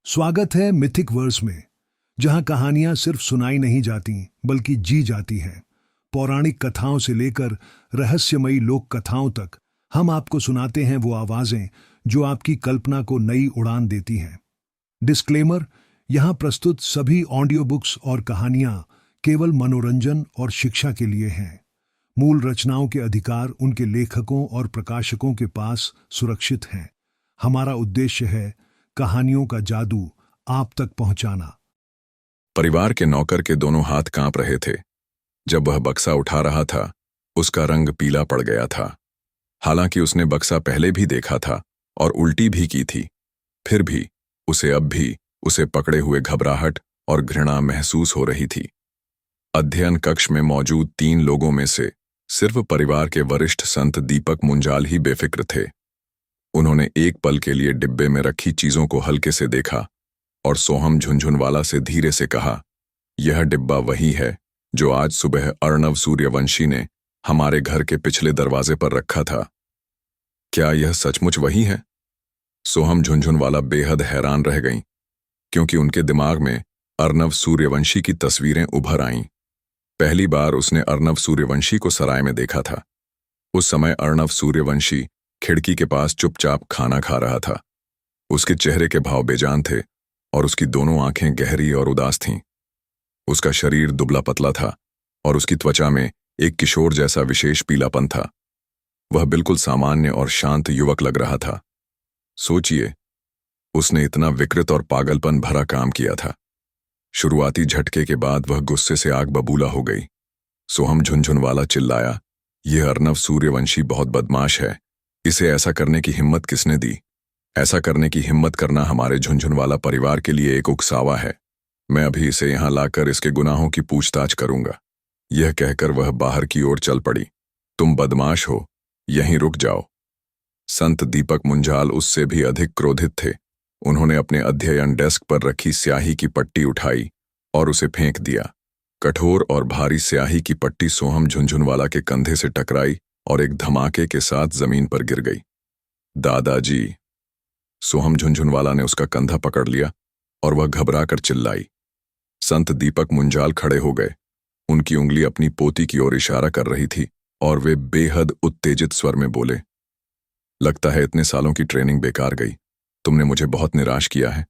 स्वागत है mythic verse में, जहां कहानियां सिर्फ सुनाई नहीं जाती बल्कि जी जाती हैं। पौराणिक कथाओं से लेकर रहस्यमयी लोक कथाओं तक हम आपको सुनाते हैं वो आवाजें जो आपकी कल्पना को नई उड़ान देती हैं। डिस्क्लेमर: यहां प्रस्तुत सभी ऑडियो बुक्स और कहानियां केवल मनोरंजन और शिक्षा के लिए हैं। मूल रचनाओं के अधिकार उनके लेखकों और प्रकाशकों के पास सुरक्षित हैं। हमारा उद्देश्य है कहानियों का जादू आप तक पहुंचाना। परिवार के नौकर के दोनों हाथ कांप रहे थे। जब वह बक्सा उठा रहा था, उसका रंग पीला पड़ गया था। हालांकि उसने बक्सा पहले भी देखा था और उल्टी भी की थी, फिर भी उसे पकड़े हुए घबराहट और घृणा महसूस हो रही थी। अध्ययन कक्ष में मौजूद 3 लोगों में से सिर्फ परिवार के वरिष्ठ संत दीपक मुंजाल ही बेफिक्र थे। उन्होंने एक पल के लिए डिब्बे में रखी चीजों को हल्के से देखा और सोहम झुनझुनवाला से धीरे से कहा, यह डिब्बा वही है जो आज सुबह अर्णव सूर्यवंशी ने हमारे घर के पिछले दरवाजे पर रखा था। क्या यह सचमुच वही है? सोहम झुनझुनवाला बेहद हैरान रह गईं, क्योंकि उनके दिमाग में अर्णव सूर्यवंशी की तस्वीरें उभर आईं। पहली बार उसने अर्णव सूर्यवंशी को सराय में देखा था। उस समय अर्णव सूर्यवंशी खिड़की के पास चुपचाप खाना खा रहा था। उसके चेहरे के भाव बेजान थे और उसकी दोनों आंखें गहरी और उदास थीं। उसका शरीर दुबला पतला था और उसकी त्वचा में एक किशोर जैसा विशेष पीलापन था। वह बिल्कुल सामान्य और शांत युवक लग रहा था। सोचिए, उसने इतना विकृत और पागलपन भरा काम किया था। शुरुआती झटके के बाद वह गुस्से से आग बबूला हो गई। सोहम झुनझुनवाला चिल्लाया, यह अर्णव सूर्यवंशी बहुत बदमाश है। इसे ऐसा करने की हिम्मत किसने दी? ऐसा करने की हिम्मत करना हमारे झुनझुनवाला परिवार के लिए एक उकसावा है। मैं अभी इसे यहां लाकर इसके गुनाहों की पूछताछ करूंगा। यह कहकर वह बाहर की ओर चल पड़ी। तुम बदमाश हो, यहीं रुक जाओ। संत दीपक मुंजाल उससे भी अधिक क्रोधित थे। उन्होंने अपने अध्ययन डेस्क पर रखी स्याही की पट्टी उठाई और उसे फेंक दिया। कठोर और भारी स्याही की पट्टी सोहम झुनझुनवाला के कंधे से टकराई और एक धमाके के साथ जमीन पर गिर गई। दादाजी! सोहम झुनझुनवाला ने उसका कंधा पकड़ लिया और वह घबरा कर चिल्लाई। संत दीपक मुंजाल खड़े हो गए। उनकी उंगली अपनी पोती की ओर इशारा कर रही थी और वे बेहद उत्तेजित स्वर में बोले, लगता है इतने सालों की ट्रेनिंग बेकार गई। तुमने मुझे बहुत निराश किया है।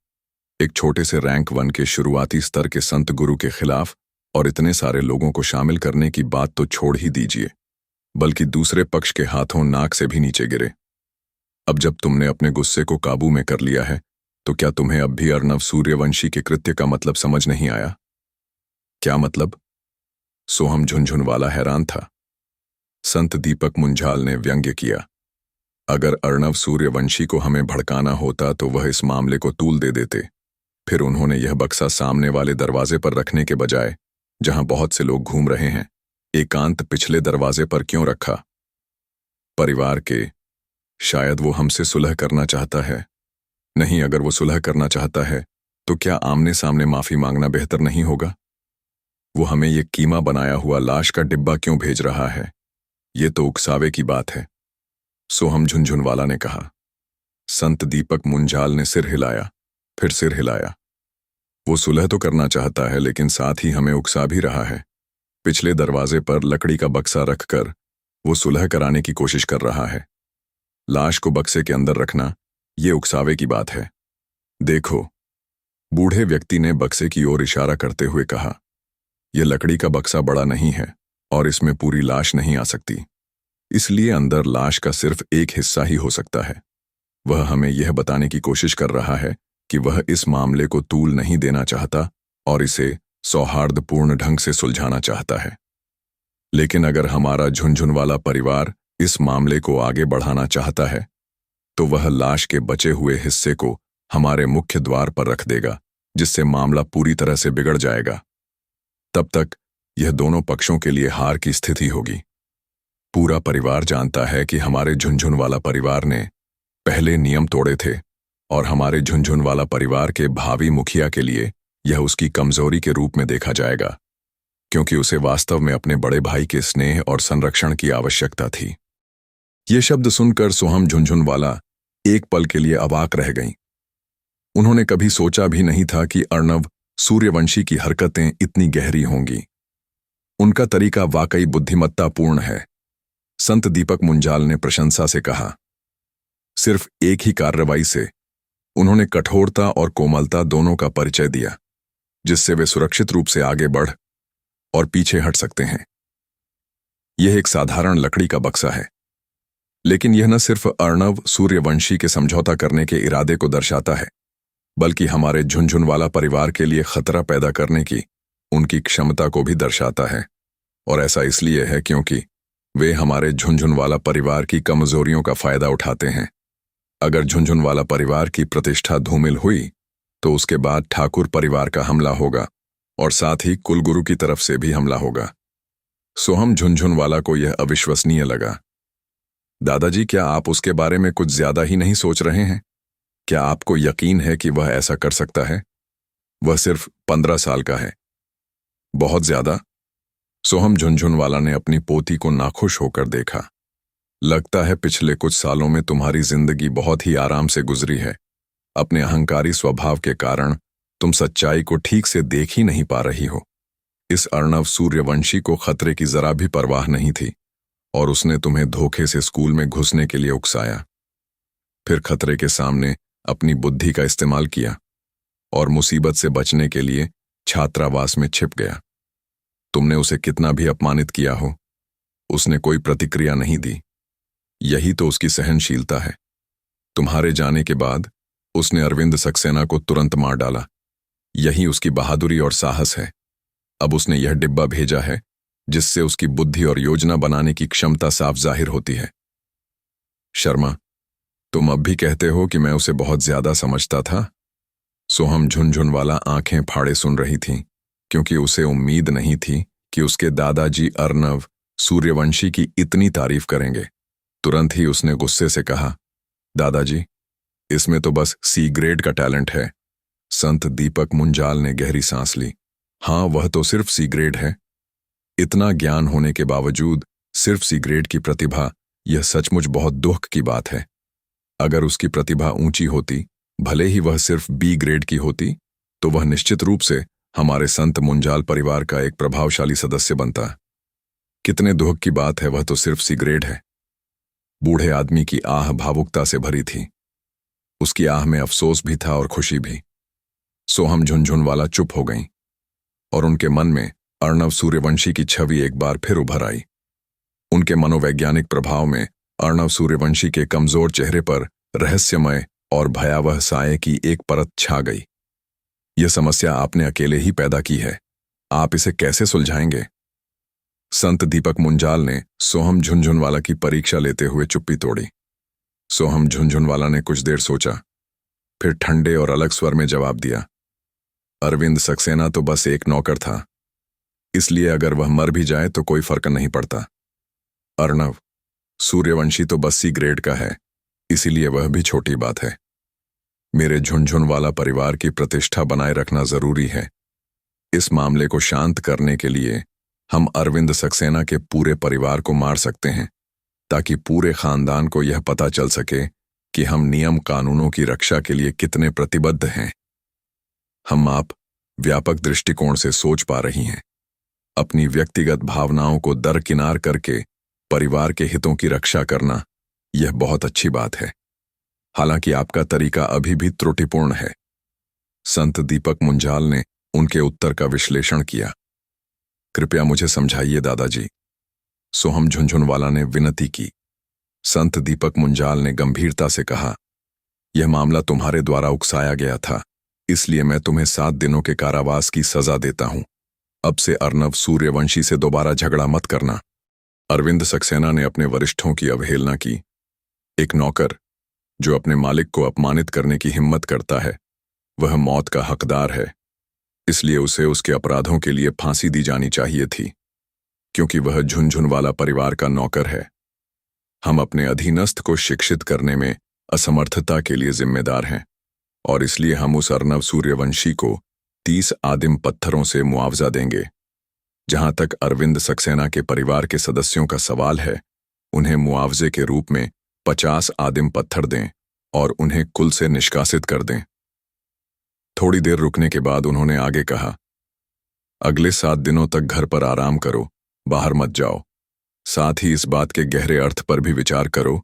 एक छोटे से रैंक 1 के शुरुआती स्तर के संत गुरु के खिलाफ और इतने सारे लोगों को शामिल करने की बात तो छोड़ ही दीजिए, बल्कि दूसरे पक्ष के हाथों नाक से भी नीचे गिरे। अब जब तुमने अपने गुस्से को काबू में कर लिया है, तो क्या तुम्हें अब भी अर्णव सूर्यवंशी के कृत्य का मतलब समझ नहीं आया? क्या मतलब? सोहम झुनझुनवाला हैरान था। संत दीपक मुंजाल ने व्यंग्य किया, अगर अर्णव सूर्यवंशी को हमें भड़काना होता तो वह इस मामले को तूल दे देते। फिर उन्होंने यह बक्सा सामने वाले दरवाजे पर रखने के बजाय, जहां बहुत से लोग घूम रहे हैं, एकांत पिछले दरवाजे पर क्यों रखा? परिवार के, शायद वो हमसे सुलह करना चाहता है। नहीं, अगर वो सुलह करना चाहता है तो क्या आमने सामने माफी मांगना बेहतर नहीं होगा? वो हमें ये कीमा बनाया हुआ लाश का डिब्बा क्यों भेज रहा है? ये तो उकसावे की बात है, सोहम झुनझुनवाला ने कहा। संत दीपक मुंजाल ने सिर हिलाया, फिर सिर हिलाया। वो सुलह तो करना चाहता है, लेकिन साथ ही हमें उकसा भी रहा है। पिछले दरवाजे पर लकड़ी का बक्सा रखकर वो सुलह कराने की कोशिश कर रहा है। लाश को बक्से के अंदर रखना, ये उकसावे की बात है। देखो, बूढ़े व्यक्ति ने बक्से की ओर इशारा करते हुए कहा, यह लकड़ी का बक्सा बड़ा नहीं है और इसमें पूरी लाश नहीं आ सकती, इसलिए अंदर लाश का सिर्फ एक हिस्सा ही हो सकता है। वह हमें यह बताने की कोशिश कर रहा है कि वह इस मामले को तूल नहीं देना चाहता और इसे सौहार्दपूर्ण ढंग से सुलझाना चाहता है। लेकिन अगर हमारा झुनझुनवाला परिवार इस मामले को आगे बढ़ाना चाहता है, तो वह लाश के बचे हुए हिस्से को हमारे मुख्य द्वार पर रख देगा, जिससे मामला पूरी तरह से बिगड़ जाएगा। तब तक यह दोनों पक्षों के लिए हार की स्थिति होगी। पूरा परिवार जानता है कि हमारे झुनझुनवाला परिवार ने पहले नियम तोड़े थे और हमारे झुनझुनवाला परिवार के भावी मुखिया के लिए यह उसकी कमजोरी के रूप में देखा जाएगा, क्योंकि उसे वास्तव में अपने बड़े भाई के स्नेह और संरक्षण की आवश्यकता थी। ये शब्द सुनकर सोहम झुनझुनवाला एक पल के लिए अवाक रह गईं। उन्होंने कभी सोचा भी नहीं था कि अर्णव सूर्यवंशी की हरकतें इतनी गहरी होंगी। उनका तरीका वाकई बुद्धिमत्तापूर्ण है, संत दीपक मुंजाल ने प्रशंसा से कहा। सिर्फ एक ही कार्रवाई से उन्होंने कठोरता और कोमलता दोनों का परिचय दिया, जिससे वे सुरक्षित रूप से आगे बढ़ और पीछे हट सकते हैं। यह एक साधारण लकड़ी का बक्सा है, लेकिन यह न सिर्फ अर्णव सूर्यवंशी के समझौता करने के इरादे को दर्शाता है, बल्कि हमारे झुनझुनवाला परिवार के लिए खतरा पैदा करने की उनकी क्षमता को भी दर्शाता है। और ऐसा इसलिए है क्योंकि वे हमारे झुनझुनवाला परिवार की कमजोरियों का फायदा उठाते हैं। अगर झुनझुनवाला परिवार की प्रतिष्ठा धूमिल हुई तो उसके बाद ठाकुर परिवार का हमला होगा और साथ ही कुलगुरु की तरफ से भी हमला होगा। सोहम झुनझुनवाला को यह अविश्वसनीय लगा। दादाजी, क्या आप उसके बारे में कुछ ज्यादा ही नहीं सोच रहे हैं? क्या आपको यकीन है कि वह ऐसा कर सकता है? वह सिर्फ 15 साल का है। बहुत ज्यादा? सोहम झुनझुनवाला ने अपनी पोती को नाखुश होकर देखा। लगता है पिछले कुछ सालों में तुम्हारी जिंदगी बहुत ही आराम से गुजरी है। अपने अहंकारी स्वभाव के कारण तुम सच्चाई को ठीक से देख ही नहीं पा रही हो। इस अर्णव सूर्यवंशी को खतरे की जरा भी परवाह नहीं थी और उसने तुम्हें धोखे से स्कूल में घुसने के लिए उकसाया। फिर खतरे के सामने अपनी बुद्धि का इस्तेमाल किया और मुसीबत से बचने के लिए छात्रावास में छिप गया। तुमने उसे कितना भी अपमानित किया हो, उसने कोई प्रतिक्रिया नहीं दी। यही तो उसकी सहनशीलता है। तुम्हारे जाने के बाद उसने अरविंद सक्सेना को तुरंत मार डाला। यही उसकी बहादुरी और साहस है। अब उसने यह डिब्बा भेजा है जिससे उसकी बुद्धि और योजना बनाने की क्षमता साफ जाहिर होती है। शर्मा, तुम अब भी कहते हो कि मैं उसे बहुत ज्यादा समझता था? सोहम झुनझुनवाला आंखें फाड़े सुन रही थी, क्योंकि उसे उम्मीद नहीं थी कि उसके दादाजी अर्णव सूर्यवंशी की इतनी तारीफ करेंगे। तुरंत ही उसने गुस्से से कहा, दादाजी, इसमें तो बस सी ग्रेड का टैलेंट है। संत दीपक मुंजाल ने गहरी सांस ली। हाँ, वह तो सिर्फ सी ग्रेड है। इतना ज्ञान होने के बावजूद सिर्फ सी ग्रेड की प्रतिभा, यह सचमुच बहुत दुख की बात है। अगर उसकी प्रतिभा ऊंची होती, भले ही वह सिर्फ बी ग्रेड की होती, तो वह निश्चित रूप से हमारे संत मुंजाल परिवार का एक प्रभावशाली सदस्य बनता। कितने दुख की बात है, वह तो सिर्फ सी ग्रेड है। बूढ़े आदमी की आह भावुकता से भरी थी। उसकी आह में अफसोस भी था और खुशी भी। सोहम झुनझुनवाला चुप हो गईं और उनके मन में अर्णव सूर्यवंशी की छवि एक बार फिर उभर आई। उनके मनोवैज्ञानिक प्रभाव में अर्णव सूर्यवंशी के कमजोर चेहरे पर रहस्यमय और भयावह साये की एक परत छा गई। यह समस्या आपने अकेले ही पैदा की है। आप इसे कैसे सुलझाएंगे? संत दीपक मुंजाल ने सोहम झुनझुनवाला की परीक्षा लेते हुए चुप्पी तोड़ी। सोहम झुनझुनवाला ने कुछ देर सोचा, फिर ठंडे और अलग स्वर में जवाब दिया, अरविंद सक्सेना तो बस एक नौकर था, इसलिए अगर वह मर भी जाए तो कोई फर्क नहीं पड़ता। अर्णव सूर्यवंशी तो बस सी ग्रेड का है, इसीलिए वह भी छोटी बात है। मेरे झुनझुनवाला परिवार की प्रतिष्ठा बनाए रखना जरूरी है। इस मामले को शांत करने के लिए हम अरविंद सक्सेना के पूरे परिवार को मार सकते हैं, ताकि पूरे खानदान को यह पता चल सके कि हम नियम कानूनों की रक्षा के लिए कितने प्रतिबद्ध हैं। आप व्यापक दृष्टिकोण से सोच पा रही हैं। अपनी व्यक्तिगत भावनाओं को दरकिनार करके परिवार के हितों की रक्षा करना, यह बहुत अच्छी बात है। हालांकि आपका तरीका अभी भी त्रुटिपूर्ण है। संत दीपक मुंजाल ने उनके उत्तर का विश्लेषण किया। कृपया मुझे समझाइए दादाजी, सोहम झुनझुनवाला ने विनती की। संत दीपक मुंजाल ने गंभीरता से कहा, यह मामला तुम्हारे द्वारा उकसाया गया था, इसलिए मैं तुम्हें 7 दिनों के कारावास की सजा देता हूं। अब से अर्णव सूर्यवंशी से दोबारा झगड़ा मत करना। अरविंद सक्सेना ने अपने वरिष्ठों की अवहेलना की। एक नौकर जो अपने मालिक को अपमानित करने की हिम्मत करता है, वह मौत का हकदार है। इसलिए उसे उसके अपराधों के लिए फांसी दी जानी चाहिए थी, क्योंकि वह झुनझुनवाला परिवार का नौकर है। हम अपने अधीनस्थ को शिक्षित करने में असमर्थता के लिए जिम्मेदार हैं, और इसलिए हम उस अर्णव सूर्यवंशी को 30 आदिम पत्थरों से मुआवजा देंगे। जहां तक अरविंद सक्सेना के परिवार के सदस्यों का सवाल है, उन्हें मुआवजे के रूप में 50 आदिम पत्थर दें और उन्हें कुल से निष्कासित कर दें। थोड़ी देर रुकने के बाद उन्होंने आगे कहा, अगले 7 दिनों तक घर पर आराम करो, बाहर मत जाओ। साथ ही इस बात के गहरे अर्थ पर भी विचार करो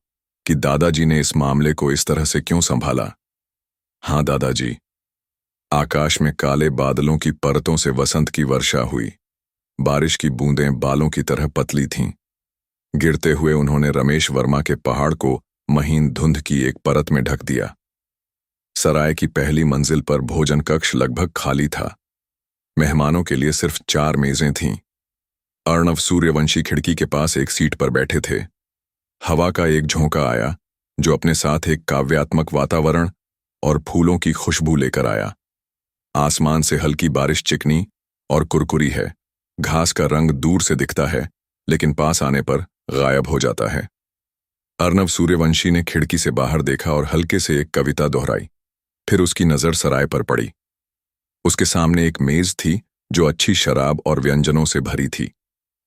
कि दादाजी ने इस मामले को इस तरह से क्यों संभाला। हाँ दादाजी। आकाश में काले बादलों की परतों से वसंत की वर्षा हुई। बारिश की बूंदें बालों की तरह पतली थीं। गिरते हुए उन्होंने रमेश वर्मा के पहाड़ को महीन धुंध की एक परत में ढक दिया। सराय की पहली मंजिल पर भोजन कक्ष लगभग खाली था। मेहमानों के लिए सिर्फ 4 मेजें थीं। अर्णव सूर्यवंशी खिड़की के पास एक सीट पर बैठे थे। हवा का एक झोंका आया जो अपने साथ एक काव्यात्मक वातावरण और फूलों की खुशबू लेकर आया। आसमान से हल्की बारिश चिकनी और कुरकुरी है। घास का रंग दूर से दिखता है लेकिन पास आने पर गायब हो जाता है। अर्णव सूर्यवंशी ने खिड़की से बाहर देखा और हल्के से एक कविता दोहराई। फिर उसकी नजर सराय पर पड़ी। उसके सामने एक मेज थी जो अच्छी शराब और व्यंजनों से भरी थी।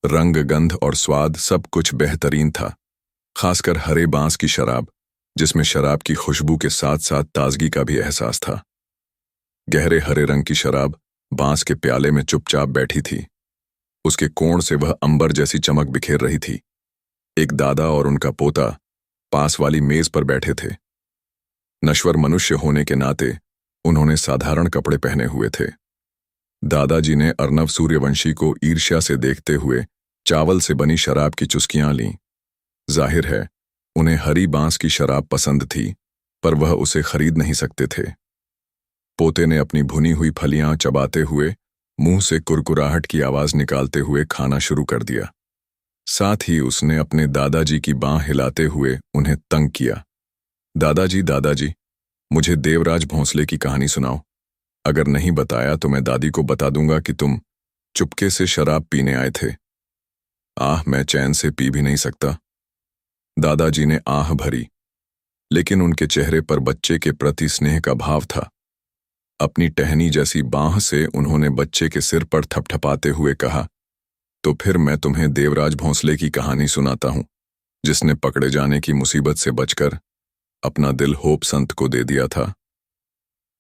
रंग, गंध और स्वाद सब कुछ बेहतरीन था, खासकर हरे बांस की शराब, जिसमें शराब की खुशबू के साथ साथ ताजगी का भी एहसास था। गहरे हरे रंग की शराब बांस के प्याले में चुपचाप बैठी थी। उसके कोण से वह अंबर जैसी चमक बिखेर रही थी। एक दादा और उनका पोता पास वाली मेज पर बैठे थे। नश्वर मनुष्य होने के नाते उन्होंने साधारण कपड़े पहने हुए थे। दादाजी ने अर्णव सूर्यवंशी को ईर्ष्या से देखते हुए चावल से बनी शराब की चुस्कियां लीं। जाहिर है उन्हें हरी बांस की शराब पसंद थी, पर वह उसे खरीद नहीं सकते थे। पोते ने अपनी भुनी हुई फलियां चबाते हुए मुंह से कुरकुराहट की आवाज निकालते हुए खाना शुरू कर दिया। साथ ही उसने अपने दादाजी की बांह हिलाते हुए उन्हें तंग किया। दादाजी दादाजी, मुझे देवराज भोंसले की कहानी सुनाओ। अगर नहीं बताया तो मैं दादी को बता दूंगा कि तुम चुपके से शराब पीने आए थे। आह, मैं चैन से पी भी नहीं सकता। दादाजी ने आह भरी, लेकिन उनके चेहरे पर बच्चे के प्रति स्नेह का भाव था। अपनी टहनी जैसी बांह से उन्होंने बच्चे के सिर पर थपथपाते हुए कहा, तो फिर मैं तुम्हें देवराज भोंसले की कहानी सुनाता हूं, जिसने पकड़े जाने की मुसीबत से बचकर अपना दिल होप संत को दे दिया था।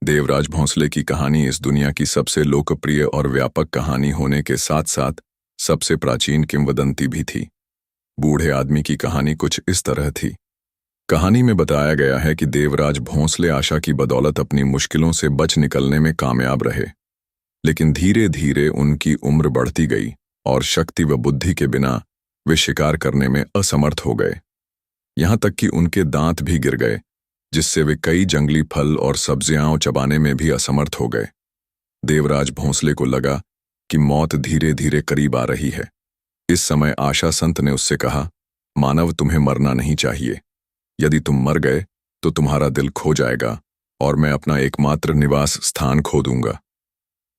देवराज भोंसले की कहानी इस दुनिया की सबसे लोकप्रिय और व्यापक कहानी होने के साथ साथ सबसे प्राचीन किंवदंती भी थी। बूढ़े आदमी की कहानी कुछ इस तरह थी। कहानी में बताया गया है कि देवराज भोंसले आशा की बदौलत अपनी मुश्किलों से बच निकलने में कामयाब रहे, लेकिन धीरे धीरे उनकी उम्र बढ़ती गई और शक्ति व बुद्धि के बिना वे शिकार करने में असमर्थ हो गए। यहां तक कि उनके दांत भी गिर गए, जिससे वे कई जंगली फल और सब्जियां चबाने में भी असमर्थ हो गए। देवराज भोंसले को लगा कि मौत धीरे धीरे करीब आ रही है। इस समय आशा संत ने उससे कहा, मानव, तुम्हें मरना नहीं चाहिए। यदि तुम मर गए तो तुम्हारा दिल खो जाएगा और मैं अपना एकमात्र निवास स्थान खो दूंगा।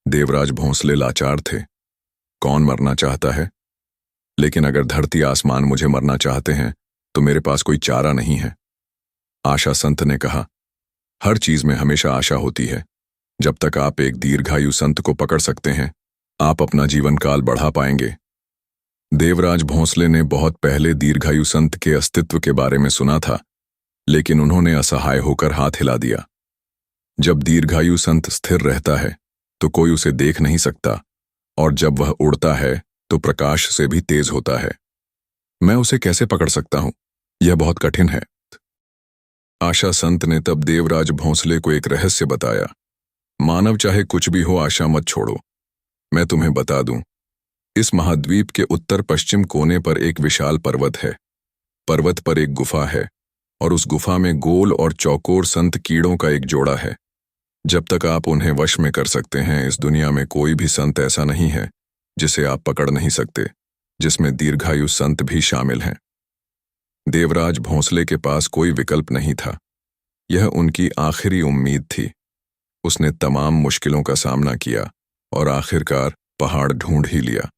देवराज भोंसले लाचार थे। कौन मरना चाहता है? लेकिन अगर धरती आसमान मुझे मरना चाहते हैं तो मेरे पास कोई चारा नहीं है। आशा संत ने कहा, हर चीज में हमेशा आशा होती है। जब तक आप एक दीर्घायु संत को पकड़ सकते हैं, आप अपना जीवन काल बढ़ा पाएंगे। देवराज भोंसले ने बहुत पहले दीर्घायु संत के अस्तित्व के बारे में सुना था, लेकिन उन्होंने असहाय होकर हाथ हिला दिया। जब दीर्घायु संत स्थिर रहता है तो कोई उसे देख नहीं सकता, और जब वह उड़ता है तो प्रकाश से भी तेज होता है। मैं उसे कैसे पकड़ सकता हूं? यह बहुत कठिन है। आशा संत ने तब देवराज भोंसले को एक रहस्य बताया। मानव, चाहे कुछ भी हो, आशा मत छोड़ो। मैं तुम्हें बता दूं, इस महाद्वीप के उत्तर पश्चिम कोने पर एक विशाल पर्वत है। पर्वत पर एक गुफा है और उस गुफा में गोल और चौकोर संत कीड़ों का एक जोड़ा है। जब तक आप उन्हें वश में कर सकते हैं, इस दुनिया में कोई भी संत ऐसा नहीं है जिसे आप पकड़ नहीं सकते, जिसमें दीर्घायु संत भी शामिल हैं। देवराज भोंसले के पास कोई विकल्प नहीं था। यह उनकी आखिरी उम्मीद थी। उसने तमाम मुश्किलों का सामना किया और आखिरकार पहाड़ ढूंढ ही लिया।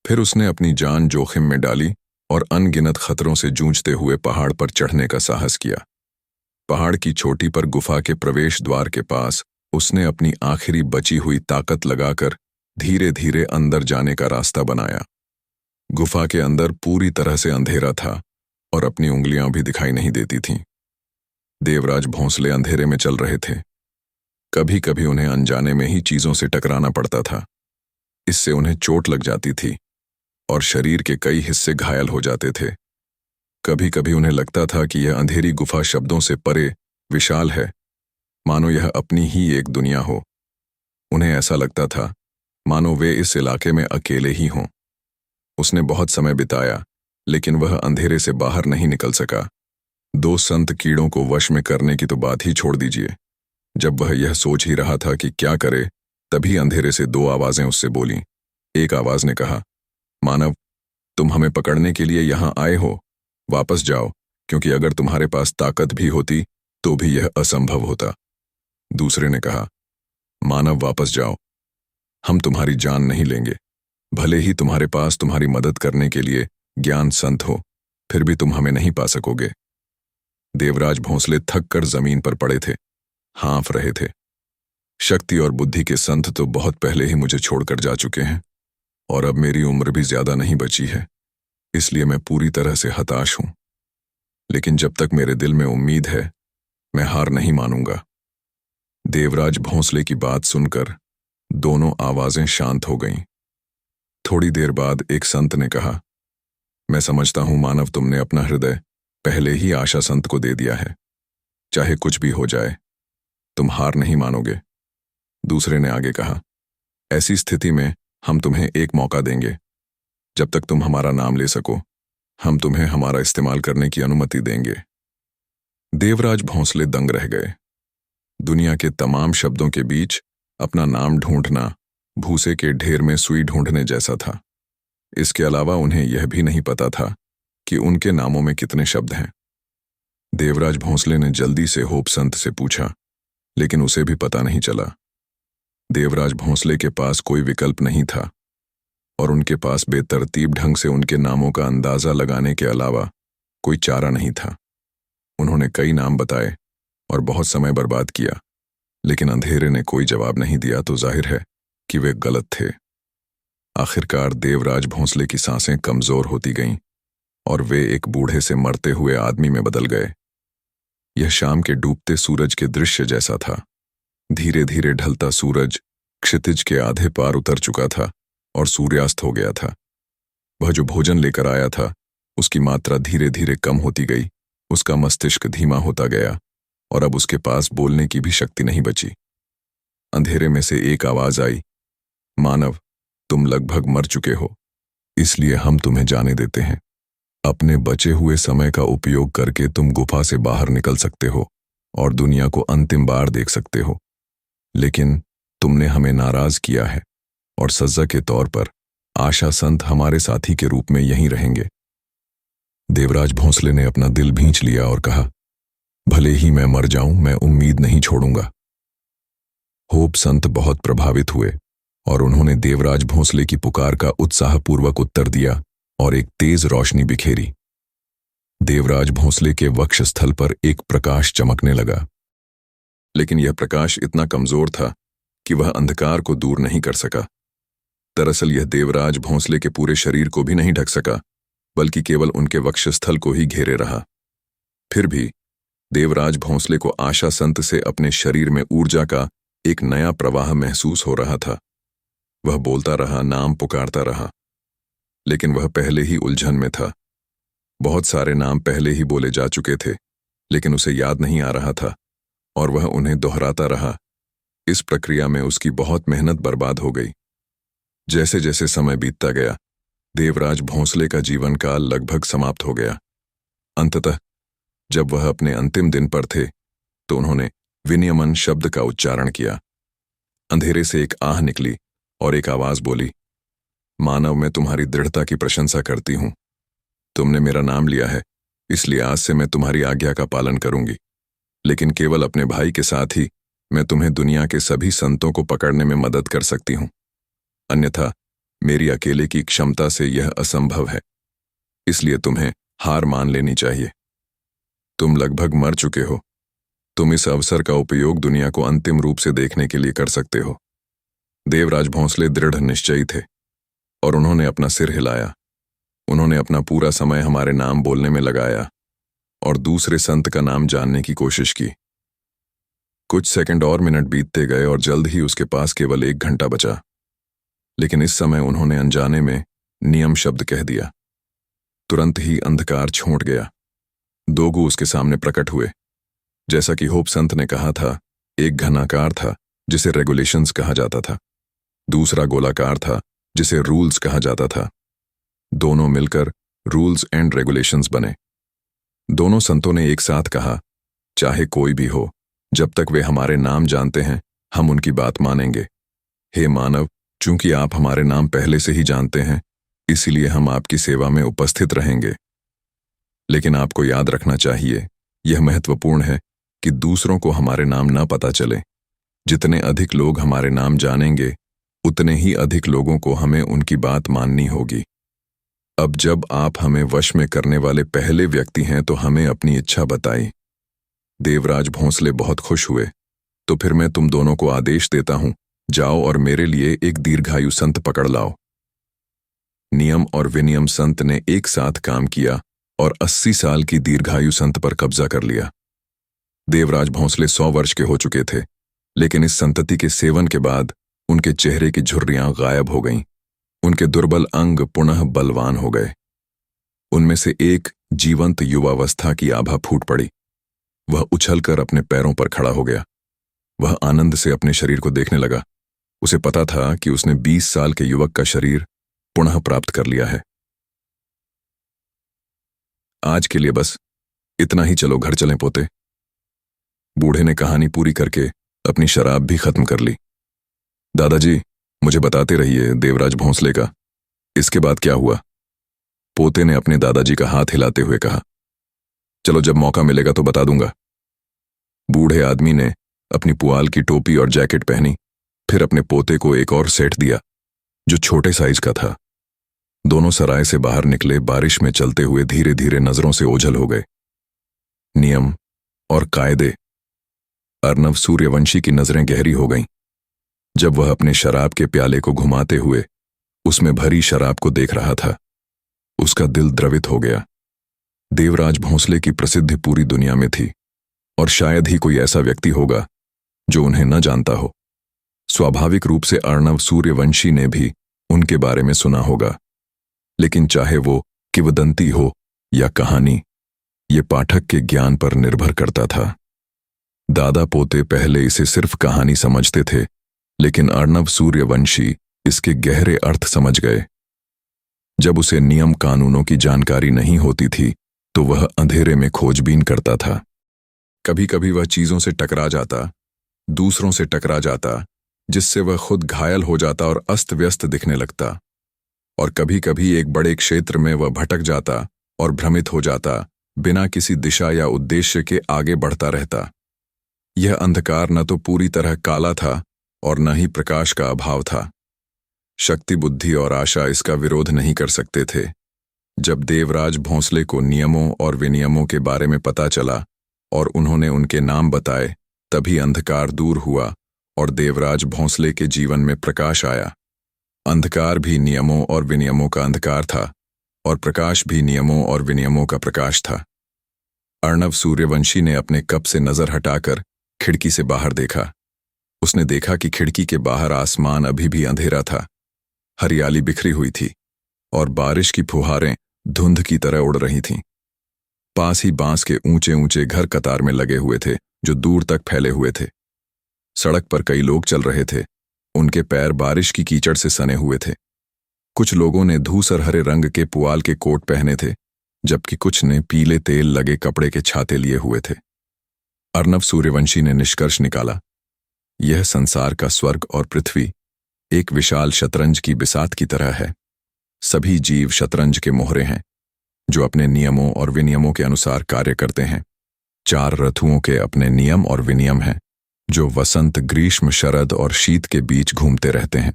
फिर उसने अपनी जान जोखिम में डाली और अनगिनत खतरों से जूझते हुए पहाड़ पर चढ़ने का साहस किया। पहाड़ की चोटी पर गुफा के प्रवेश द्वार के पास उसने अपनी आखिरी बची हुई ताकत लगाकर धीरे धीरे अंदर जाने का रास्ता बनाया। गुफा के अंदर पूरी तरह से अंधेरा था और अपनी उंगलियां भी दिखाई नहीं देती थीं। देवराज भोंसले अंधेरे में चल रहे थे। कभी कभी उन्हें अनजाने में ही चीजों से टकराना पड़ता था। इससे उन्हें चोट लग जाती थी और शरीर के कई हिस्से घायल हो जाते थे। कभी कभी उन्हें लगता था कि यह अंधेरी गुफा शब्दों से परे विशाल है, मानो यह अपनी ही एक दुनिया हो। उन्हें ऐसा लगता था मानो वे इस इलाके में अकेले ही हों। उसने बहुत समय बिताया, लेकिन वह अंधेरे से बाहर नहीं निकल सका। 2 संत कीड़ों को वश में करने की तो बात ही छोड़ दीजिए। जब वह यह सोच ही रहा था कि क्या करे, तभी अंधेरे से 2 आवाजें उससे बोलीं। एक आवाज ने कहा, मानव, तुम हमें पकड़ने के लिए यहां आए हो, वापस जाओ, क्योंकि अगर तुम्हारे पास ताकत भी होती तो भी यह असंभव होता। दूसरे ने कहा, मानव, वापस जाओ, हम तुम्हारी जान नहीं लेंगे। भले ही तुम्हारे पास तुम्हारी मदद करने के लिए ज्ञान संत हो, फिर भी तुम हमें नहीं पा सकोगे। देवराज भोंसले थक कर जमीन पर पड़े थे, हाँफ रहे थे। शक्ति और बुद्धि के संत तो बहुत पहले ही मुझे छोड़कर जा चुके हैं और अब मेरी उम्र भी ज्यादा नहीं बची है, इसलिए मैं पूरी तरह से हताश हूं। लेकिन जब तक मेरे दिल में उम्मीद है, मैं हार नहीं मानूंगा। देवराज भोंसले की बात सुनकर दोनों आवाजें शांत हो गईं। थोड़ी देर बाद एक संत ने कहा, मैं समझता हूं मानव, तुमने अपना हृदय पहले ही आशा संत को दे दिया है। चाहे कुछ भी हो जाए, तुम हार नहीं मानोगे। दूसरे ने आगे कहा, ऐसी स्थिति में हम तुम्हें एक मौका देंगे। जब तक तुम हमारा नाम ले सको, हम तुम्हें हमारा इस्तेमाल करने की अनुमति देंगे। देवराज भोंसले दंग रह गए। दुनिया के तमाम शब्दों के बीच अपना नाम ढूंढना भूसे के ढेर में सुई ढूंढने जैसा था। इसके अलावा उन्हें यह भी नहीं पता था कि उनके नामों में कितने शब्द हैं। देवराज भोंसले ने जल्दी से होप संत से पूछा, लेकिन उसे भी पता नहीं चला। देवराज भोंसले के पास कोई विकल्प नहीं था और उनके पास बेतरतीब ढंग से उनके नामों का अंदाजा लगाने के अलावा कोई चारा नहीं था। उन्होंने कई नाम बताए और बहुत समय बर्बाद किया, लेकिन अंधेरे ने कोई जवाब नहीं दिया, तो जाहिर है कि वे गलत थे। आखिरकार देवराज भोंसले की सांसें कमजोर होती गईं और वे एक बूढ़े से मरते हुए आदमी में बदल गए। यह शाम के डूबते सूरज के दृश्य जैसा था। धीरे धीरे ढलता सूरज क्षितिज के आधे पार उतर चुका था और सूर्यास्त हो गया था। वह जो भोजन लेकर आया था, उसकी मात्रा धीरे धीरे कम होती गई। उसका मस्तिष्क धीमा होता गया और अब उसके पास बोलने की भी शक्ति नहीं बची। अंधेरे में से एक आवाज आई, मानव, तुम लगभग मर चुके हो, इसलिए हम तुम्हें जाने देते हैं। अपने बचे हुए समय का उपयोग करके तुम गुफा से बाहर निकल सकते हो और दुनिया को अंतिम बार देख सकते हो। लेकिन तुमने हमें नाराज किया है और सजा के तौर पर आशा संत हमारे साथी के रूप में यहीं रहेंगे। देवराज भोंसले ने अपना दिल भींच लिया और कहा, भले ही मैं मर जाऊं, मैं उम्मीद नहीं छोड़ूंगा। होप संत बहुत प्रभावित हुए और उन्होंने देवराज भोंसले की पुकार का उत्साहपूर्वक उत्तर दिया और एक तेज रोशनी बिखेरी। देवराज भोंसले के वक्षस्थल पर एक प्रकाश चमकने लगा, लेकिन यह प्रकाश इतना कमजोर था कि वह अंधकार को दूर नहीं कर सका। दरअसल यह देवराज भोंसले के पूरे शरीर को भी नहीं ढक सका, बल्कि केवल उनके वक्षस्थल को ही घेरे रहा। फिर भी देवराज भोंसले को आशा संत से अपने शरीर में ऊर्जा का एक नया प्रवाह महसूस हो रहा था। वह बोलता रहा, नाम पुकारता रहा, लेकिन वह पहले ही उलझन में था। बहुत सारे नाम पहले ही बोले जा चुके थे, लेकिन उसे याद नहीं आ रहा था और वह उन्हें दोहराता रहा। इस प्रक्रिया में उसकी बहुत मेहनत बर्बाद हो गई। जैसे जैसे समय बीतता गया, देवराज भोंसले का जीवन काल लगभग समाप्त हो गया। अंततः जब वह अपने अंतिम दिन पर थे, तो उन्होंने विनियमन शब्द का उच्चारण किया। अंधेरे से एक आह निकली और एक आवाज बोली, मानव, मैं तुम्हारी दृढ़ता की प्रशंसा करती हूं। तुमने मेरा नाम लिया है, इसलिए आज से मैं तुम्हारी आज्ञा का पालन करूंगी। लेकिन केवल अपने भाई के साथ ही मैं तुम्हें दुनिया के सभी संतों को पकड़ने में मदद कर सकती हूं। अन्यथा मेरी अकेले की क्षमता से यह असंभव है, इसलिए तुम्हें हार मान लेनी चाहिए। तुम लगभग मर चुके हो। तुम इस अवसर का उपयोग दुनिया को अंतिम रूप से देखने के लिए कर सकते हो। देवराज भोंसले दृढ़ निश्चयी थे और उन्होंने अपना सिर हिलाया। उन्होंने अपना पूरा समय हमारे नाम बोलने में लगाया और दूसरे संत का नाम जानने की कोशिश की। कुछ सेकंड और मिनट बीतते गए और जल्द ही उसके पास केवल 1 घंटा बचा। लेकिन इस समय उन्होंने अनजाने में नियम शब्द कह दिया। तुरंत ही अंधकार छोंट गया। दोगु उसके सामने प्रकट हुए। जैसा कि होप संत ने कहा था, एक घनाकार था जिसे रेगुलेशंस कहा जाता था, दूसरा गोलाकार था जिसे रूल्स कहा जाता था। दोनों मिलकर रूल्स एंड रेगुलेशंस बने। दोनों संतों ने एक साथ कहा, चाहे कोई भी हो, जब तक वे हमारे नाम जानते हैं हम उनकी बात मानेंगे। हे मानव, चूंकि आप हमारे नाम पहले से ही जानते हैं, इसलिए हम आपकी सेवा में उपस्थित रहेंगे। लेकिन आपको याद रखना चाहिए, यह महत्वपूर्ण है कि दूसरों को हमारे नाम न पता चले। जितने अधिक लोग हमारे नाम जानेंगे, उतने ही अधिक लोगों को हमें उनकी बात माननी होगी। अब जब आप हमें वश में करने वाले पहले व्यक्ति हैं तो हमें अपनी इच्छा बताई। देवराज भोंसले बहुत खुश हुए। तो फिर मैं तुम दोनों को आदेश देता हूं, जाओ और मेरे लिए एक दीर्घायु संत पकड़ लाओ। नियम और विनियम संत ने एक साथ काम किया और 80 साल की दीर्घायु संत पर कब्जा कर लिया। देवराज भोंसले 100 वर्ष के हो चुके थे, लेकिन इस संतति के सेवन के बाद उनके चेहरे की झुर्रियां गायब हो गईं। उनके दुर्बल अंग पुनः बलवान हो गए। उनमें से एक जीवंत युवावस्था की आभा फूट पड़ी। वह उछलकर अपने पैरों पर खड़ा हो गया। वह आनंद से अपने शरीर को देखने लगा। उसे पता था कि उसने 20 साल के युवक का शरीर पुनः प्राप्त कर लिया है। आज के लिए बस इतना ही, चलो घर चलें पोते। बूढ़े ने कहानी पूरी करके अपनी शराब भी खत्म कर ली। दादाजी, मुझे बताते रहिए देवराज भोंसले का, इसके बाद क्या हुआ? पोते ने अपने दादाजी का हाथ हिलाते हुए कहा। चलो, जब मौका मिलेगा तो बता दूंगा। बूढ़े आदमी ने अपनी पुआल की टोपी और जैकेट पहनी, फिर अपने पोते को एक और सेट दिया जो छोटे साइज का था। दोनों सराय से बाहर निकले, बारिश में चलते हुए धीरे धीरे नजरों से ओझल हो गए। नियम और कायदे। अर्नव सूर्यवंशी की नजरें गहरी हो गईं। जब वह अपने शराब के प्याले को घुमाते हुए उसमें भरी शराब को देख रहा था, उसका दिल द्रवित हो गया। देवराज भोंसले की प्रसिद्धि पूरी दुनिया में थी और शायद ही कोई ऐसा व्यक्ति होगा जो उन्हें न जानता हो। स्वाभाविक रूप से अर्नव सूर्यवंशी ने भी उनके बारे में सुना होगा, लेकिन चाहे वो किंवदंती हो या कहानी, ये पाठक के ज्ञान पर निर्भर करता था। दादा पोते पहले इसे सिर्फ कहानी समझते थे, लेकिन अर्नव सूर्यवंशी इसके गहरे अर्थ समझ गए। जब उसे नियम कानूनों की जानकारी नहीं होती थी तो वह अंधेरे में खोजबीन करता था। कभी कभी वह चीजों से टकरा जाता, दूसरों से टकरा जाता, जिससे वह खुद घायल हो जाता और अस्त व्यस्त दिखने लगता। और कभी कभी एक बड़े क्षेत्र में वह भटक जाता और भ्रमित हो जाता, बिना किसी दिशा या उद्देश्य के आगे बढ़ता रहता। यह अंधकार न तो पूरी तरह काला था और न ही प्रकाश का अभाव था। शक्ति, बुद्धि और आशा इसका विरोध नहीं कर सकते थे। जब देवराज भोंसले को नियमों और विनियमों के बारे में पता चला और उन्होंने उनके नाम बताए, तभी अंधकार दूर हुआ और देवराज भोंसले के जीवन में प्रकाश आया। अंधकार भी नियमों और विनियमों का अंधकार था और प्रकाश भी नियमों और विनियमों का प्रकाश था। अर्नव सूर्यवंशी ने अपने कप से नजर हटाकर खिड़की से बाहर देखा। उसने देखा कि खिड़की के बाहर आसमान अभी भी अंधेरा था। हरियाली बिखरी हुई थी और बारिश की फुहारें धुंध की तरह उड़ रही थीं। पास ही बांस के ऊंचे ऊंचे घर कतार में लगे हुए थे जो दूर तक फैले हुए थे। सड़क पर कई लोग चल रहे थे। उनके पैर बारिश की कीचड़ से सने हुए थे। कुछ लोगों ने धूसर हरे रंग के पुआल के कोट पहने थे, जबकि कुछ ने पीले तेल लगे कपड़े के छाते लिए हुए थे। अर्नव सूर्यवंशी ने निष्कर्ष निकाला, यह संसार का स्वर्ग और पृथ्वी एक विशाल शतरंज की बिसात की तरह है। सभी जीव शतरंज के मोहरे हैं जो अपने नियमों और विनियमों के अनुसार कार्य करते हैं। 4 ऋतुओं के अपने नियम और विनियम हैं जो वसंत, ग्रीष्म, शरद और शीत के बीच घूमते रहते हैं।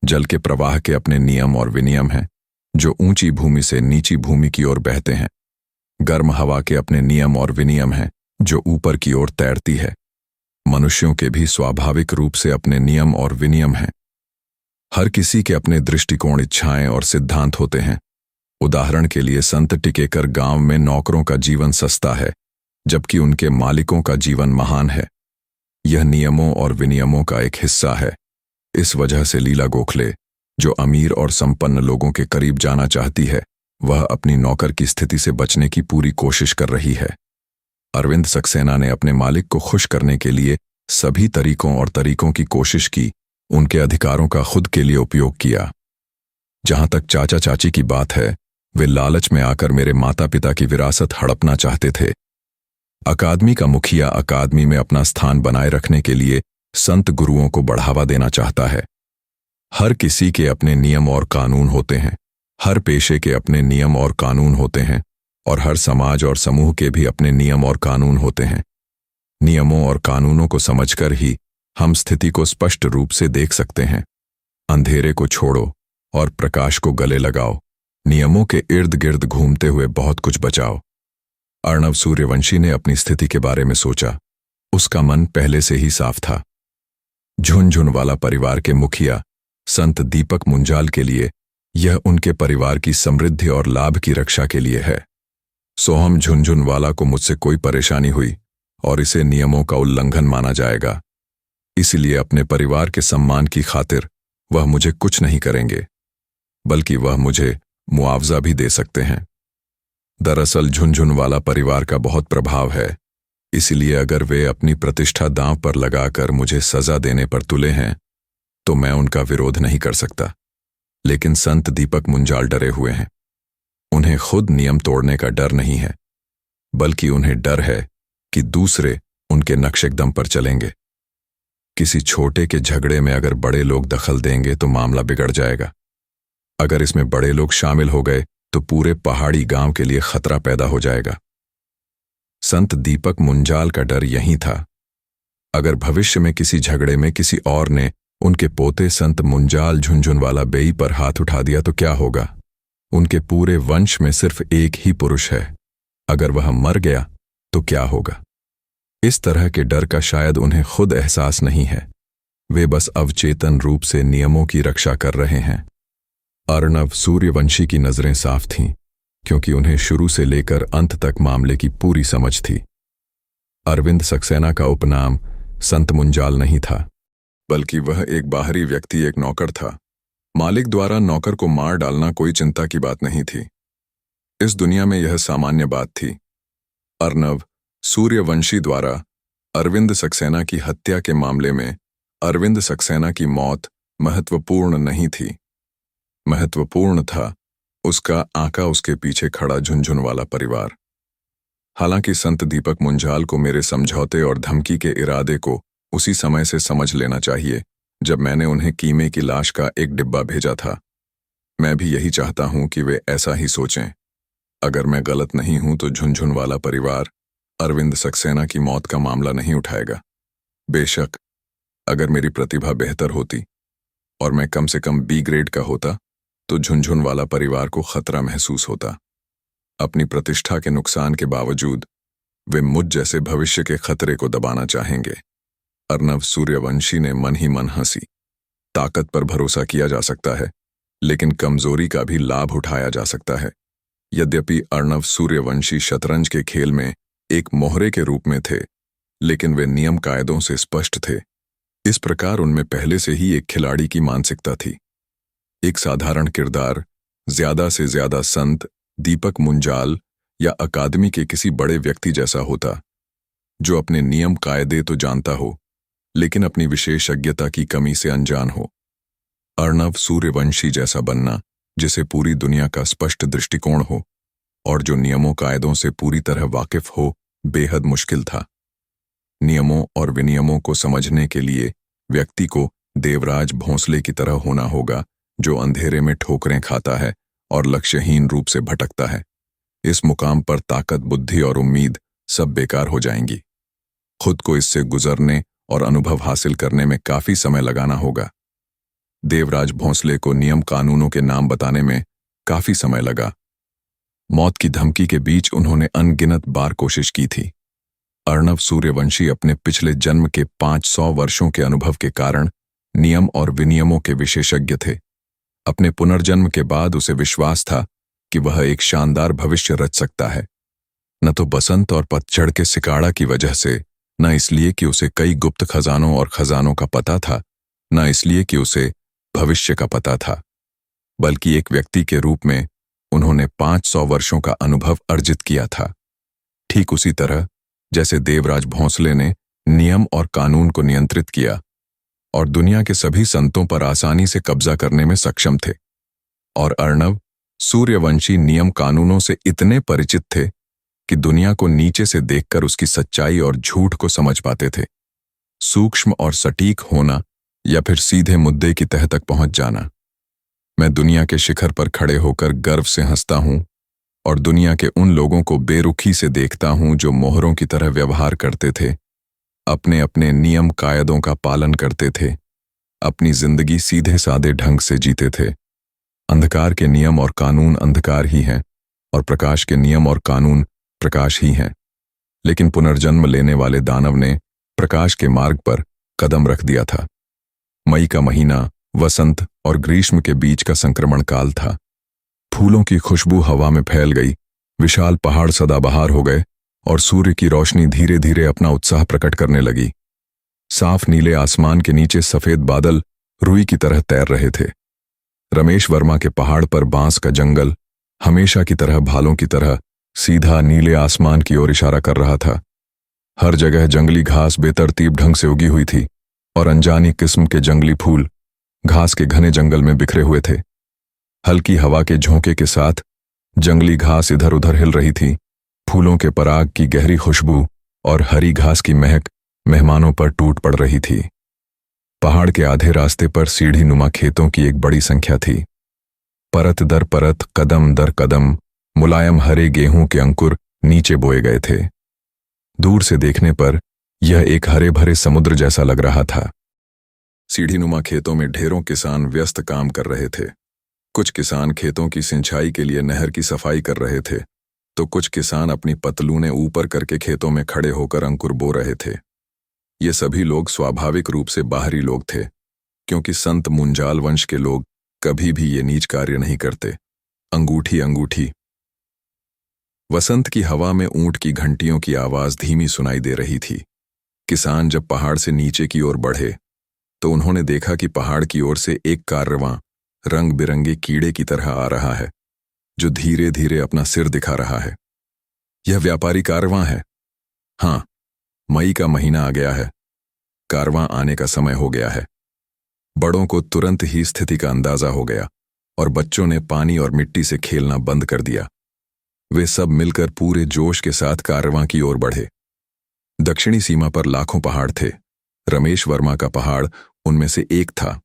जल के प्रवाह के अपने नियम और विनियम हैं जो ऊंची भूमि से नीची भूमि की ओर बहते हैं। गर्म हवा के अपने नियम और विनियम हैं जो ऊपर की ओर तैरती है। मनुष्यों के भी स्वाभाविक रूप से अपने नियम और विनियम हैं। हर किसी के अपने दृष्टिकोण, इच्छाएं और सिद्धांत होते हैं। उदाहरण के लिए संत टिकेकर गांव में नौकरों का जीवन सस्ता है, जबकि उनके मालिकों का जीवन महान है। यह नियमों और विनियमों का एक हिस्सा है। इस वजह से लीला गोखले, जो अमीर और संपन्न लोगों के करीब जाना चाहती है, वह अपनी नौकर की स्थिति से बचने की पूरी कोशिश कर रही है। अरविंद सक्सेना ने अपने मालिक को खुश करने के लिए सभी तरीकों की कोशिश की, उनके अधिकारों का खुद के लिए उपयोग किया। जहां तक चाचा चाची की बात है, वे लालच में आकर मेरे माता पिता की विरासत हड़पना चाहते थे। अकादमी का मुखिया अकादमी में अपना स्थान बनाए रखने के लिए संत गुरुओं को बढ़ावा देना चाहता है। हर किसी के अपने नियम और कानून होते हैं, हर पेशे के अपने नियम और कानून होते हैं, और हर समाज और समूह के भी अपने नियम और कानून होते हैं। नियमों और कानूनों को समझकर ही हम स्थिति को स्पष्ट रूप से देख सकते हैं। अंधेरे को छोड़ो और प्रकाश को गले लगाओ, नियमों के इर्द गिर्द घूमते हुए बहुत कुछ बचाओ। अर्णव सूर्यवंशी ने अपनी स्थिति के बारे में सोचा। उसका मन पहले से ही साफ था। झुनझुनवाला परिवार के मुखिया संत दीपक मुंजाल के लिए यह उनके परिवार की समृद्धि और लाभ की रक्षा के लिए है। सोहम झुनझुनवाला को मुझसे कोई परेशानी हुई और इसे नियमों का उल्लंघन माना जाएगा, इसलिए अपने परिवार के सम्मान की खातिर वह मुझे कुछ नहीं करेंगे, बल्कि वह मुझे मुआवजा भी दे सकते हैं। दरअसल झुनझुनवाला परिवार का बहुत प्रभाव है, इसलिए अगर वे अपनी प्रतिष्ठा दांव पर लगाकर मुझे सजा देने पर तुले हैं तो मैं उनका विरोध नहीं कर सकता। लेकिन संत दीपक मुंजाल डरे हुए हैं। उन्हें खुद नियम तोड़ने का डर नहीं है, बल्कि उन्हें डर है कि दूसरे उनके नक्शेकदम पर चलेंगे। किसी छोटे के झगड़े में अगर बड़े लोग दखल देंगे तो मामला बिगड़ जाएगा। अगर इसमें बड़े लोग शामिल हो गए तो पूरे पहाड़ी गांव के लिए खतरा पैदा हो जाएगा। संत दीपक मुंजाल का डर यही था। अगर भविष्य में किसी झगड़े में किसी और ने उनके पोते संत मुंजाल झुनझुनवाला बेई पर हाथ उठा दिया तो क्या होगा? उनके पूरे वंश में सिर्फ एक ही पुरुष है, अगर वह मर गया तो क्या होगा? इस तरह के डर का शायद उन्हें खुद एहसास नहीं है। वे बस अवचेतन रूप से नियमों की रक्षा कर रहे हैं। अर्णव सूर्यवंशी की नजरें साफ थीं, क्योंकि उन्हें शुरू से लेकर अंत तक मामले की पूरी समझ थी। अरविंद सक्सेना का उपनाम संत मुंजाल नहीं था, बल्कि वह एक बाहरी व्यक्ति, एक नौकर था। मालिक द्वारा नौकर को मार डालना कोई चिंता की बात नहीं थी। इस दुनिया में यह सामान्य बात थी। अर्णव सूर्यवंशी द्वारा अरविंद सक्सेना की हत्या के मामले में अरविंद सक्सेना की मौत महत्वपूर्ण नहीं थी। महत्वपूर्ण था उसका आका उसके पीछे खड़ा झुनझुनवाला परिवार। हालांकि संत दीपक मुंजाल को मेरे समझौते और धमकी के इरादे को उसी समय से समझ लेना चाहिए जब मैंने उन्हें कीमे की लाश का एक डिब्बा भेजा था। मैं भी यही चाहता हूं कि वे ऐसा ही सोचें। अगर मैं गलत नहीं हूं तो झुनझुनवाला परिवार अरविंद सक्सेना की मौत का मामला नहीं उठाएगा। बेशक अगर मेरी प्रतिभा बेहतर होती और मैं कम से कम बी ग्रेड का होता तो झुनझुनवाला परिवार को खतरा महसूस होता। अपनी प्रतिष्ठा के नुकसान के बावजूद वे मुझ जैसे भविष्य के खतरे को दबाना चाहेंगे। अर्णव सूर्यवंशी ने मन ही मन हंसी। ताकत पर भरोसा किया जा सकता है, लेकिन कमजोरी का भी लाभ उठाया जा सकता है। यद्यपि अर्णव सूर्यवंशी शतरंज के खेल में एक मोहरे के रूप में थे, लेकिन वे नियम कायदों से स्पष्ट थे। इस प्रकार उनमें पहले से ही एक खिलाड़ी की मानसिकता थी। एक साधारण किरदार ज्यादा से ज्यादा संत दीपक मुंजाल या अकादमी के किसी बड़े व्यक्ति जैसा होता, जो अपने नियम कायदे तो जानता हो, लेकिन अपनी विशेषज्ञता की कमी से अनजान हो। अर्णव सूर्यवंशी जैसा बनना, जिसे पूरी दुनिया का स्पष्ट दृष्टिकोण हो और जो नियमों कायदों से पूरी तरह वाकिफ हो, बेहद मुश्किल था। नियमों और विनियमों को समझने के लिए व्यक्ति को देवराज भोंसले की तरह होना होगा, जो अंधेरे में ठोकरें खाता है और लक्ष्यहीन रूप से भटकता है। इस मुकाम पर ताकत, बुद्धि और उम्मीद सब बेकार हो जाएंगी। खुद को इससे गुजरने और अनुभव हासिल करने में काफी समय लगाना होगा। देवराज भोंसले को नियम कानूनों के नाम बताने में काफी समय लगा। मौत की धमकी के बीच उन्होंने अनगिनत बार कोशिश की थी। अर्णव सूर्यवंशी अपने पिछले जन्म के 500 वर्षों के अनुभव के कारण नियम और विनियमों के विशेषज्ञ थे। अपने पुनर्जन्म के बाद उसे विश्वास था कि वह एक शानदार भविष्य रच सकता है। न तो बसंत और पतझड़ के सिकाड़ा की वजह से, न इसलिए कि उसे कई गुप्त खजानों और खजानों का पता था, न इसलिए कि उसे भविष्य का पता था, बल्कि एक व्यक्ति के रूप में उन्होंने 500 वर्षों का अनुभव अर्जित किया था। ठीक उसी तरह जैसे देवराज भोंसले ने नियम और कानून को नियंत्रित किया और दुनिया के सभी संतों पर आसानी से कब्जा करने में सक्षम थे, और अर्णव सूर्यवंशी नियम कानूनों से इतने परिचित थे कि दुनिया को नीचे से देखकर उसकी सच्चाई और झूठ को समझ पाते थे। सूक्ष्म और सटीक होना या फिर सीधे मुद्दे की तह तक पहुंच जाना। मैं दुनिया के शिखर पर खड़े होकर गर्व से हंसता हूं और दुनिया के उन लोगों को बेरुखी से देखता हूं जो मोहरों की तरह व्यवहार करते थे, अपने अपने नियम कायदों का पालन करते थे, अपनी जिंदगी सीधे साधे ढंग से जीते थे। अंधकार के नियम और कानून अंधकार ही हैं और प्रकाश के नियम और कानून प्रकाश ही हैं। लेकिन पुनर्जन्म लेने वाले दानव ने प्रकाश के मार्ग पर कदम रख दिया था। मई का महीना वसंत और ग्रीष्म के बीच का संक्रमण काल था। फूलों की खुशबू हवा में फैल गई, विशाल पहाड़ सदाबहार हो गए और सूर्य की रोशनी धीरे धीरे अपना उत्साह प्रकट करने लगी। साफ नीले आसमान के नीचे सफेद बादल रुई की तरह तैर रहे थे। रमेश वर्मा के पहाड़ पर बांस का जंगल हमेशा की तरह भालों की तरह सीधा नीले आसमान की ओर इशारा कर रहा था। हर जगह जंगली घास बेतरतीब ढंग से उगी हुई थी और अनजानी किस्म के जंगली फूल घास के घने जंगल में बिखरे हुए थे। हल्की हवा के झोंके के साथ जंगली घास इधर उधर हिल रही थी। फूलों के पराग की गहरी खुशबू और हरी घास की महक मेहमानों पर टूट पड़ रही थी। पहाड़ के आधे रास्ते पर सीढ़ी नुमा खेतों की एक बड़ी संख्या थी। परत दर परत, कदम दर कदम मुलायम हरे गेहूं के अंकुर नीचे बोए गए थे। दूर से देखने पर यह एक हरे भरे समुद्र जैसा लग रहा था। सीढ़ी नुमा खेतों में ढेरों किसान व्यस्त काम कर रहे थे। कुछ किसान खेतों की सिंचाई के लिए नहर की सफाई कर रहे थे, तो कुछ किसान अपनी पतलूनें ऊपर करके खेतों में खड़े होकर अंकुर बो रहे थे। ये सभी लोग स्वाभाविक रूप से बाहरी लोग थे, क्योंकि संत मुंजाल वंश के लोग कभी भी ये नीच कार्य नहीं करते। अंगूठी अंगूठी। वसंत की हवा में ऊंट की घंटियों की आवाज धीमी सुनाई दे रही थी। किसान जब पहाड़ से नीचे की ओर बढ़े तो उन्होंने देखा कि पहाड़ की ओर से एक कारवां रंग बिरंगे कीड़े की तरह आ रहा है, जो धीरे धीरे अपना सिर दिखा रहा है। यह व्यापारी कारवां है। हाँ, मई का महीना आ गया है। कारवां आने का समय हो गया है। बड़ों को तुरंत ही स्थिति का अंदाजा हो गया और बच्चों ने पानी और मिट्टी से खेलना बंद कर दिया। वे सब मिलकर पूरे जोश के साथ कारवां की ओर बढ़े। दक्षिणी सीमा पर लाखों पहाड़ थे। रमेश वर्मा का पहाड़ उनमें से एक था।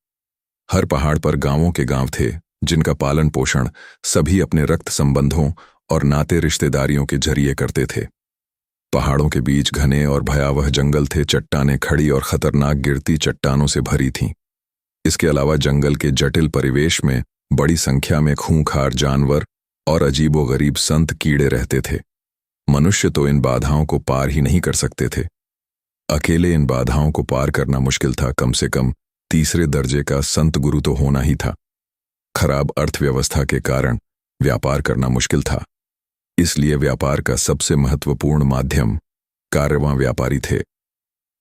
हर पहाड़ पर गांवों के गांव थे, जिनका पालन पोषण सभी अपने रक्त संबंधों और नाते रिश्तेदारियों के जरिए करते थे। पहाड़ों के बीच घने और भयावह जंगल थे। चट्टानें खड़ी और खतरनाक गिरती चट्टानों से भरी थीं। इसके अलावा जंगल के जटिल परिवेश में बड़ी संख्या में खूंखार जानवर और अजीबोगरीब संत कीड़े रहते थे। मनुष्य तो इन बाधाओं को पार ही नहीं कर सकते थे। अकेले इन बाधाओं को पार करना मुश्किल था। कम से कम तीसरे दर्जे का संत गुरु तो होना ही था। खराब अर्थव्यवस्था के कारण व्यापार करना मुश्किल था, इसलिए व्यापार का सबसे महत्वपूर्ण माध्यम कारवां व्यापारी थे।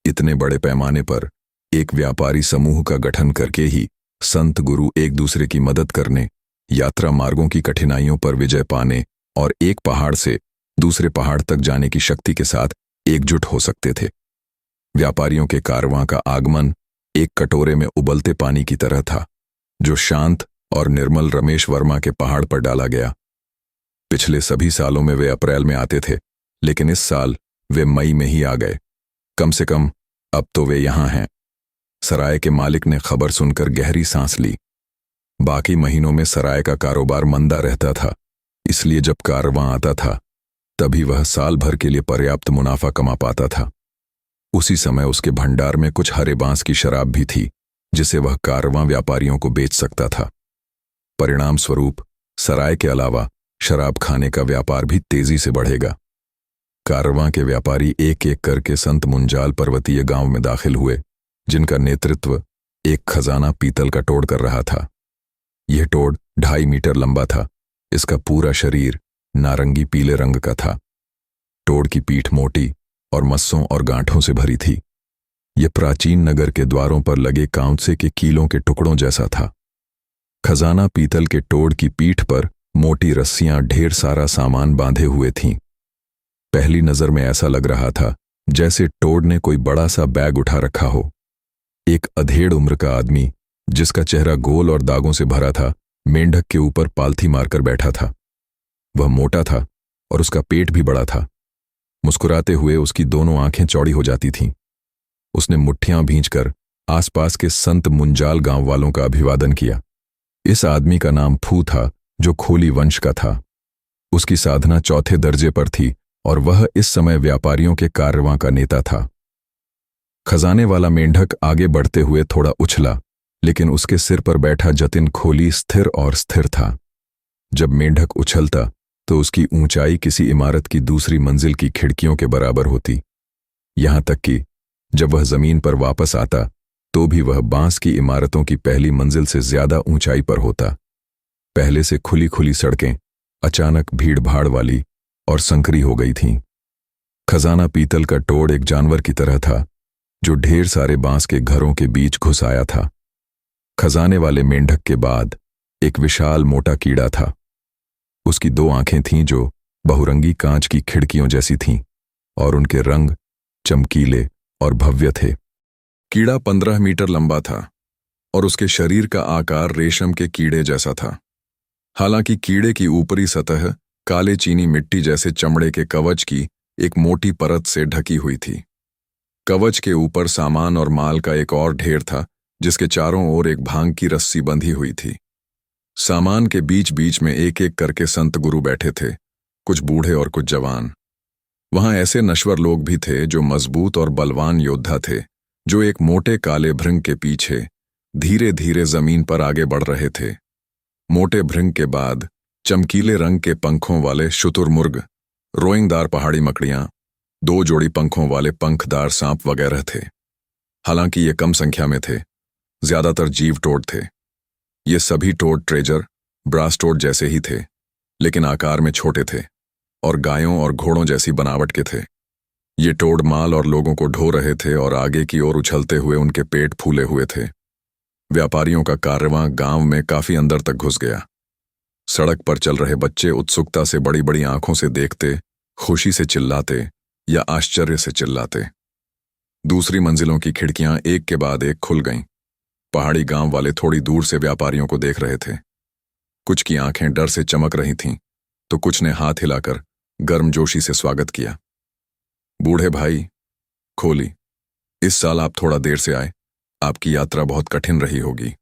इतने बड़े पैमाने पर एक व्यापारी समूह का गठन करके ही संत गुरु एक दूसरे की मदद करने, यात्रा मार्गों की कठिनाइयों पर विजय पाने और एक पहाड़ से दूसरे पहाड़ तक जाने की शक्ति के साथ एकजुट हो सकते थे। व्यापारियों के कारवां का आगमन एक कटोरे में उबलते पानी की तरह था, जो शांत और निर्मल रमेश वर्मा के पहाड़ पर डाला गया। पिछले सभी सालों में वे अप्रैल में आते थे, लेकिन इस साल वे मई में ही आ गए। कम से कम अब तो वे यहां हैं। सराय के मालिक ने खबर सुनकर गहरी सांस ली। बाकी महीनों में सराय का कारोबार मंदा रहता था, इसलिए जब कारवां आता था तभी वह साल भर के लिए पर्याप्त मुनाफा कमा पाता था। उसी समय उसके भंडार में कुछ हरे बांस की शराब भी थी, जिसे वह कारवां व्यापारियों को बेच सकता था। परिणाम स्वरूप सराय के अलावा शराब खाने का व्यापार भी तेजी से बढ़ेगा। कारवां के व्यापारी एक एक करके संत मुंजाल पर्वतीय गांव में दाखिल हुए, जिनका नेतृत्व एक खजाना पीतल का टोड़ कर रहा था। यह टोड़ 2.5 मीटर लंबा था। इसका पूरा शरीर नारंगी पीले रंग का था। टोड़ की पीठ मोटी और मस्सों और गांठों से भरी थी। यह प्राचीन नगर के द्वारों पर लगे कांसे के कीलों के टुकड़ों जैसा था। खजाना पीतल के टोड़ की पीठ पर मोटी रस्सियां ढेर सारा सामान बांधे हुए थीं। पहली नजर में ऐसा लग रहा था जैसे टोड़ ने कोई बड़ा सा बैग उठा रखा हो। एक अधेड़ उम्र का आदमी, जिसका चेहरा गोल और दागों से भरा था, मेंढक के ऊपर पालथी मारकर बैठा था। वह मोटा था और उसका पेट भी बड़ा था। मुस्कुराते हुए उसकी दोनों आंखें चौड़ी हो जाती थीं। उसने मुट्ठियां भींचकर आसपास के संत मुंजाल गांव वालों का अभिवादन किया। इस आदमी का नाम फू था, जो खोली वंश का था। उसकी साधना चौथे दर्जे पर थी और वह इस समय व्यापारियों के कारवां का नेता था। खजाने वाला मेंढक आगे बढ़ते हुए थोड़ा उछला, लेकिन उसके सिर पर बैठा जतिन खोली स्थिर और स्थिर था। जब मेंढक उछलता तो उसकी ऊंचाई किसी इमारत की दूसरी मंजिल की खिड़कियों के बराबर होती। यहां तक कि जब वह जमीन पर वापस आता तो भी वह बांस की इमारतों की पहली मंजिल से ज्यादा ऊंचाई पर होता। पहले से खुली खुली सड़कें अचानक भीड़ भाड़ वाली और संकरी हो गई थीं। खजाना पीतल का टोड़ एक जानवर की तरह था, जो ढेर सारे बांस के घरों के बीच घुस आया था। खजाने वाले मेंढक के बाद एक विशाल मोटा कीड़ा था। उसकी दो आंखें थीं जो बहुरंगी कांच की खिड़कियों जैसी थीं, और उनके रंग चमकीले और भव्य थे। कीड़ा 15 मीटर लंबा था और उसके शरीर का आकार रेशम के कीड़े जैसा था। हालांकि कीड़े की ऊपरी सतह काले चीनी मिट्टी जैसे चमड़े के कवच की एक मोटी परत से ढकी हुई थी। कवच के ऊपर सामान और माल का एक और ढेर था, जिसके चारों ओर एक भांग की रस्सी बंधी हुई थी। सामान के बीच बीच में एक एक करके संत गुरु बैठे थे, कुछ बूढ़े और कुछ जवान। वहां ऐसे नश्वर लोग भी थे जो मजबूत और बलवान योद्धा थे, जो एक मोटे काले भृंग के पीछे धीरे धीरे जमीन पर आगे बढ़ रहे थे। मोटे भृंग के बाद चमकीले रंग के पंखों वाले शुतुरमुर्ग, रोइंगदार पहाड़ी मकड़ियां, 2 जोड़ी पंखों वाले पंखदार सांप वगैरह थे। हालांकि ये कम संख्या में थे, ज्यादातर जीव टोड थे। ये सभी टोड ट्रेजर, ब्रास टोड जैसे ही थे, लेकिन आकार में छोटे थे और गायों और घोड़ों जैसी बनावट के थे। ये टोड माल और लोगों को ढो रहे थे और आगे की ओर उछलते हुए उनके पेट फूले हुए थे। व्यापारियों का कारवां गांव में काफी अंदर तक घुस गया। सड़क पर चल रहे बच्चे उत्सुकता से बड़ी बड़ी आंखों से देखते, खुशी से चिल्लाते या आश्चर्य से चिल्लाते। दूसरी मंजिलों की खिड़कियां एक के बाद एक खुल गईं। पहाड़ी गांव वाले थोड़ी दूर से व्यापारियों को देख रहे थे। कुछ की आंखें डर से चमक रही थीं, तो कुछ ने हाथ हिलाकर गर्मजोशी से स्वागत किया। बूढ़े भाई, खोली, इस साल आप थोड़ा देर से आए। आपकी यात्रा बहुत कठिन रही होगी।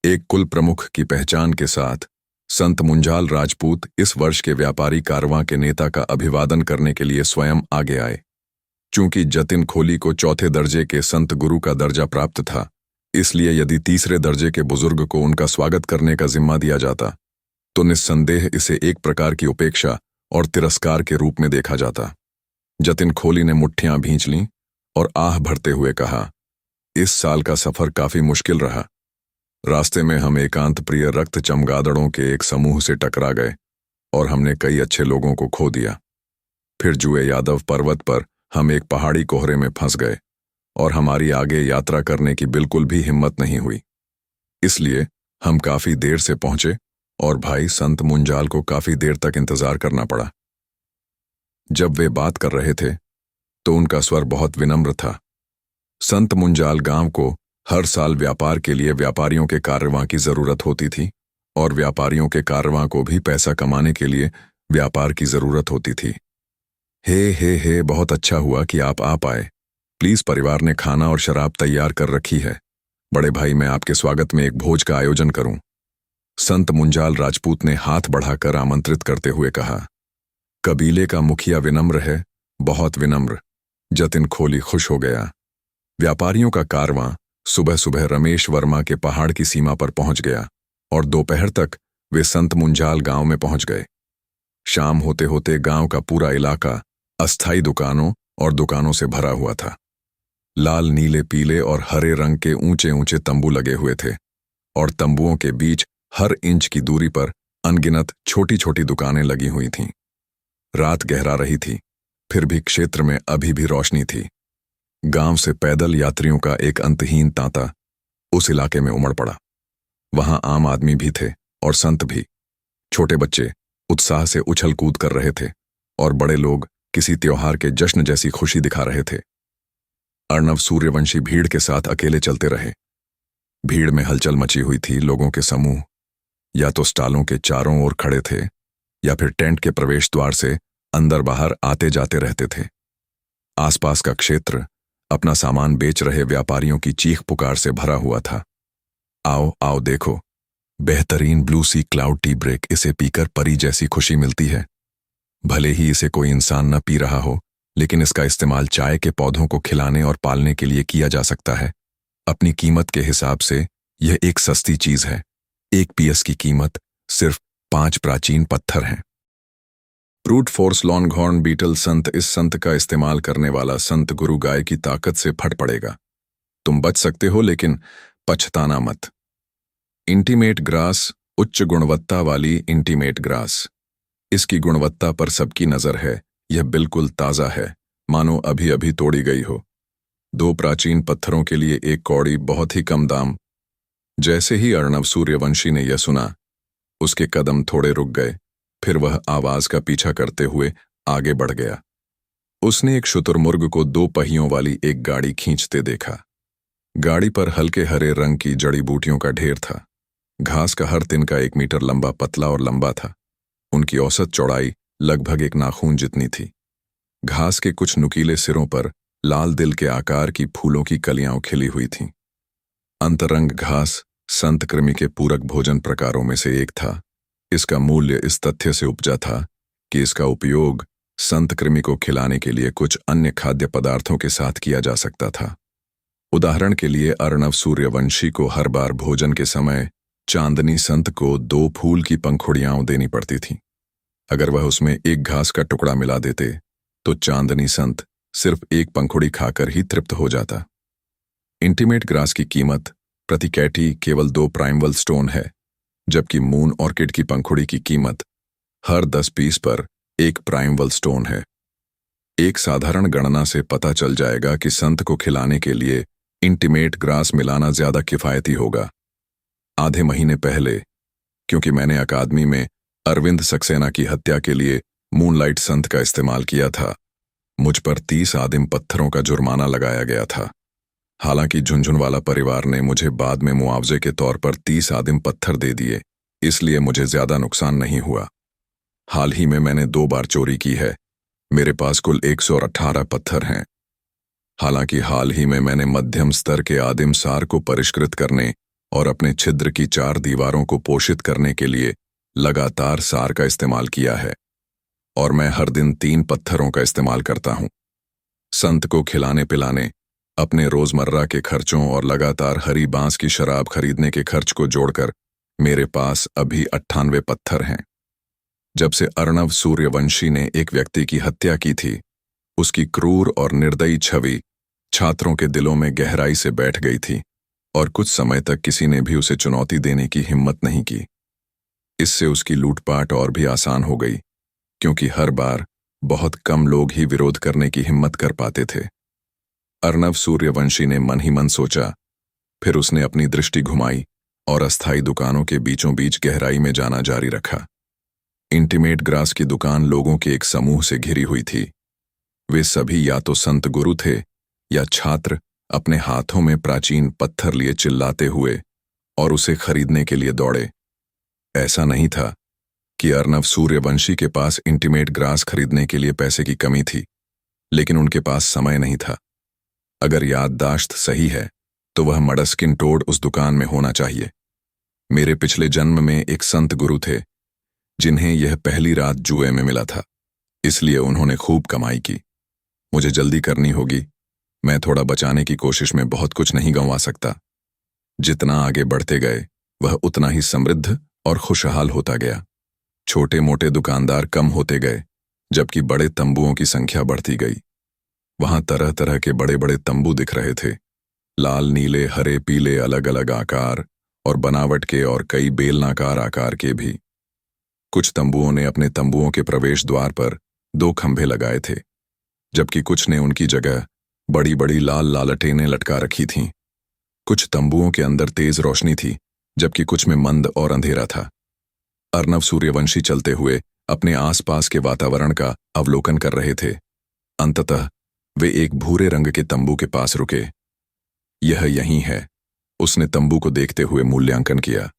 एक कुल प्रमुख की पहचान के साथ संत मुंजाल राजपूत इस वर्ष के व्यापारी कारवां के नेता का अभिवादन करने के लिए स्वयं आगे आए। चूंकि जतिन खोली को चौथे दर्जे के संत गुरु का दर्जा प्राप्त था, इसलिए यदि तीसरे दर्जे के बुजुर्ग को उनका स्वागत करने का जिम्मा दिया जाता तो निस्संदेह इसे एक प्रकार की उपेक्षा और तिरस्कार के रूप में देखा जाता। जतिन खोली ने मुट्ठियां भींच लीं और आह भरते हुए कहा, इस साल का सफर काफी मुश्किल रहा। रास्ते में हम एकांत प्रिय रक्त चमगादड़ों के एक समूह से टकरा गए और हमने कई अच्छे लोगों को खो दिया। फिर जुए यादव पर्वत पर हम एक पहाड़ी कोहरे में फंस गए और हमारी आगे यात्रा करने की बिल्कुल भी हिम्मत नहीं हुई। इसलिए हम काफी देर से पहुंचे और भाई संत मुंजाल को काफी देर तक इंतजार करना पड़ा। जब वे बात कर रहे थे तो उनका स्वर बहुत विनम्र था। संत मुंजाल गांव को हर साल व्यापार के लिए व्यापारियों के कारवां की जरूरत होती थी और व्यापारियों के कारवां को भी पैसा कमाने के लिए व्यापार की जरूरत होती थी। हे, बहुत अच्छा हुआ कि आप आ पाए। प्लीज, परिवार ने खाना और शराब तैयार कर रखी है। बड़े भाई, मैं आपके स्वागत में एक भोज का आयोजन करूं। संत मुंजाल राजपूत ने हाथ बढ़ाकर आमंत्रित करते हुए कहा। कबीले का मुखिया विनम्र है, बहुत विनम्र। जतिन खोली खुश हो गया। व्यापारियों का कारवां सुबह सुबह रमेश वर्मा के पहाड़ की सीमा पर पहुंच गया और दोपहर तक वे संत मुंजाल गांव में पहुंच गए। शाम होते होते गांव का पूरा इलाका अस्थायी दुकानों और दुकानों से भरा हुआ था। लाल, नीले, पीले और हरे रंग के ऊंचे ऊंचे तंबू लगे हुए थे और तंबुओं के बीच हर इंच की दूरी पर अनगिनत छोटी छोटी दुकानें लगी हुई थीं। रात गहरा रही थी फिर भी क्षेत्र में अभी भी रोशनी थी। गांव से पैदल यात्रियों का एक अंतहीन तांता उस इलाके में उमड़ पड़ा। वहां आम आदमी भी थे और संत भी। छोटे बच्चे उत्साह से उछल कूद कर रहे थे और बड़े लोग किसी त्योहार के जश्न जैसी खुशी दिखा रहे थे। अर्णव सूर्यवंशी भीड़ के साथ अकेले चलते रहे। भीड़ में हलचल मची हुई थी। लोगों के समूह या तो स्टालों के चारों ओर खड़े थे या फिर टेंट के प्रवेश द्वार से अंदर बाहर आते जाते रहते थे। आसपास का क्षेत्र अपना सामान बेच रहे व्यापारियों की चीख पुकार से भरा हुआ था। आओ आओ देखो, बेहतरीन ब्लू सी क्लाउड टी ब्रेक, इसे पीकर परी जैसी खुशी मिलती है। भले ही इसे कोई इंसान न पी रहा हो, लेकिन इसका इस्तेमाल चाय के पौधों को खिलाने और पालने के लिए किया जा सकता है। अपनी कीमत के हिसाब से यह एक सस्ती चीज है। 1 पीएस की कीमत सिर्फ 5 प्राचीन पत्थर हैं। ब्रूट फोर्स लॉन्गहॉर्न बीटल संत। इस संत का इस्तेमाल करने वाला संत गुरु गाय की ताकत से फट पड़ेगा। तुम बच सकते हो, लेकिन पछताना मत। इंटीमेट ग्रास, उच्च गुणवत्ता वाली इंटीमेट ग्रास। इसकी गुणवत्ता पर सबकी नजर है। यह बिल्कुल ताजा है, मानो अभी अभी तोड़ी गई हो। 2 प्राचीन पत्थरों के लिए 1 कौड़ी, बहुत ही कम दाम। जैसे ही अर्णव सूर्यवंशी ने यह सुना, उसके कदम थोड़े रुक गए। फिर वह आवाज का पीछा करते हुए आगे बढ़ गया। उसने एक शुतुरमुर्ग को 2 पहियों वाली एक गाड़ी खींचते देखा। गाड़ी पर हल्के हरे रंग की जड़ी बूटियों का ढेर था। घास का हर तिनका 1 मीटर लंबा, पतला और लंबा था। उनकी औसत चौड़ाई लगभग 1 नाखून जितनी थी। घास के कुछ नुकीले सिरों पर लाल दिल के आकार की फूलों की कलियां खिली हुई थीं। अंतरंग घास संत कृमि के पूरक भोजन प्रकारों में से एक था। इसका मूल्य इस तथ्य से उपजा था कि इसका उपयोग संत कृमि को खिलाने के लिए कुछ अन्य खाद्य पदार्थों के साथ किया जा सकता था। उदाहरण के लिए अर्णव सूर्यवंशी को हर बार भोजन के समय चांदनी संत को 2 फूल की पंखुड़ियां देनी पड़ती थीं। अगर वह उसमें 1 घास का टुकड़ा मिला देते तो चांदनी संत सिर्फ 1 पंखुड़ी खाकर ही तृप्त हो जाता। इंटीमेट ग्रास की कीमत प्रति कैटी केवल 2 प्राइमवल स्टोन है, जबकि मून ऑर्किड की पंखुड़ी की कीमत हर 10 पीस पर 1 प्राइमवल स्टोन है। एक साधारण गणना से पता चल जाएगा कि संत को खिलाने के लिए इंटीमेट ग्रास मिलाना ज्यादा किफायती होगा। आधे महीने पहले, क्योंकि मैंने अकादमी में अरविंद सक्सेना की हत्या के लिए मूनलाइट संत का इस्तेमाल किया था, मुझ पर 30 आदिम पत्थरों का जुर्माना लगाया गया था। हालांकि झुनझुनवाला परिवार ने मुझे बाद में मुआवजे के तौर पर 30 आदिम पत्थर दे दिए, इसलिए मुझे ज्यादा नुकसान नहीं हुआ। हाल ही में मैंने 2 बार चोरी की है। मेरे पास कुल 118 पत्थर हैं। हालांकि हाल ही में मैंने मध्यम स्तर के आदिम सार को परिष्कृत करने और अपने छिद्र की 4 दीवारों को पोषित करने के लिए लगातार सार का इस्तेमाल किया है, और मैं हर दिन 3 पत्थरों का इस्तेमाल करता हूं। संत को खिलाने पिलाने, अपने रोजमर्रा के खर्चों और लगातार हरी बांस की शराब खरीदने के खर्च को जोड़कर मेरे पास अभी 98 पत्थर हैं। जब से अर्णव सूर्यवंशी ने एक व्यक्ति की हत्या की थी, उसकी क्रूर और निर्दयी छवि छात्रों के दिलों में गहराई से बैठ गई थी, और कुछ समय तक किसी ने भी उसे चुनौती देने की हिम्मत नहीं की। इससे उसकी लूटपाट और भी आसान हो गई, क्योंकि हर बार बहुत कम लोग ही विरोध करने की हिम्मत कर पाते थे। अर्णव सूर्यवंशी ने मन ही मन सोचा। फिर उसने अपनी दृष्टि घुमाई और अस्थायी दुकानों के बीचों बीच गहराई में जाना जारी रखा। इंटीमेट ग्रास की दुकान लोगों के एक समूह से घिरी हुई थी। वे सभी या तो संत गुरु थे या छात्र, अपने हाथों में प्राचीन पत्थर लिए चिल्लाते हुए और उसे खरीदने के लिए दौड़े। ऐसा नहीं था कि अर्णव सूर्यवंशी के पास इंटीमेट ग्रास खरीदने के लिए पैसे की कमी थी, लेकिन उनके पास समय नहीं था। अगर याददाश्त सही है तो वह मडस्किन टोड उस दुकान में होना चाहिए। मेरे पिछले जन्म में एक संत गुरु थे जिन्हें यह पहली रात जुए में मिला था, इसलिए उन्होंने खूब कमाई की। मुझे जल्दी करनी होगी। मैं थोड़ा बचाने की कोशिश में बहुत कुछ नहीं गंवा सकता। जितना आगे बढ़ते गए वह उतना ही समृद्ध और खुशहाल होता गया। छोटे मोटे दुकानदार कम होते गए, जबकि बड़े तंबुओं की संख्या बढ़ती गई। वहां तरह तरह के बड़े बड़े तंबू दिख रहे थे, लाल, नीले, हरे, पीले, अलग अलग आकार और बनावट के, और कई बेलनाकार आकार के भी। कुछ तंबुओं ने अपने तंबुओं के प्रवेश द्वार पर 2 खंभे लगाए थे, जबकि कुछ ने उनकी जगह बड़ी बड़ी लाल लालटेनें लटका रखी थीं। कुछ तंबुओं के अंदर तेज रोशनी थी, जबकि कुछ में मंद और अंधेरा था। अर्नव सूर्यवंशी चलते हुए अपने आसपास के वातावरण का अवलोकन कर रहे थे। अंततः वे एक भूरे रंग के तंबू के पास रुके। यह यहीं है, उसने तंबू को देखते हुए मूल्यांकन किया।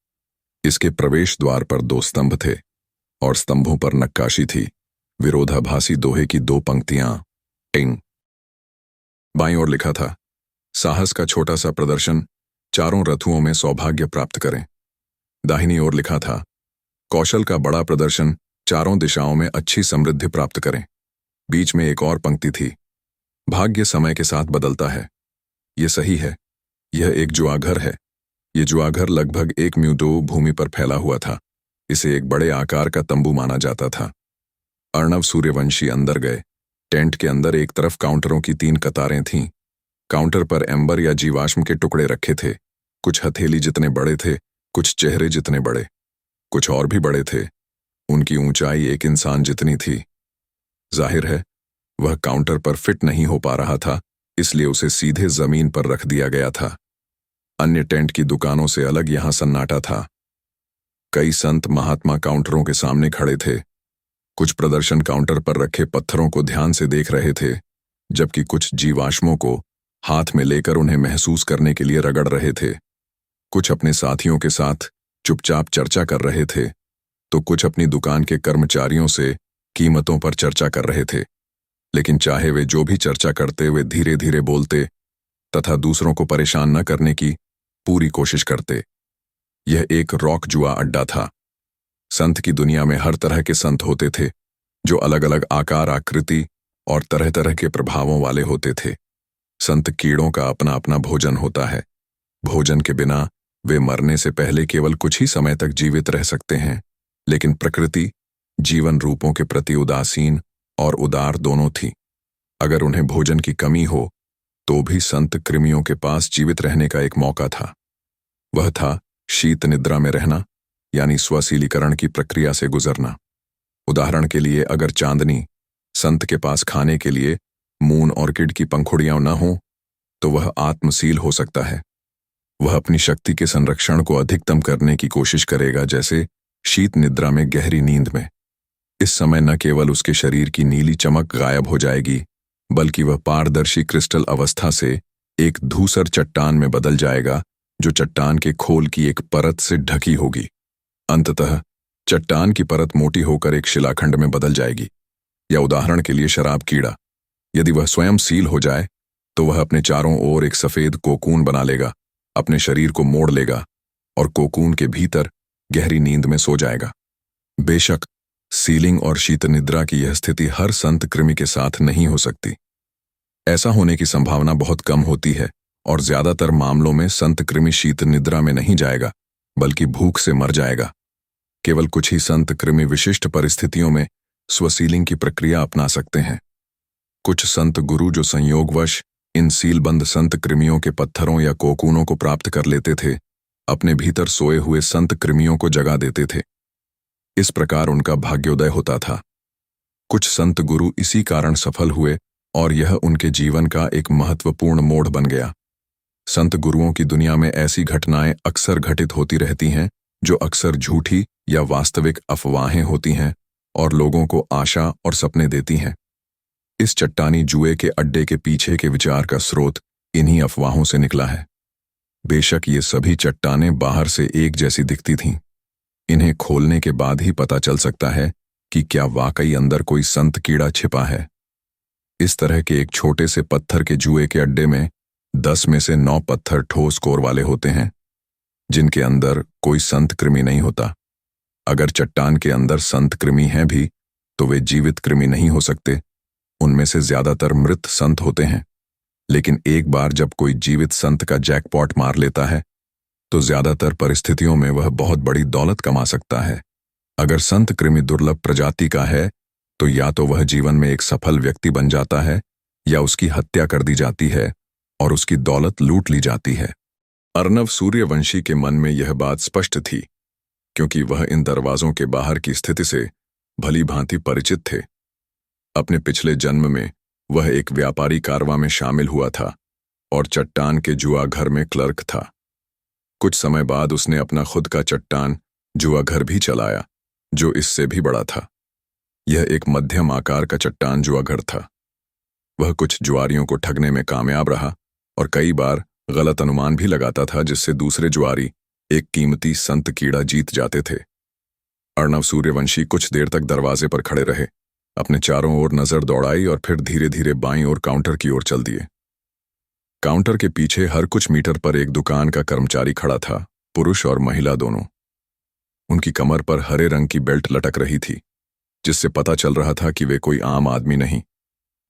इसके प्रवेश द्वार पर 2 स्तंभ थे और स्तंभों पर नक्काशी थी, विरोधाभासी दोहे की 2 पंक्तियां। टिंग। बाईं ओर लिखा था, साहस का छोटा सा प्रदर्शन, चारों ऋतुओं में सौभाग्य प्राप्त करें। दाहिनी ओर लिखा था, कौशल का बड़ा प्रदर्शन, चारों दिशाओं में अच्छी समृद्धि प्राप्त करें। बीच में एक और पंक्ति थी, भाग्य समय के साथ बदलता है। यह सही है, यह एक जुआघर है। यह जुआघर लगभग 1 म्यूटो भूमि पर फैला हुआ था। इसे एक बड़े आकार का तंबू माना जाता था। अर्णव सूर्यवंशी अंदर गए। टेंट के अंदर एक तरफ काउंटरों की 3 कतारें थीं। काउंटर पर एम्बर या जीवाश्म के टुकड़े रखे थे। कुछ हथेली जितने बड़े थे, कुछ चेहरे जितने बड़े, कुछ और भी बड़े थे। उनकी ऊंचाई एक इंसान जितनी थी। जाहिर है वह काउंटर पर फिट नहीं हो पा रहा था, इसलिए उसे सीधे जमीन पर रख दिया गया था। अन्य टेंट की दुकानों से अलग यहां सन्नाटा था। कई संत महात्मा काउंटरों के सामने खड़े थे। कुछ प्रदर्शन काउंटर पर रखे पत्थरों को ध्यान से देख रहे थे, जबकि कुछ जीवाश्मों को हाथ में लेकर उन्हें महसूस करने के लिए रगड़ रहे थे। कुछ अपने साथियों के साथ चुपचाप चर्चा कर रहे थे, तो कुछ अपनी दुकान के कर्मचारियों से कीमतों पर चर्चा कर रहे थे। लेकिन चाहे वे जो भी चर्चा करते, वे धीरे धीरे बोलते तथा दूसरों को परेशान न करने की पूरी कोशिश करते। यह एक रॉक जुआ अड्डा था। संत की दुनिया में हर तरह के संत होते थे, जो अलग अलग आकार, आकृति और तरह तरह के प्रभावों वाले होते थे। संत कीड़ों का अपना अपना भोजन होता है। भोजन के बिना वे मरने से पहले केवल कुछ ही समय तक जीवित रह सकते हैं, लेकिन प्रकृति जीवन रूपों के प्रति उदासीन और उदार दोनों थी। अगर उन्हें भोजन की कमी हो तो भी संत कृमियों के पास जीवित रहने का एक मौका था। वह था शीत निद्रा में रहना, यानी स्वशीलीकरण की प्रक्रिया से गुजरना। उदाहरण के लिए, अगर चांदनी संत के पास खाने के लिए मून ऑर्किड की पंखुड़ियां न हों तो वह आत्मशील हो सकता है। वह अपनी शक्ति के संरक्षण को अधिकतम करने की कोशिश करेगा, जैसे शीत निद्रा में गहरी नींद में। इस समय न केवल उसके शरीर की नीली चमक गायब हो जाएगी, बल्कि वह पारदर्शी क्रिस्टल अवस्था से एक धूसर चट्टान में बदल जाएगा, जो चट्टान के खोल की एक परत से ढकी होगी। अंततः चट्टान की परत मोटी होकर एक शिलाखंड में बदल जाएगी। या उदाहरण के लिए शराब कीड़ा, यदि वह स्वयं सील हो जाए तो वह अपने चारों ओर एक सफेद कोकून बना लेगा, अपने शरीर को मोड़ लेगा और कोकून के भीतर गहरी नींद में सो जाएगा। बेशक सीलिंग और शीत निद्रा की यह स्थिति हर संत कृमि के साथ नहीं हो सकती। ऐसा होने की संभावना बहुत कम होती है और ज्यादातर मामलों में संत कृमि शीत निद्रा में नहीं जाएगा, बल्कि भूख से मर जाएगा। केवल कुछ ही संत कृमि विशिष्ट परिस्थितियों में स्वसीलिंग की प्रक्रिया अपना सकते हैं। कुछ संत गुरु जो संयोगवश इन सीलबंद संत कृमियों के पत्थरों या कोकूनों को प्राप्त कर लेते थे, अपने भीतर सोए हुए संत कृमियों को जगा देते थे। इस प्रकार उनका भाग्योदय होता था। कुछ संत गुरु इसी कारण सफल हुए और यह उनके जीवन का एक महत्वपूर्ण मोड़ बन गया। संत गुरुओं की दुनिया में ऐसी घटनाएं अक्सर घटित होती रहती हैं, जो अक्सर झूठी या वास्तविक अफवाहें होती हैं और लोगों को आशा और सपने देती हैं। इस चट्टानी जुए के अड्डे के पीछे के विचार का स्रोत इन्हीं अफवाहों से निकला है। बेशक ये सभी चट्टानें बाहर से एक जैसी दिखती थीं। इन्हें खोलने के बाद ही पता चल सकता है कि क्या वाकई अंदर कोई संत कीड़ा छिपा है। इस तरह के एक छोटे से पत्थर के जुए के अड्डे में 10 में से 9 पत्थर ठोस कोर वाले होते हैं, जिनके अंदर कोई संत कृमि नहीं होता। अगर चट्टान के अंदर संत कृमि हैं भी, तो वे जीवित कृमि नहीं हो सकते। उनमें से ज्यादातर मृत संत होते हैं। लेकिन एक बार जब कोई जीवित संत का जैकपॉट मार लेता है, तो ज्यादातर परिस्थितियों में वह बहुत बड़ी दौलत कमा सकता है। अगर संत कृमि दुर्लभ प्रजाति का है, तो या तो वह जीवन में एक सफल व्यक्ति बन जाता है, या उसकी हत्या कर दी जाती है और उसकी दौलत लूट ली जाती है। अर्नव सूर्यवंशी के मन में यह बात स्पष्ट थी, क्योंकि वह इन दरवाजों के बाहर की स्थिति से भली भांति परिचित थे। अपने पिछले जन्म में वह एक व्यापारी कारवां में शामिल हुआ था और चट्टान के जुआ घर में क्लर्क था। कुछ समय बाद उसने अपना खुद का चट्टान जुआ घर भी चलाया, जो इससे भी बड़ा था। यह एक मध्यम आकार का चट्टान जुआ घर था। वह कुछ जुआरियों को ठगने में कामयाब रहा और कई बार गलत अनुमान भी लगाता था, जिससे दूसरे जुआरी एक कीमती संत कीड़ा जीत जाते थे। अर्णव सूर्यवंशी कुछ देर तक दरवाजे पर खड़े रहे, अपने चारों ओर नजर दौड़ाई और फिर धीरे धीरे बाईं ओर काउंटर की ओर चल दिए। काउंटर के पीछे हर कुछ मीटर पर एक दुकान का कर्मचारी खड़ा था, पुरुष और महिला दोनों। उनकी कमर पर हरे रंग की बेल्ट लटक रही थी, जिससे पता चल रहा था कि वे कोई आम आदमी नहीं,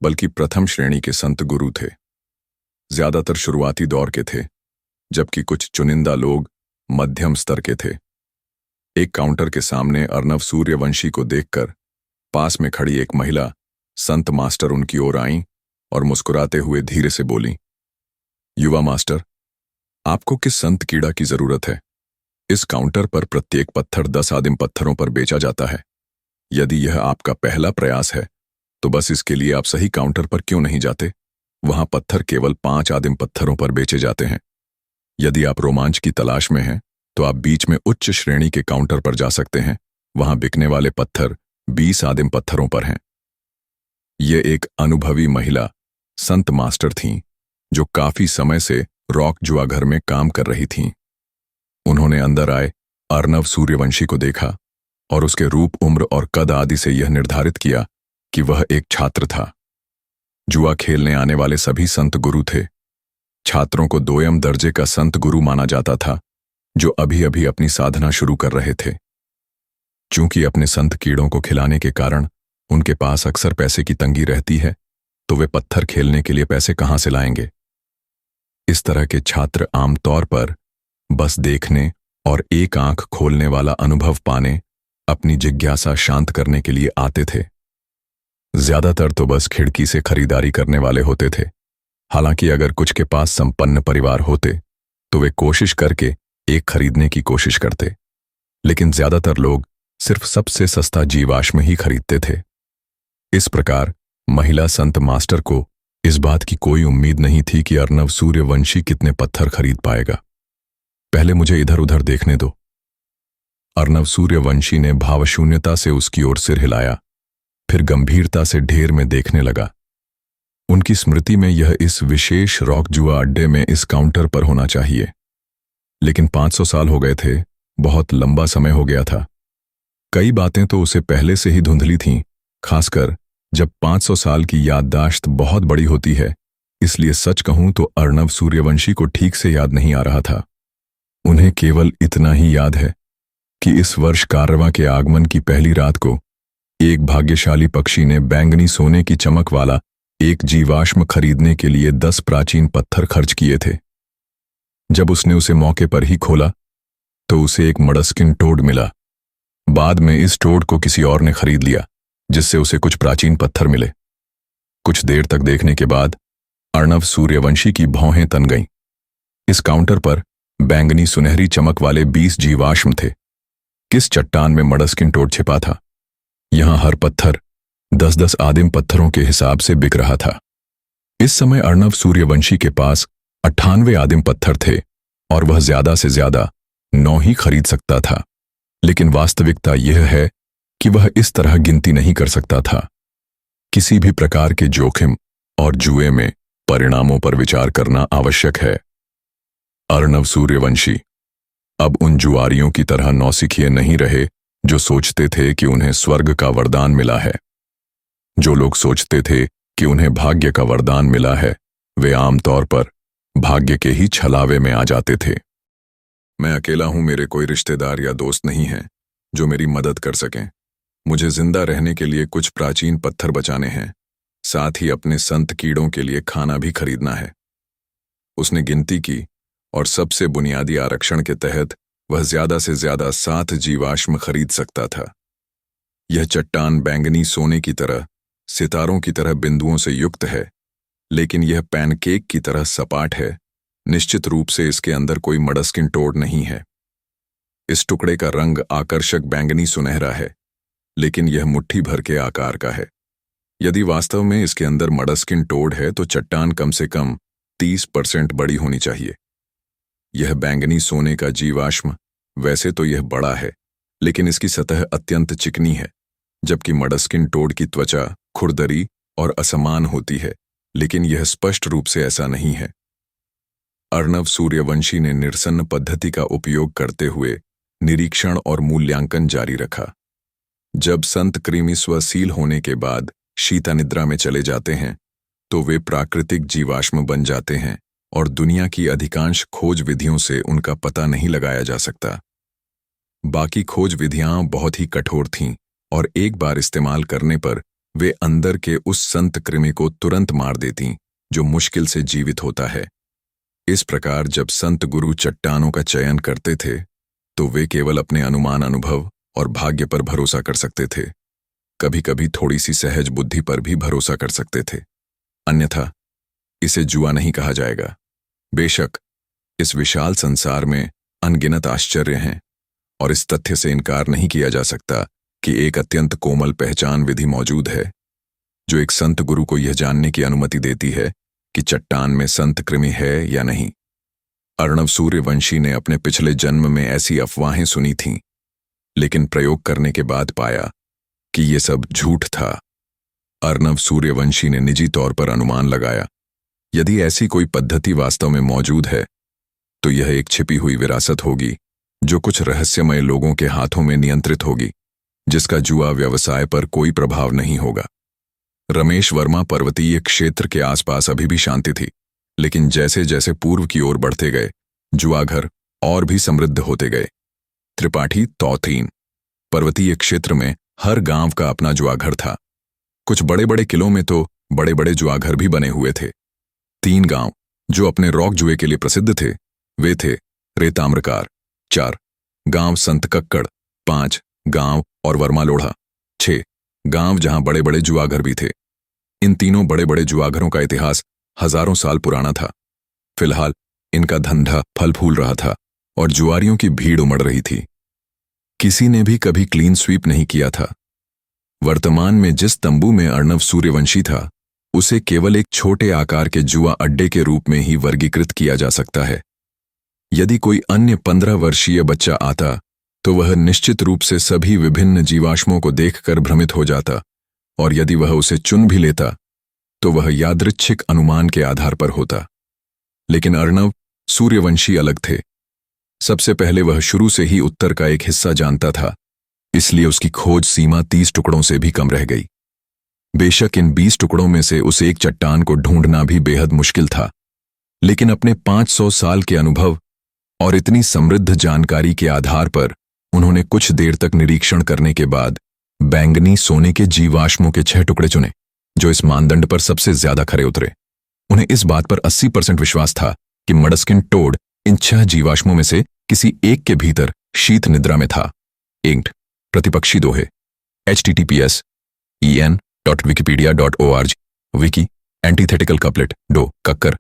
बल्कि प्रथम श्रेणी के संत गुरु थे। ज्यादातर शुरुआती दौर के थे, जबकि कुछ चुनिंदा लोग मध्यम स्तर के थे। एक काउंटर के सामने अर्णव सूर्यवंशी को देखकर पास में खड़ी एक महिला संत मास्टर उनकी ओर आईं और मुस्कुराते हुए धीरे से बोली, युवा मास्टर, आपको किस संत कीड़ा की जरूरत है? इस काउंटर पर प्रत्येक पत्थर 10 आदिम पत्थरों पर बेचा जाता है। यदि यह आपका पहला प्रयास है तो बस इसके लिए आप सही काउंटर पर क्यों नहीं जाते? वहां पत्थर केवल 5 आदिम पत्थरों पर बेचे जाते हैं। यदि आप रोमांच की तलाश में हैं तो आप बीच में उच्च श्रेणी के काउंटर पर जा सकते हैं। वहां बिकने वाले पत्थर 20 आदिम पत्थरों पर हैं। ये एक अनुभवी महिला संत मास्टर थीं, जो काफी समय से रॉक जुआ घर में काम कर रही थीं। उन्होंने अंदर आए अर्णव सूर्यवंशी को देखा और उसके रूप, उम्र और कद आदि से यह निर्धारित किया कि वह एक छात्र था। जुआ खेलने आने वाले सभी संत गुरु थे। छात्रों को दोयम दर्जे का संत गुरु माना जाता था, जो अभी अभी अपनी साधना शुरू कर रहे थे। चूंकि अपने संत कीड़ों को खिलाने के कारण उनके पास अक्सर पैसे की तंगी रहती है, तो वे पत्थर खेलने के लिए पैसे कहां से लाएंगे? इस तरह के छात्र आमतौर पर बस देखने और एक आंख खोलने वाला अनुभव पाने, अपनी जिज्ञासा शांत करने के लिए आते थे। ज्यादातर तो बस खिड़की से खरीदारी करने वाले होते थे। हालांकि अगर कुछ के पास संपन्न परिवार होते तो वे कोशिश करके एक खरीदने की कोशिश करते, लेकिन ज्यादातर लोग सिर्फ सबसे सस्ता जीवाश्म ही खरीदते थे। इस प्रकार महिला संत मास्टर को इस बात की कोई उम्मीद नहीं थी कि अर्णव सूर्यवंशी कितने पत्थर खरीद पाएगा। पहले मुझे इधर उधर देखने दो। अर्णव सूर्यवंशी ने भावशून्यता से उसकी ओर सिर हिलाया, फिर गंभीरता से ढेर में देखने लगा। उनकी स्मृति में यह इस विशेष रॉक जुआ अड्डे में इस काउंटर पर होना चाहिए, लेकिन 500 साल हो गए थे। बहुत लंबा समय हो गया था। कई बातें तो उसे पहले से ही धुंधली थीं, खासकर जब 500 साल की याददाश्त बहुत बड़ी होती है। इसलिए सच कहूं तो अर्णव सूर्यवंशी को ठीक से याद नहीं आ रहा था। उन्हें केवल इतना ही याद है कि इस वर्ष कारवां के आगमन की पहली रात को एक भाग्यशाली पक्षी ने बैंगनी सोने की चमक वाला एक जीवाश्म खरीदने के लिए 10 प्राचीन पत्थर खर्च किए थे। जब उसने उसे मौके पर ही खोला तो उसे एक मडस्किन टोड मिला। बाद में इस टोड को किसी और ने खरीद लिया, जिससे उसे कुछ प्राचीन पत्थर मिले। कुछ देर तक देखने के बाद अर्णव सूर्यवंशी की भौहें तन गईं। इस काउंटर पर बैंगनी सुनहरी चमक वाले 20 जीवाश्म थे। किस चट्टान में मडस्किन टोड छिपा था? यहां हर पत्थर 10-10 आदिम पत्थरों के हिसाब से बिक रहा था। इस समय अर्णव सूर्यवंशी के पास 98 आदिम पत्थर थे और वह ज्यादा से ज्यादा 9 ही खरीद सकता था। लेकिन वास्तविकता यह है कि वह इस तरह गिनती नहीं कर सकता था। किसी भी प्रकार के जोखिम और जुए में परिणामों पर विचार करना आवश्यक है। अर्णव सूर्यवंशी अब उन जुआरियों की तरह नौसिखिए नहीं रहे जो सोचते थे कि उन्हें स्वर्ग का वरदान मिला है। जो लोग सोचते थे कि उन्हें भाग्य का वरदान मिला है, वे आमतौर पर भाग्य के ही छलावे में आ जाते थे। मैं अकेला हूं, मेरे कोई रिश्तेदार या दोस्त नहीं हैं जो मेरी मदद कर सकें। मुझे जिंदा रहने के लिए कुछ प्राचीन पत्थर बचाने हैं, साथ ही अपने संत कीड़ों के लिए खाना भी खरीदना है। उसने गिनती की और सबसे बुनियादी आरक्षण के तहत वह ज्यादा से ज्यादा 7 जीवाश्म खरीद सकता था। यह चट्टान बैंगनी सोने की तरह, सितारों की तरह बिंदुओं से युक्त है, लेकिन यह पैनकेक की तरह सपाट है। निश्चित रूप से इसके अंदर कोई मडस्किन टोड नहीं है। इस टुकड़े का रंग आकर्षक बैंगनी सुनहरा है, लेकिन यह मुट्ठी भर के आकार का है। यदि वास्तव में इसके अंदर मडस्किन टोड है तो चट्टान कम से कम 30% बड़ी होनी चाहिए। यह बैंगनी सोने का जीवाश्म, वैसे तो यह बड़ा है, लेकिन इसकी सतह अत्यंत चिकनी है, जबकि मडस्किन टोड की त्वचा खुरदरी और असमान होती है, लेकिन यह स्पष्ट रूप से ऐसा नहीं है। अर्णव सूर्यवंशी ने निरसन पद्धति का उपयोग करते हुए निरीक्षण और मूल्यांकन जारी रखा। जब संत कृमि स्वशील होने के बाद शीता निद्रा में चले जाते हैं तो वे प्राकृतिक जीवाश्म बन जाते हैं और दुनिया की अधिकांश खोज विधियों से उनका पता नहीं लगाया जा सकता। बाकी खोज विधियां बहुत ही कठोर थीं और एक बार इस्तेमाल करने पर वे अंदर के उस संत कृमि को तुरंत मार देतीं जो मुश्किल से जीवित होता है। इस प्रकार जब संत गुरु चट्टानों का चयन करते थे तो वे केवल अपने अनुमान, अनुभव और भाग्य पर भरोसा कर सकते थे। कभी कभी थोड़ी सी सहज बुद्धि पर भी भरोसा कर सकते थे, अन्यथा इसे जुआ नहीं कहा जाएगा। बेशक इस विशाल संसार में अनगिनत आश्चर्य हैं और इस तथ्य से इनकार नहीं किया जा सकता कि एक अत्यंत कोमल पहचान विधि मौजूद है जो एक संत गुरु को यह जानने की अनुमति देती है कि चट्टान में संत कृमि है या नहीं। अर्णव सूर्यवंशी ने अपने पिछले जन्म में ऐसी अफवाहें सुनी थीं, लेकिन प्रयोग करने के बाद पाया कि ये सब झूठ था। अर्णव सूर्यवंशी ने निजी तौर पर अनुमान लगाया, यदि ऐसी कोई पद्धति वास्तव में मौजूद है तो यह एक छिपी हुई विरासत होगी जो कुछ रहस्यमय लोगों के हाथों में नियंत्रित होगी, जिसका जुआ व्यवसाय पर कोई प्रभाव नहीं होगा। रमेश वर्मा पर्वतीय क्षेत्र के आसपास अभी भी शांति थी, लेकिन जैसे जैसे पूर्व की ओर बढ़ते गए जुआघर और भी समृद्ध होते गए। त्रिपाठी तौथीन पर्वतीय क्षेत्र में हर गांव का अपना जुआघर था। कुछ बड़े बड़े किलों में तो बड़े बड़े जुआघर भी बने हुए थे। 3 गांव जो अपने रॉक जुए के लिए प्रसिद्ध थे वे थे रेताम्रकार, 4 गांव संत कक्कड़, 5 गांव और वर्मा लोढ़ा, 6 गांव जहां बड़े बड़े जुआघर भी थे। इन तीनों बड़े बड़े जुआघरों का इतिहास हजारों साल पुराना था। फिलहाल इनका धंधा फल फूल रहा था और जुआरियों की भीड़ उमड़ रही थी। किसी ने भी कभी क्लीन स्वीप नहीं किया था। वर्तमान में जिस तंबू में अर्णव सूर्यवंशी था उसे केवल एक छोटे आकार के जुआ अड्डे के रूप में ही वर्गीकृत किया जा सकता है। यदि कोई अन्य 15 वर्षीय बच्चा आता तो वह निश्चित रूप से सभी विभिन्न जीवाश्मों को देखकर भ्रमित हो जाता, और यदि वह उसे चुन भी लेता तो वह यादृच्छिक अनुमान के आधार पर होता। लेकिन अर्णव सूर्यवंशी अलग थे। सबसे पहले वह शुरू से ही उत्तर का एक हिस्सा जानता था, इसलिए उसकी खोज सीमा 30 टुकड़ों से भी कम रह गई। बेशक इन 20 टुकड़ों में से उस एक चट्टान को ढूंढना भी बेहद मुश्किल था, लेकिन अपने 500 साल के अनुभव और इतनी समृद्ध जानकारी के आधार पर उन्होंने कुछ देर तक निरीक्षण करने के बाद बैंगनी सोने के जीवाश्मों के 6 टुकड़े चुने जो इस मानदंड पर सबसे ज्यादा खरे उतरे। उन्हें इस बात पर 80% विश्वास था कि मडस्किन टोड इन 6 जीवाश्मों में से किसी एक के भीतर शीत निद्रा में था। इंट प्रतिपक्षी दोहे https://en.wikipedia.org विकी एंटीथेटिकल कपलेट दो कक्कर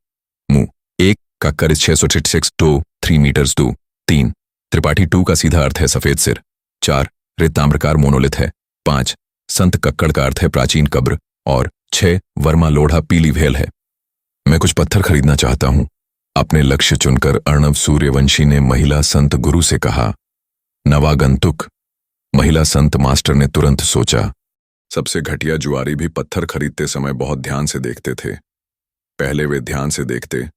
मुंह 1 कक्कर इज 666 2 3 मीटर्स 2 3 त्रिपाठी 2 का सीधा अर्थ है सफेद सिर, 4 रेताम्रकार मोनोलिथ है, 5 संत कक्कड़ का अर्थ है प्राचीन कब्र, और 6 वर्मा लोढ़ा पीली भेल है। मैं कुछ पत्थर खरीदना चाहता हूं। अपने लक्ष्य चुनकर अर्णव सूर्यवंशी ने महिला संत गुरु से कहा। नवागंतुक महिला संत मास्टर ने तुरंत सोचा। सबसे घटिया जुआरी भी पत्थर खरीदते समय बहुत ध्यान से देखते थे। पहले वे ध्यान से देखते,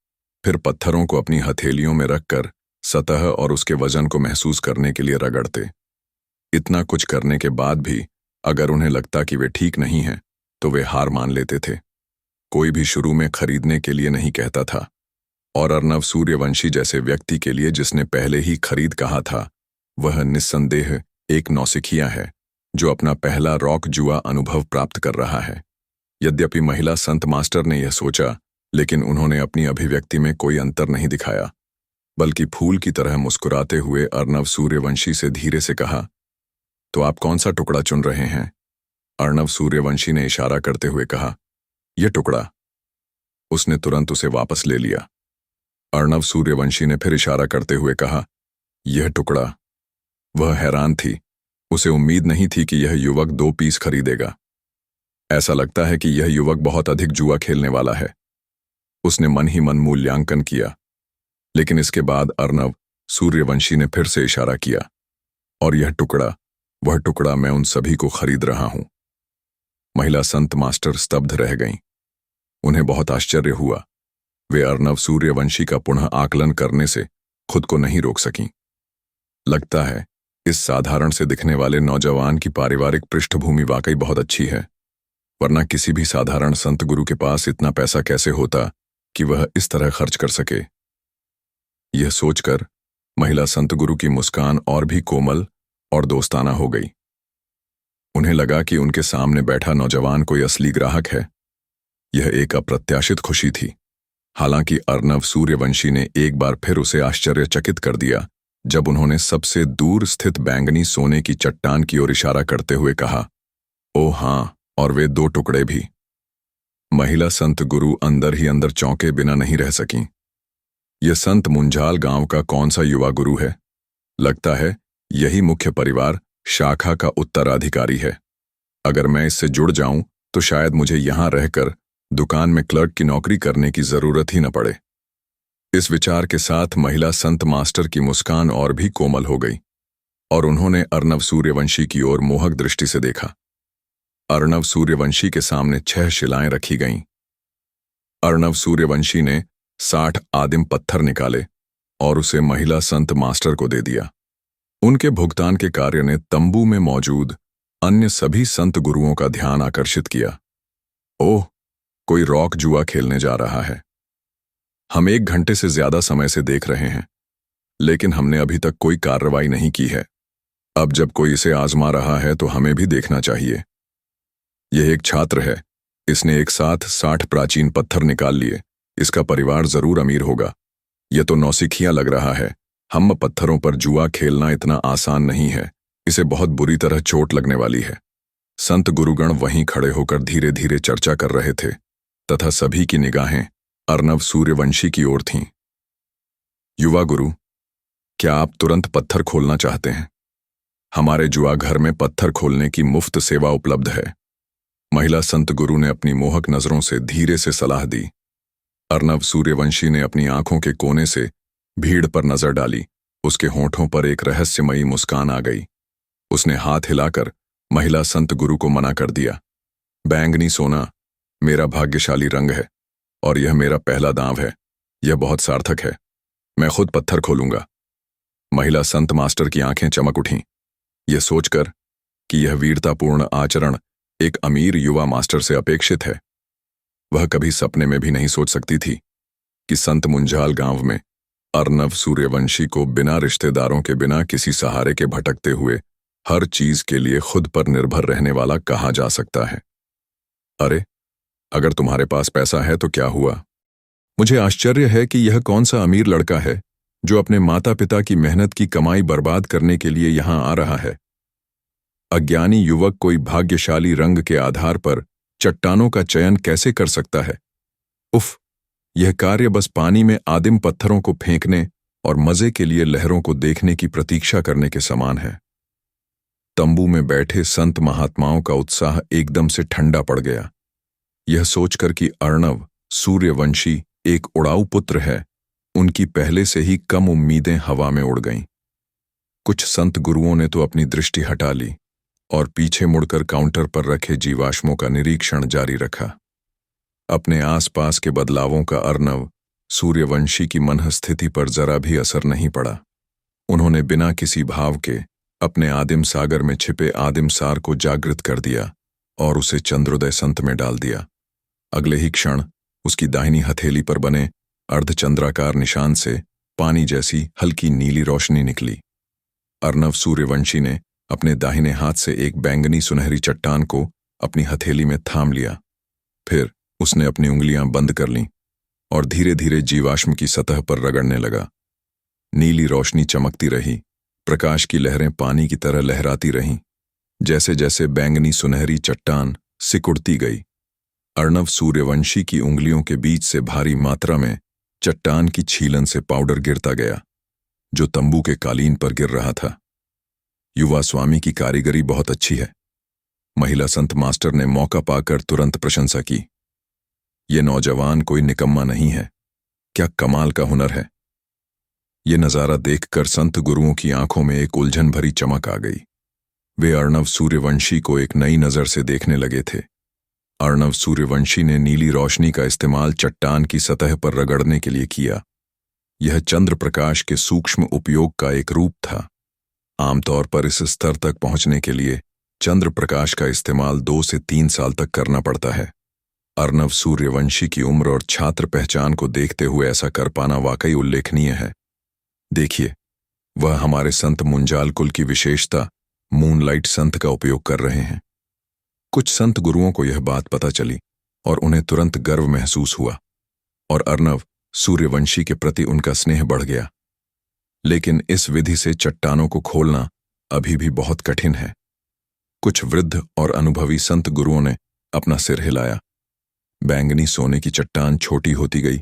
फिर पत्थरों को अपनी हथेलियों में रखकर सतह और उसके वजन को महसूस करने के लिए रगड़ते। इतना कुछ करने के बाद भी अगर उन्हें लगता कि वे ठीक नहीं हैं तो वे हार मान लेते थे। कोई भी शुरू में खरीदने के लिए नहीं कहता था, और अर्णव सूर्यवंशी जैसे व्यक्ति के लिए जिसने पहले ही खरीद कहा था वह निस्संदेह एक नौसिखिया है जो अपना पहला रॉक जुआ अनुभव प्राप्त कर रहा है। यद्यपि महिला संत मास्टर ने यह सोचा, लेकिन उन्होंने अपनी अभिव्यक्ति में कोई अंतर नहीं दिखाया, बल्कि फूल की तरह मुस्कुराते हुए अर्णव सूर्यवंशी से धीरे से कहा, तो आप कौन सा टुकड़ा चुन रहे हैं? अर्णव सूर्यवंशी ने इशारा करते हुए कहा, यह टुकड़ा। उसने तुरंत उसे वापस ले लिया। अर्णव सूर्यवंशी ने फिर इशारा करते हुए कहा, यह टुकड़ा। वह हैरान थी। उसे उम्मीद नहीं थी कि यह युवक 2 पीस खरीदेगा। ऐसा लगता है कि यह युवक बहुत अधिक जुआ खेलने वाला है। उसने मन ही मन मूल्यांकन किया। लेकिन इसके बाद अर्नव सूर्यवंशी ने फिर से इशारा किया, और यह टुकड़ा, वह टुकड़ा मैं उन सभी को खरीद रहा हूं। महिला संत मास्टर स्तब्ध रह गईं। उन्हें बहुत आश्चर्य हुआ। वे अर्नव सूर्यवंशी का पुनः आकलन करने से खुद को नहीं रोक सकीं। लगता है इस साधारण से दिखने वाले नौजवान की पारिवारिक पृष्ठभूमि वाकई बहुत अच्छी है, वरना किसी भी साधारण संत गुरु के पास इतना पैसा कैसे होता कि वह इस तरह खर्च कर सके। यह सोचकर महिला संत गुरु की मुस्कान और भी कोमल और दोस्ताना हो गई। उन्हें लगा कि उनके सामने बैठा नौजवान कोई असली ग्राहक है। यह एक अप्रत्याशित खुशी थी। हालांकि अर्नव सूर्यवंशी ने एक बार फिर उसे आश्चर्यचकित कर दिया जब उन्होंने सबसे दूर स्थित बैंगनी सोने की चट्टान की ओर इशारा करते हुए कहा, ओ हाँ, और वे 2 टुकड़े भी। महिला संत गुरु अंदर ही अंदर चौंके बिना नहीं रह सकीं। यह संत मुंजाल गांव का कौन सा युवा गुरु है? लगता है यही मुख्य परिवार शाखा का उत्तराधिकारी है। अगर मैं इससे जुड़ जाऊं तो शायद मुझे यहां रहकर दुकान में क्लर्क की नौकरी करने की जरूरत ही न पड़े। इस विचार के साथ महिला संत मास्टर की मुस्कान और भी कोमल हो गई और उन्होंने अर्नव सूर्यवंशी की ओर मोहक दृष्टि से देखा। अर्नव सूर्यवंशी के सामने 6 शिलाएं रखी गईं। अर्नव सूर्यवंशी ने 60 आदिम पत्थर निकाले और उसे महिला संत मास्टर को दे दिया। उनके भुगतान के कार्य ने तंबू में मौजूद अन्य सभी संत गुरुओं का ध्यान आकर्षित किया। ओह, कोई रॉक जुआ खेलने जा रहा है। हम 1 घंटे से ज्यादा समय से देख रहे हैं, लेकिन हमने अभी तक कोई कार्रवाई नहीं की है। अब जब कोई इसे आजमा रहा है तो हमें भी देखना चाहिए। यह एक छात्र है, इसने एक साथ 60 प्राचीन पत्थर निकाल लिए। इसका परिवार जरूर अमीर होगा। यह तो नौसिखिया लग रहा है। हम पत्थरों पर जुआ खेलना इतना आसान नहीं है। इसे बहुत बुरी तरह चोट लगने वाली है। संत गुरुगण वहीं खड़े होकर धीरे धीरे चर्चा कर रहे थे तथा सभी की निगाहें अर्नव सूर्यवंशी की ओर थीं। युवा गुरु, क्या आप तुरंत पत्थर खोलना चाहते हैं? हमारे जुआ घर में पत्थर खोलने की मुफ्त सेवा उपलब्ध है। महिला संत गुरु ने अपनी मोहक नजरों से धीरे से सलाह दी। अर्नव सूर्यवंशी ने अपनी आंखों के कोने से भीड़ पर नजर डाली। उसके होठों पर एक रहस्यमयी मुस्कान आ गई। उसने हाथ हिलाकर महिला संत गुरु को मना कर दिया। बैंगनी सोना मेरा भाग्यशाली रंग है और यह मेरा पहला दांव है। यह बहुत सार्थक है। मैं खुद पत्थर खोलूंगा। महिला संत मास्टर की आंखें चमक उठीं, यह सोचकर कि यह वीरतापूर्ण आचरण एक अमीर युवा मास्टर से अपेक्षित है। वह कभी सपने में भी नहीं सोच सकती थी कि संत मुंजाल गांव में अर्नव सूर्यवंशी को बिना रिश्तेदारों के, बिना किसी सहारे के भटकते हुए हर चीज के लिए खुद पर निर्भर रहने वाला कहा जा सकता है। अरे, अगर तुम्हारे पास पैसा है तो क्या हुआ? मुझे आश्चर्य है कि यह कौन सा अमीर लड़का है जो अपने माता पिता की मेहनत की कमाई बर्बाद करने के लिए यहां आ रहा है। अज्ञानी युवक कोई भाग्यशाली रंग के आधार पर चट्टानों का चयन कैसे कर सकता है? उफ, यह कार्य बस पानी में आदिम पत्थरों को फेंकने और मजे के लिए लहरों को देखने की प्रतीक्षा करने के समान है। तंबू में बैठे संत महात्माओं का उत्साह एकदम से ठंडा पड़ गया। यह सोचकर कि अर्नव सूर्यवंशी एक उड़ाऊ पुत्र है, उनकी पहले से ही कम उम्मीदें हवा में उड़ गईं। कुछ संत गुरुओं ने तो अपनी दृष्टि हटा ली और पीछे मुड़कर काउंटर पर रखे जीवाश्मों का निरीक्षण जारी रखा। अपने आसपास के बदलावों का अर्नव सूर्यवंशी की मनःस्थिति पर जरा भी असर नहीं पड़ा। उन्होंने बिना किसी भाव के अपने आदिम सागर में छिपे आदिम सार को जागृत कर दिया और उसे चंद्रोदय संत में डाल दिया। अगले ही क्षण उसकी दाहिनी हथेली पर बने अर्धचंद्राकार निशान से पानी जैसी हल्की नीली रोशनी निकली। अर्नव सूर्यवंशी ने अपने दाहिने हाथ से एक बैंगनी सुनहरी चट्टान को अपनी हथेली में थाम लिया। फिर उसने अपनी उंगलियां बंद कर लीं और धीरे धीरे जीवाश्म की सतह पर रगड़ने लगा। नीली रोशनी चमकती रही, प्रकाश की लहरें पानी की तरह लहराती रहीं। जैसे जैसे बैंगनी सुनहरी चट्टान सिकुड़ती गई, अर्नव सूर्यवंशी की उंगलियों के बीच से भारी मात्रा में चट्टान की छीलन से पाउडर गिरता गया, जो तंबू के कालीन पर गिर रहा था। युवा स्वामी की कारीगरी बहुत अच्छी है। महिला संत मास्टर ने मौका पाकर तुरंत प्रशंसा की। ये नौजवान कोई निकम्मा नहीं है, क्या कमाल का हुनर है। ये नजारा देखकर संत गुरुओं की आंखों में एक उलझन भरी चमक आ गई। वे अर्णव सूर्यवंशी को एक नई नजर से देखने लगे थे। अर्णव सूर्यवंशी ने नीली रोशनी का इस्तेमाल चट्टान की सतह पर रगड़ने के लिए किया। यह चंद्र प्रकाश के सूक्ष्म उपयोग का एक रूप था। आमतौर पर इस स्तर तक पहुंचने के लिए चंद्र प्रकाश का इस्तेमाल 2 से 3 साल तक करना पड़ता है। अर्णव सूर्यवंशी की उम्र और छात्र पहचान को देखते हुए ऐसा कर पाना वाकई उल्लेखनीय है। देखिए, वह हमारे संत मुंजाल कुल की विशेषता मूनलाइट संत का उपयोग कर रहे हैं। कुछ संत गुरुओं को यह बात पता चली और उन्हें तुरंत गर्व महसूस हुआ और अर्णव सूर्यवंशी के प्रति उनका स्नेह बढ़ गया। लेकिन इस विधि से चट्टानों को खोलना अभी भी बहुत कठिन है। कुछ वृद्ध और अनुभवी संत गुरुओं ने अपना सिर हिलाया। बैंगनी सोने की चट्टान छोटी होती गई,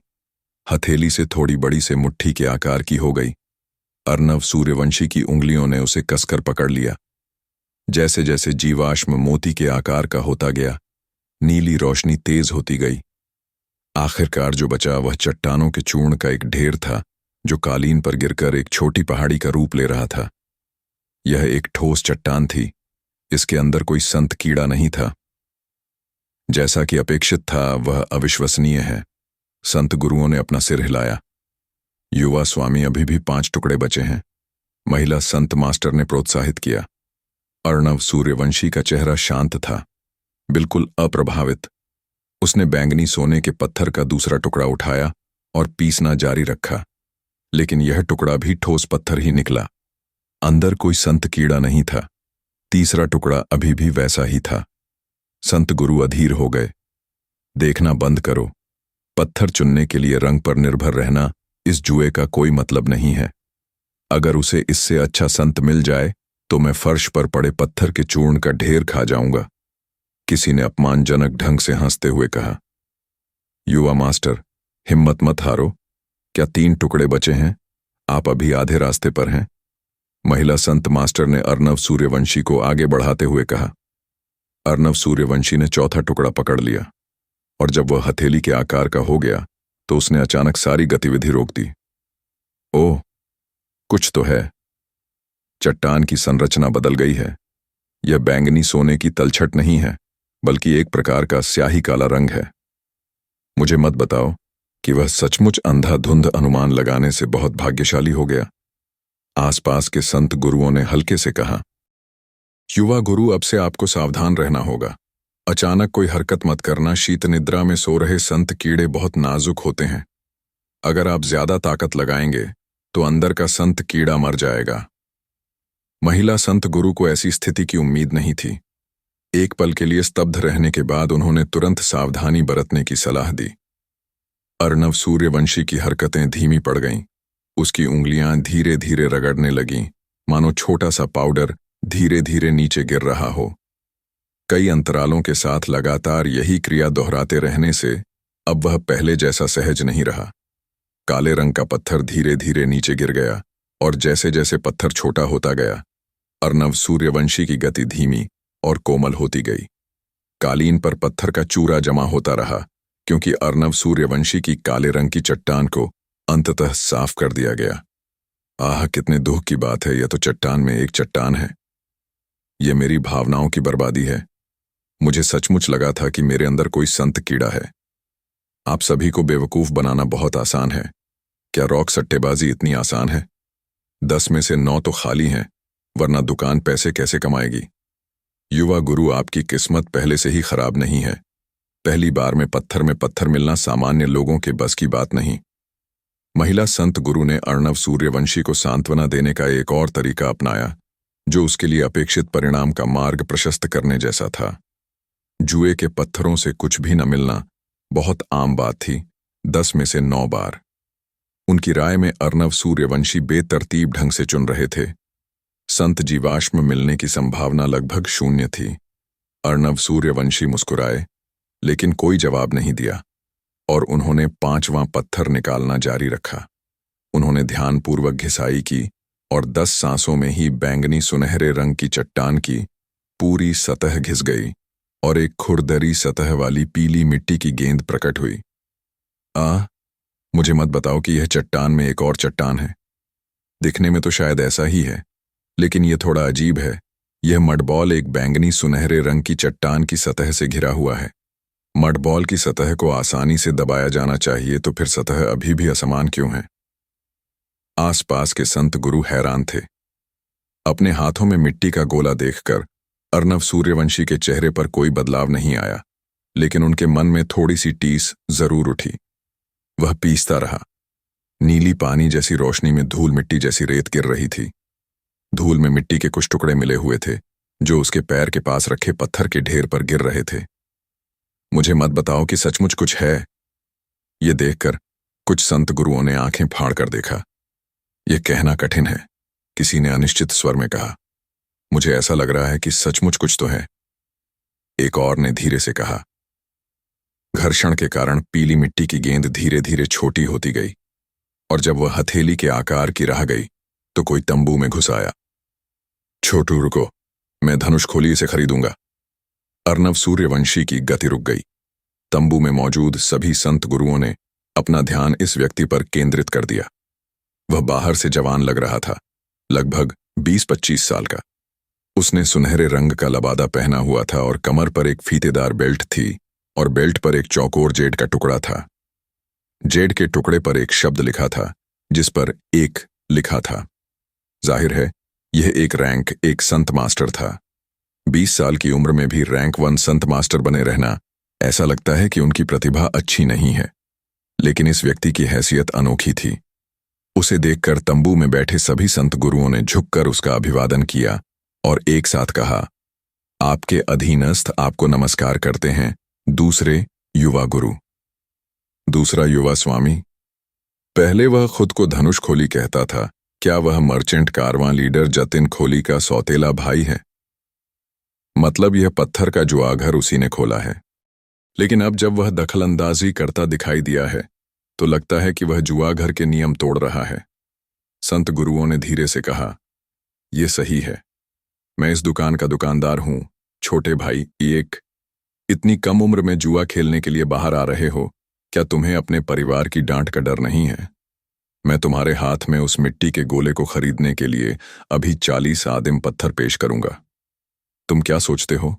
हथेली से थोड़ी बड़ी से मुट्ठी के आकार की हो गई। अर्णव सूर्यवंशी की उंगलियों ने उसे कसकर पकड़ लिया। जैसे जैसे जीवाश्म मोती के आकार का होता गया, नीली रोशनी तेज होती गई। आखिरकार जो बचा वह चट्टानों के चूर्ण का एक ढेर था जो कालीन पर गिरकर एक छोटी पहाड़ी का रूप ले रहा था। यह एक ठोस चट्टान थी, इसके अंदर कोई संत कीड़ा नहीं था। जैसा कि अपेक्षित था वह अविश्वसनीय है। संत गुरुओं ने अपना सिर हिलाया। युवा स्वामी अभी भी 5 टुकड़े बचे हैं, महिला संत मास्टर ने प्रोत्साहित किया। अर्णव सूर्यवंशी का चेहरा शांत था, बिल्कुल अप्रभावित। उसने बैंगनी सोने के पत्थर का दूसरा टुकड़ा उठाया और पीसना जारी रखा, लेकिन यह टुकड़ा भी ठोस पत्थर ही निकला। अंदर कोई संत कीड़ा नहीं था। तीसरा टुकड़ा अभी भी वैसा ही था। संत गुरु अधीर हो गए। देखना बंद करो। पत्थर चुनने के लिए रंग पर निर्भर रहना इस जुए का कोई मतलब नहीं है। अगर उसे इससे अच्छा संत मिल जाए तो मैं फर्श पर पड़े पत्थर के चूर्ण का ढेर खा जाऊंगा, किसी ने अपमानजनक ढंग से हंसते हुए कहा। युवा मास्टर, हिम्मत मत हारो। क्या 3 टुकड़े बचे हैं? आप अभी आधे रास्ते पर हैं। महिला संत मास्टर ने अर्णव सूर्यवंशी को आगे बढ़ाते हुए कहा। अर्णव सूर्यवंशी ने चौथा टुकड़ा पकड़ लिया और जब वह हथेली के आकार का हो गया तो उसने अचानक सारी गतिविधि रोक दी। ओह, कुछ तो है। चट्टान की संरचना बदल गई है। यह बैंगनी सोने की तलछट नहीं है, बल्कि एक प्रकार का स्याही काला रंग है। मुझे मत बताओ कि वह सचमुच अंधाधुंध अनुमान लगाने से बहुत भाग्यशाली हो गया। आसपास के संत गुरुओं ने हल्के से कहा। युवा गुरु, अब से आपको सावधान रहना होगा। अचानक कोई हरकत मत करना। शीत निद्रा में सो रहे संत कीड़े बहुत नाजुक होते हैं। अगर आप ज्यादा ताकत लगाएंगे तो अंदर का संत कीड़ा मर जाएगा। महिला संत गुरु को ऐसी स्थिति की उम्मीद नहीं थी। एक पल के लिए स्तब्ध रहने के बाद उन्होंने तुरंत सावधानी बरतने की सलाह दी। अर्णव सूर्यवंशी की हरकतें धीमी पड़ गईं। उसकी उंगलियां धीरे धीरे रगड़ने लगीं, मानो छोटा सा पाउडर धीरे धीरे नीचे गिर रहा हो। कई अंतरालों के साथ लगातार यही क्रिया दोहराते रहने से अब वह पहले जैसा सहज नहीं रहा। काले रंग का पत्थर धीरे धीरे नीचे गिर गया और जैसे जैसे पत्थर छोटा होता गया, अर्णव सूर्यवंशी की गति धीमी और कोमल होती गई। कालीन पर पत्थर का चूरा जमा होता रहा, क्योंकि अर्णव सूर्यवंशी की काले रंग की चट्टान को अंततः साफ कर दिया गया। आह, कितने दुख की बात है। यह तो चट्टान में एक चट्टान है। यह मेरी भावनाओं की बर्बादी है। मुझे सचमुच लगा था कि मेरे अंदर कोई संत कीड़ा है। आप सभी को बेवकूफ बनाना बहुत आसान है। क्या रॉक सट्टेबाजी इतनी आसान है? 10 में से 9 तो खाली हैं, वरना दुकान पैसे कैसे कमाएगी? युवा गुरु, आपकी किस्मत पहले से ही खराब नहीं है। पहली बार में पत्थर मिलना सामान्य लोगों के बस की बात नहीं। महिला संत गुरु ने अर्णव सूर्यवंशी को सांत्वना देने का एक और तरीका अपनाया, जो उसके लिए अपेक्षित परिणाम का मार्ग प्रशस्त करने जैसा था। जुए के पत्थरों से कुछ भी न मिलना बहुत आम बात थी। 10 में से 9 बार। उनकी राय में अर्णव सूर्यवंशी बेतरतीब ढंग से चुन रहे थे। संत जीवाश्म मिलने की संभावना लगभग 0 थी। अर्णव सूर्यवंशी मुस्कुराए, लेकिन कोई जवाब नहीं दिया और उन्होंने 5वां पत्थर निकालना जारी रखा। उन्होंने ध्यानपूर्वक घिसाई की और 10 सांसों में ही बैंगनी सुनहरे रंग की चट्टान की पूरी सतह घिस गई और एक खुरदरी सतह वाली पीली मिट्टी की गेंद प्रकट हुई। मुझे मत बताओ कि यह चट्टान में एक और चट्टान है। दिखने में तो शायद ऐसा ही है, लेकिन यह थोड़ा अजीब है। यह मडबॉल एक बैंगनी सुनहरे रंग की चट्टान की सतह से घिरा हुआ है। मडबॉल की सतह को आसानी से दबाया जाना चाहिए, तो फिर सतह अभी भी असमान क्यों है? आसपास के संत गुरु हैरान थे। अपने हाथों में मिट्टी का गोला देखकर अर्नव सूर्यवंशी के चेहरे पर कोई बदलाव नहीं आया, लेकिन उनके मन में थोड़ी सी टीस जरूर उठी। वह पीसता रहा। नीली पानी जैसी रोशनी में धूल मिट्टी जैसी रेत गिर रही थी। धूल में मिट्टी के कुछ टुकड़े मिले हुए थे, जो उसके पैर के पास रखे पत्थर के ढेर पर गिर रहे थे। मुझे मत बताओ कि सचमुच कुछ है। ये देखकर कुछ संत गुरुओं ने आंखें फाड़ कर देखा। यह कहना कठिन है, किसी ने अनिश्चित स्वर में कहा। मुझे ऐसा लग रहा है कि सचमुच कुछ तो है, एक और ने धीरे से कहा। घर्षण के कारण पीली मिट्टी की गेंद धीरे धीरे छोटी होती गई, और जब वह हथेली के आकार की रह गई तो कोई तंबू में घुस आया। छोटू रुको, मैं धनुष खोली से खरीदूंगा। अर्नव सूर्यवंशी की गति रुक गई। तंबू में मौजूद सभी संत गुरुओं ने अपना ध्यान इस व्यक्ति पर केंद्रित कर दिया। वह बाहर से जवान लग रहा था, लगभग 20-25 साल का। उसने सुनहरे रंग का लबादा पहना हुआ था और कमर पर एक फीतेदार बेल्ट थी, और बेल्ट पर एक चौकोर जेड का टुकड़ा था। जेड के टुकड़े पर एक शब्द लिखा था, जिस पर 1 लिखा था। जाहिर है यह एक रैंक, एक संत मास्टर था। 20 साल की उम्र में भी रैंक 1 संत मास्टर बने रहना, ऐसा लगता है कि उनकी प्रतिभा अच्छी नहीं है। लेकिन इस व्यक्ति की हैसियत अनोखी थी। उसे देखकर तंबू में बैठे सभी संत गुरुओं ने झुककर उसका अभिवादन किया और एक साथ कहा, आपके अधीनस्थ आपको नमस्कार करते हैं, दूसरे युवा गुरु। दूसरा युवा स्वामी? पहले वह खुद को धनुष खोली कहता था। क्या वह मर्चेंट कारवां लीडर जतिन खोली का सौतेला भाई है? मतलब यह पत्थर का जुआघर उसी ने खोला है। लेकिन अब जब वह दखलंदाजी करता दिखाई दिया है, तो लगता है कि वह जुआघर के नियम तोड़ रहा है। संत गुरुओं ने धीरे से कहा, यह सही है। मैं इस दुकान का दुकानदार हूं। छोटे भाई, इतनी कम उम्र में जुआ खेलने के लिए बाहर आ रहे हो, क्या तुम्हें अपने परिवार की डांट का डर नहीं है? मैं तुम्हारे हाथ में उस मिट्टी के गोले को खरीदने के लिए अभी 40 आदिम पत्थर पेश करूंगा। तुम क्या सोचते हो?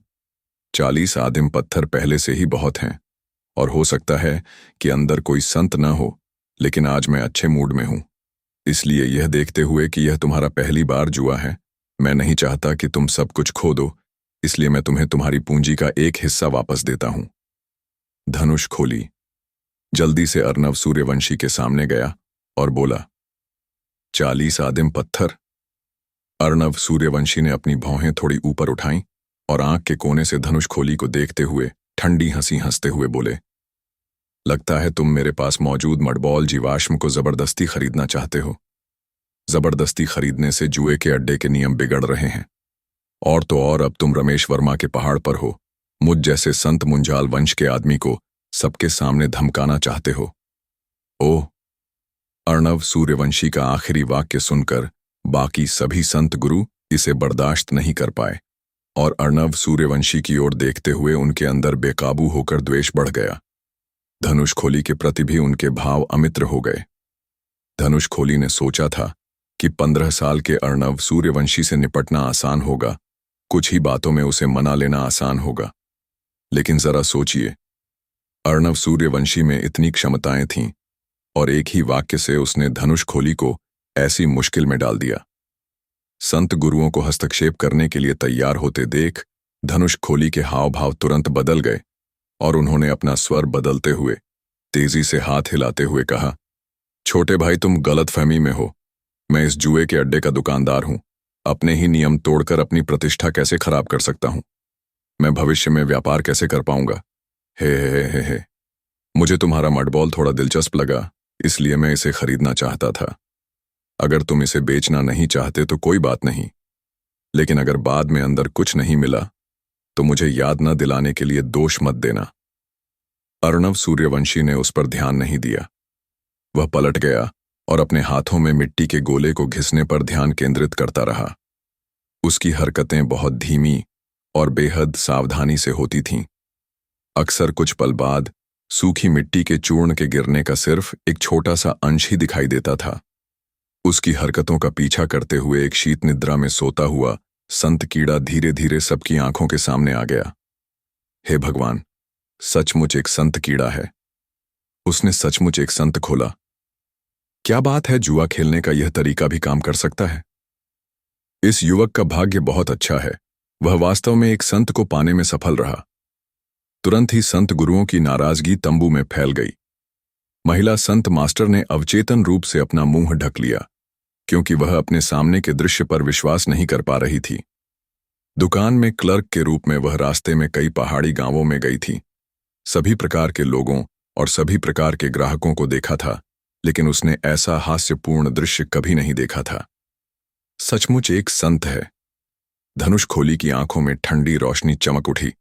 40 आदिम पत्थर पहले से ही बहुत हैं, और हो सकता है कि अंदर कोई संत न हो, लेकिन आज मैं अच्छे मूड में हूं। इसलिए यह देखते हुए कि यह तुम्हारा पहली बार जुआ है, मैं नहीं चाहता कि तुम सब कुछ खो दो, इसलिए मैं तुम्हें तुम्हारी पूंजी का एक हिस्सा वापस देता हूं। धनुष खोली। जल्दी से अर्नव सूर्यवंशी के सामने गया और बोला, 40 आदिम पत्थर? अर्नव सूर्यवंशी ने अपनी भौहें थोड़ी ऊपर उठाईं और आंख के कोने से धनुष खोली को देखते हुए ठंडी हंसी हंसते हुए बोले, लगता है तुम मेरे पास मौजूद मडबॉल जीवाश्म को जबरदस्ती खरीदना चाहते हो। जबरदस्ती खरीदने से जुए के अड्डे के नियम बिगड़ रहे हैं। और तो और अब तुम रमेश वर्मा के पहाड़ पर हो, मुझ जैसे संत मुंजाल वंश के आदमी को सबके सामने धमकाना चाहते हो। ओह! अर्नव सूर्यवंशी का आखिरी वाक्य सुनकर बाकी सभी संत गुरु इसे बर्दाश्त नहीं कर पाए, और अर्नव सूर्यवंशी की ओर देखते हुए उनके अंदर बेकाबू होकर द्वेष बढ़ गया। धनुष खोली के प्रति भी उनके भाव अमित्र हो गए। धनुष खोली ने सोचा था कि 15 साल के अर्नव सूर्यवंशी से निपटना आसान होगा, कुछ ही बातों में उसे मना लेना आसान होगा। लेकिन जरा सोचिए, अर्नव सूर्यवंशी में इतनी क्षमताएं थीं, और एक ही वाक्य से उसने धनुष खोली को ऐसी मुश्किल में डाल दिया। संत गुरुओं को हस्तक्षेप करने के लिए तैयार होते देख धनुष खोली के हाव भाव तुरंत बदल गए, और उन्होंने अपना स्वर बदलते हुए तेजी से हाथ हिलाते हुए कहा, छोटे भाई, तुम गलतफहमी में हो। मैं इस जुए के अड्डे का दुकानदार हूं। अपने ही नियम तोड़कर अपनी प्रतिष्ठा कैसे खराब कर सकता हूं? मैं भविष्य में व्यापार कैसे कर पाऊंगा? हे। मुझे तुम्हारा मडबॉल थोड़ा दिलचस्प लगा, इसलिए मैं इसे खरीदना चाहता था। अगर तुम इसे बेचना नहीं चाहते तो कोई बात नहीं, लेकिन अगर बाद में अंदर कुछ नहीं मिला तो मुझे याद न दिलाने के लिए दोष मत देना। अर्नव सूर्यवंशी ने उस पर ध्यान नहीं दिया। वह पलट गया और अपने हाथों में मिट्टी के गोले को घिसने पर ध्यान केंद्रित करता रहा। उसकी हरकतें बहुत धीमी और बेहद सावधानी से होती थीं। अक्सर कुछ पल बाद सूखी मिट्टी के चूर्ण के गिरने का सिर्फ एक छोटा सा अंश ही दिखाई देता था। उसकी हरकतों का पीछा करते हुए एक शीत निद्रा में सोता हुआ संत कीड़ा धीरे धीरे सबकी आंखों के सामने आ गया। हे भगवान, सचमुच एक संत कीड़ा है। उसने सचमुच एक संत खोला। क्या बात है, जुआ खेलने का यह तरीका भी काम कर सकता है। इस युवक का भाग्य बहुत अच्छा है। वह वास्तव में एक संत को पाने में सफल रहा। तुरंत ही संत गुरुओं की नाराजगी तंबू में फैल गई। महिला संत मास्टर ने अवचेतन रूप से अपना मुंह ढक लिया, क्योंकि वह अपने सामने के दृश्य पर विश्वास नहीं कर पा रही थी। दुकान में क्लर्क के रूप में वह रास्ते में कई पहाड़ी गांवों में गई थी। सभी प्रकार के लोगों और सभी प्रकार के ग्राहकों को देखा था, लेकिन उसने ऐसा हास्यपूर्ण दृश्य कभी नहीं देखा था। सचमुच एक संत है। धनुष खोली की आंखों में ठंडी रोशनी चमक उठी।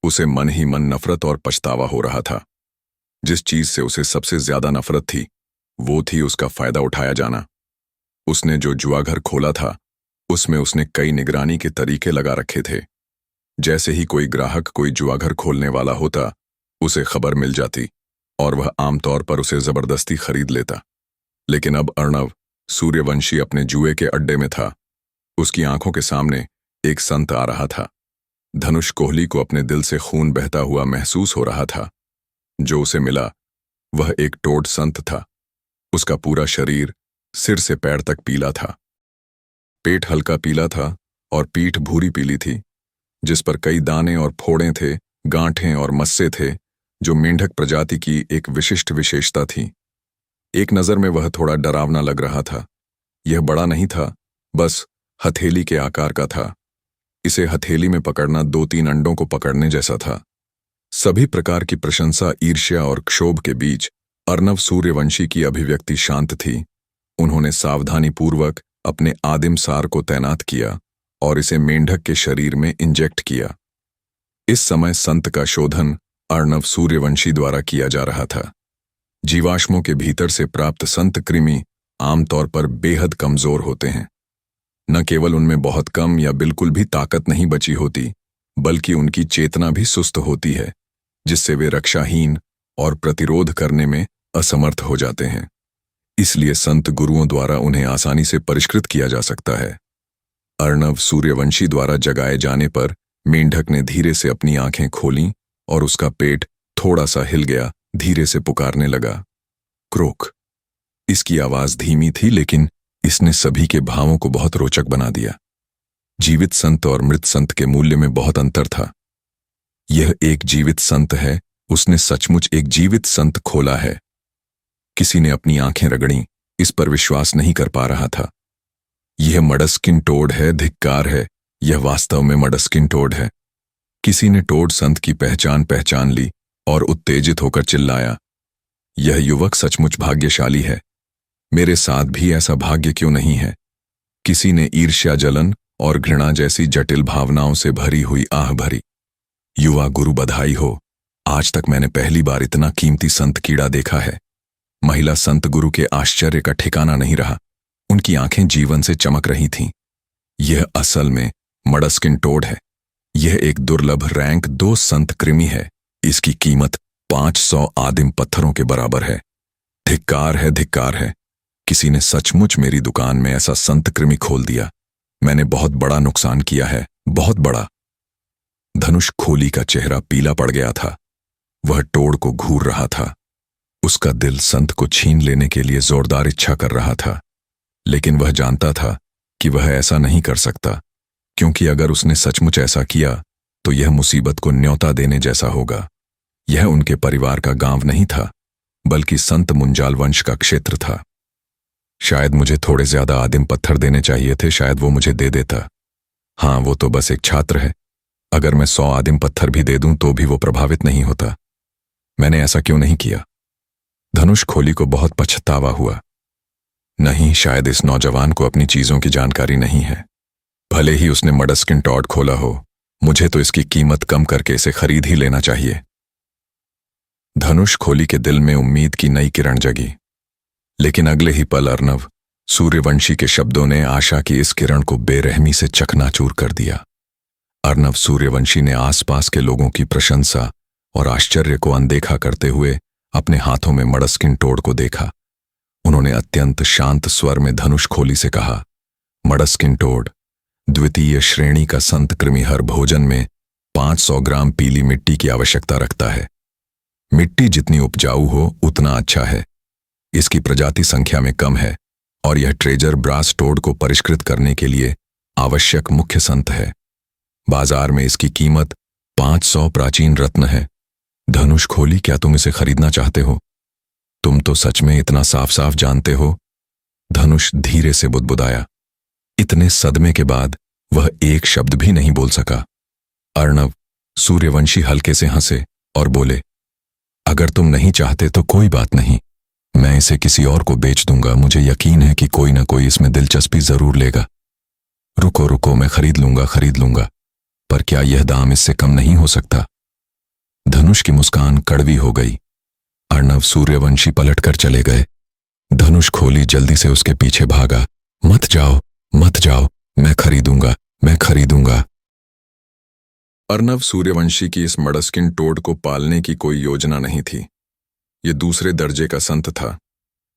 उसे मन ही मन नफरत और पछतावा हो रहा था। जिस चीज से उसे सबसे ज्यादा नफरत थी, वो थी उसका फायदा उठाया जाना। उसने जो जुआघर खोला था, उसमें उसने कई निगरानी के तरीके लगा रखे थे। जैसे ही कोई ग्राहक कोई जुआघर खोलने वाला होता, उसे खबर मिल जाती और वह आमतौर पर उसे जबरदस्ती खरीद लेता। लेकिन अब अर्णव सूर्यवंशी अपने जुए के अड्डे में था। उसकी आंखों के सामने एक संत आ रहा था। धनुष कोहली को अपने दिल से खून बहता हुआ महसूस हो रहा था। जो उसे मिला वह एक टोड संत था। उसका पूरा शरीर सिर से पैर तक पीला था। पेट हल्का पीला था और पीठ भूरी पीली थी, जिस पर कई दाने और फोड़े थे, गांठें और मस्से थे, जो मेंढक प्रजाति की एक विशिष्ट विशेषता थी। एक नजर में वह थोड़ा डरावना लग रहा था। यह बड़ा नहीं था, बस हथेली के आकार का था। इसे हथेली में पकड़ना 2-3 अंडों को पकड़ने जैसा था। सभी प्रकार की प्रशंसा, ईर्ष्या और क्षोभ के बीच अर्णव सूर्यवंशी की अभिव्यक्ति शांत थी। उन्होंने सावधानीपूर्वक अपने आदिम सार को तैनात किया और इसे मेंढक के शरीर में इंजेक्ट किया। इस समय संत का शोधन अर्णव सूर्यवंशी द्वारा किया जा रहा था। जीवाश्मों के भीतर से प्राप्त संत कृमि आमतौर पर बेहद कमजोर होते हैं। न केवल उनमें बहुत कम या बिल्कुल भी ताकत नहीं बची होती, बल्कि उनकी चेतना भी सुस्त होती है, जिससे वे रक्षाहीन और प्रतिरोध करने में असमर्थ हो जाते हैं। इसलिए संत गुरुओं द्वारा उन्हें आसानी से परिष्कृत किया जा सकता है। अर्णव सूर्यवंशी द्वारा जगाए जाने पर मेंढक ने धीरे से अपनी आंखें खोलीं और उसका पेट थोड़ा सा हिल गया। धीरे से पुकारने लगा, क्रोक। इसकी आवाज धीमी थी, लेकिन इसने सभी के भावों को बहुत रोचक बना दिया। जीवित संत और मृत संत के मूल्य में बहुत अंतर था। यह एक जीवित संत है। उसने सचमुच एक जीवित संत खोला है। किसी ने अपनी आंखें रगड़ी, इस पर विश्वास नहीं कर पा रहा था। यह मडस्किन टोड है, धिक्कार है। यह वास्तव में मडस्किन टोड है। किसी ने टोड संत की पहचान ली और उत्तेजित होकर चिल्लाया, यह युवक सचमुच भाग्यशाली है। मेरे साथ भी ऐसा भाग्य क्यों नहीं है। किसी ने ईर्ष्या, जलन और घृणा जैसी जटिल भावनाओं से भरी हुई आह भरी। युवा गुरु, बधाई हो। आज तक मैंने पहली बार इतना कीमती संत कीड़ा देखा है। महिला संत गुरु के आश्चर्य का ठिकाना नहीं रहा। उनकी आंखें जीवन से चमक रही थीं। यह असल में मडस्किन टोड है। यह एक दुर्लभ रैंक 2 संत कृमि है। इसकी कीमत 500 आदिम पत्थरों के बराबर है। धिक्कार है, धिक्कार है। किसी ने सचमुच मेरी दुकान में ऐसा संत कृमि खोल दिया। मैंने बहुत बड़ा नुकसान किया है, बहुत बड़ा। धनुष खोली का चेहरा पीला पड़ गया था। वह टोड को घूर रहा था। उसका दिल संत को छीन लेने के लिए जोरदार इच्छा कर रहा था, लेकिन वह जानता था कि वह ऐसा नहीं कर सकता, क्योंकि अगर उसने सचमुच ऐसा किया तो यह मुसीबत को न्योता देने जैसा होगा। यह उनके परिवार का गांव नहीं था, बल्कि संत मुंजाल वंश का क्षेत्र था। शायद मुझे थोड़े ज्यादा आदिम पत्थर देने चाहिए थे, शायद वो मुझे दे देता। हाँ, वो तो बस एक छात्र है। अगर मैं 100 आदिम पत्थर भी दे दूं तो भी वो प्रभावित नहीं होता। मैंने ऐसा क्यों नहीं किया। धनुष खोली को बहुत पछतावा हुआ। नहीं, शायद इस नौजवान को अपनी चीजों की जानकारी नहीं है। भले ही उसने मडस्किन टॉड खोला हो, मुझे तो इसकी कीमत कम करके इसे खरीद ही लेना चाहिए। धनुष खोली के दिल में उम्मीद की नई किरण जगी, लेकिन अगले ही पल अर्णव सूर्यवंशी के शब्दों ने आशा की इस किरण को बेरहमी से चकनाचूर कर दिया। अर्नव सूर्यवंशी ने आसपास के लोगों की प्रशंसा और आश्चर्य को अनदेखा करते हुए अपने हाथों में मडस्किन टोड को देखा। उन्होंने अत्यंत शांत स्वर में धनुष खोली से कहा, मडस्किन टोड, द्वितीय श्रेणी का संत कृमि हर भोजन में 500 ग्राम पीली मिट्टी की आवश्यकता रखता है। मिट्टी जितनी उपजाऊ हो उतना अच्छा है। इसकी प्रजाति संख्या में कम है और यह ट्रेजर ब्रास टोड को परिष्कृत करने के लिए आवश्यक मुख्य संत है। बाजार में इसकी कीमत 500 प्राचीन रत्न है। धनुष खोली, क्या तुम इसे खरीदना चाहते हो? तुम तो सच में इतना साफ साफ जानते हो? धनुष धीरे से बुदबुदाया। इतने सदमे के बाद वह एक शब्द भी नहीं बोल सका। अर्णव सूर्यवंशी हल्के से हंसे और बोले, अगर तुम नहीं चाहते तो कोई बात नहीं, मैं इसे किसी और को बेच दूंगा। मुझे यकीन है कि कोई ना कोई इसमें दिलचस्पी जरूर लेगा। रुको रुको, मैं खरीद लूंगा, पर क्या यह दाम इससे कम नहीं हो सकता? धनुष की मुस्कान कड़वी हो गई। अर्णव सूर्यवंशी पलटकर चले गए। धनुष खोली जल्दी से उसके पीछे भागा। मत जाओ, मैं खरीदूंगा। अर्णव सूर्यवंशी की इस मडस्किन टोड को पालने की कोई योजना नहीं थी। ये दूसरे दर्जे का संत था,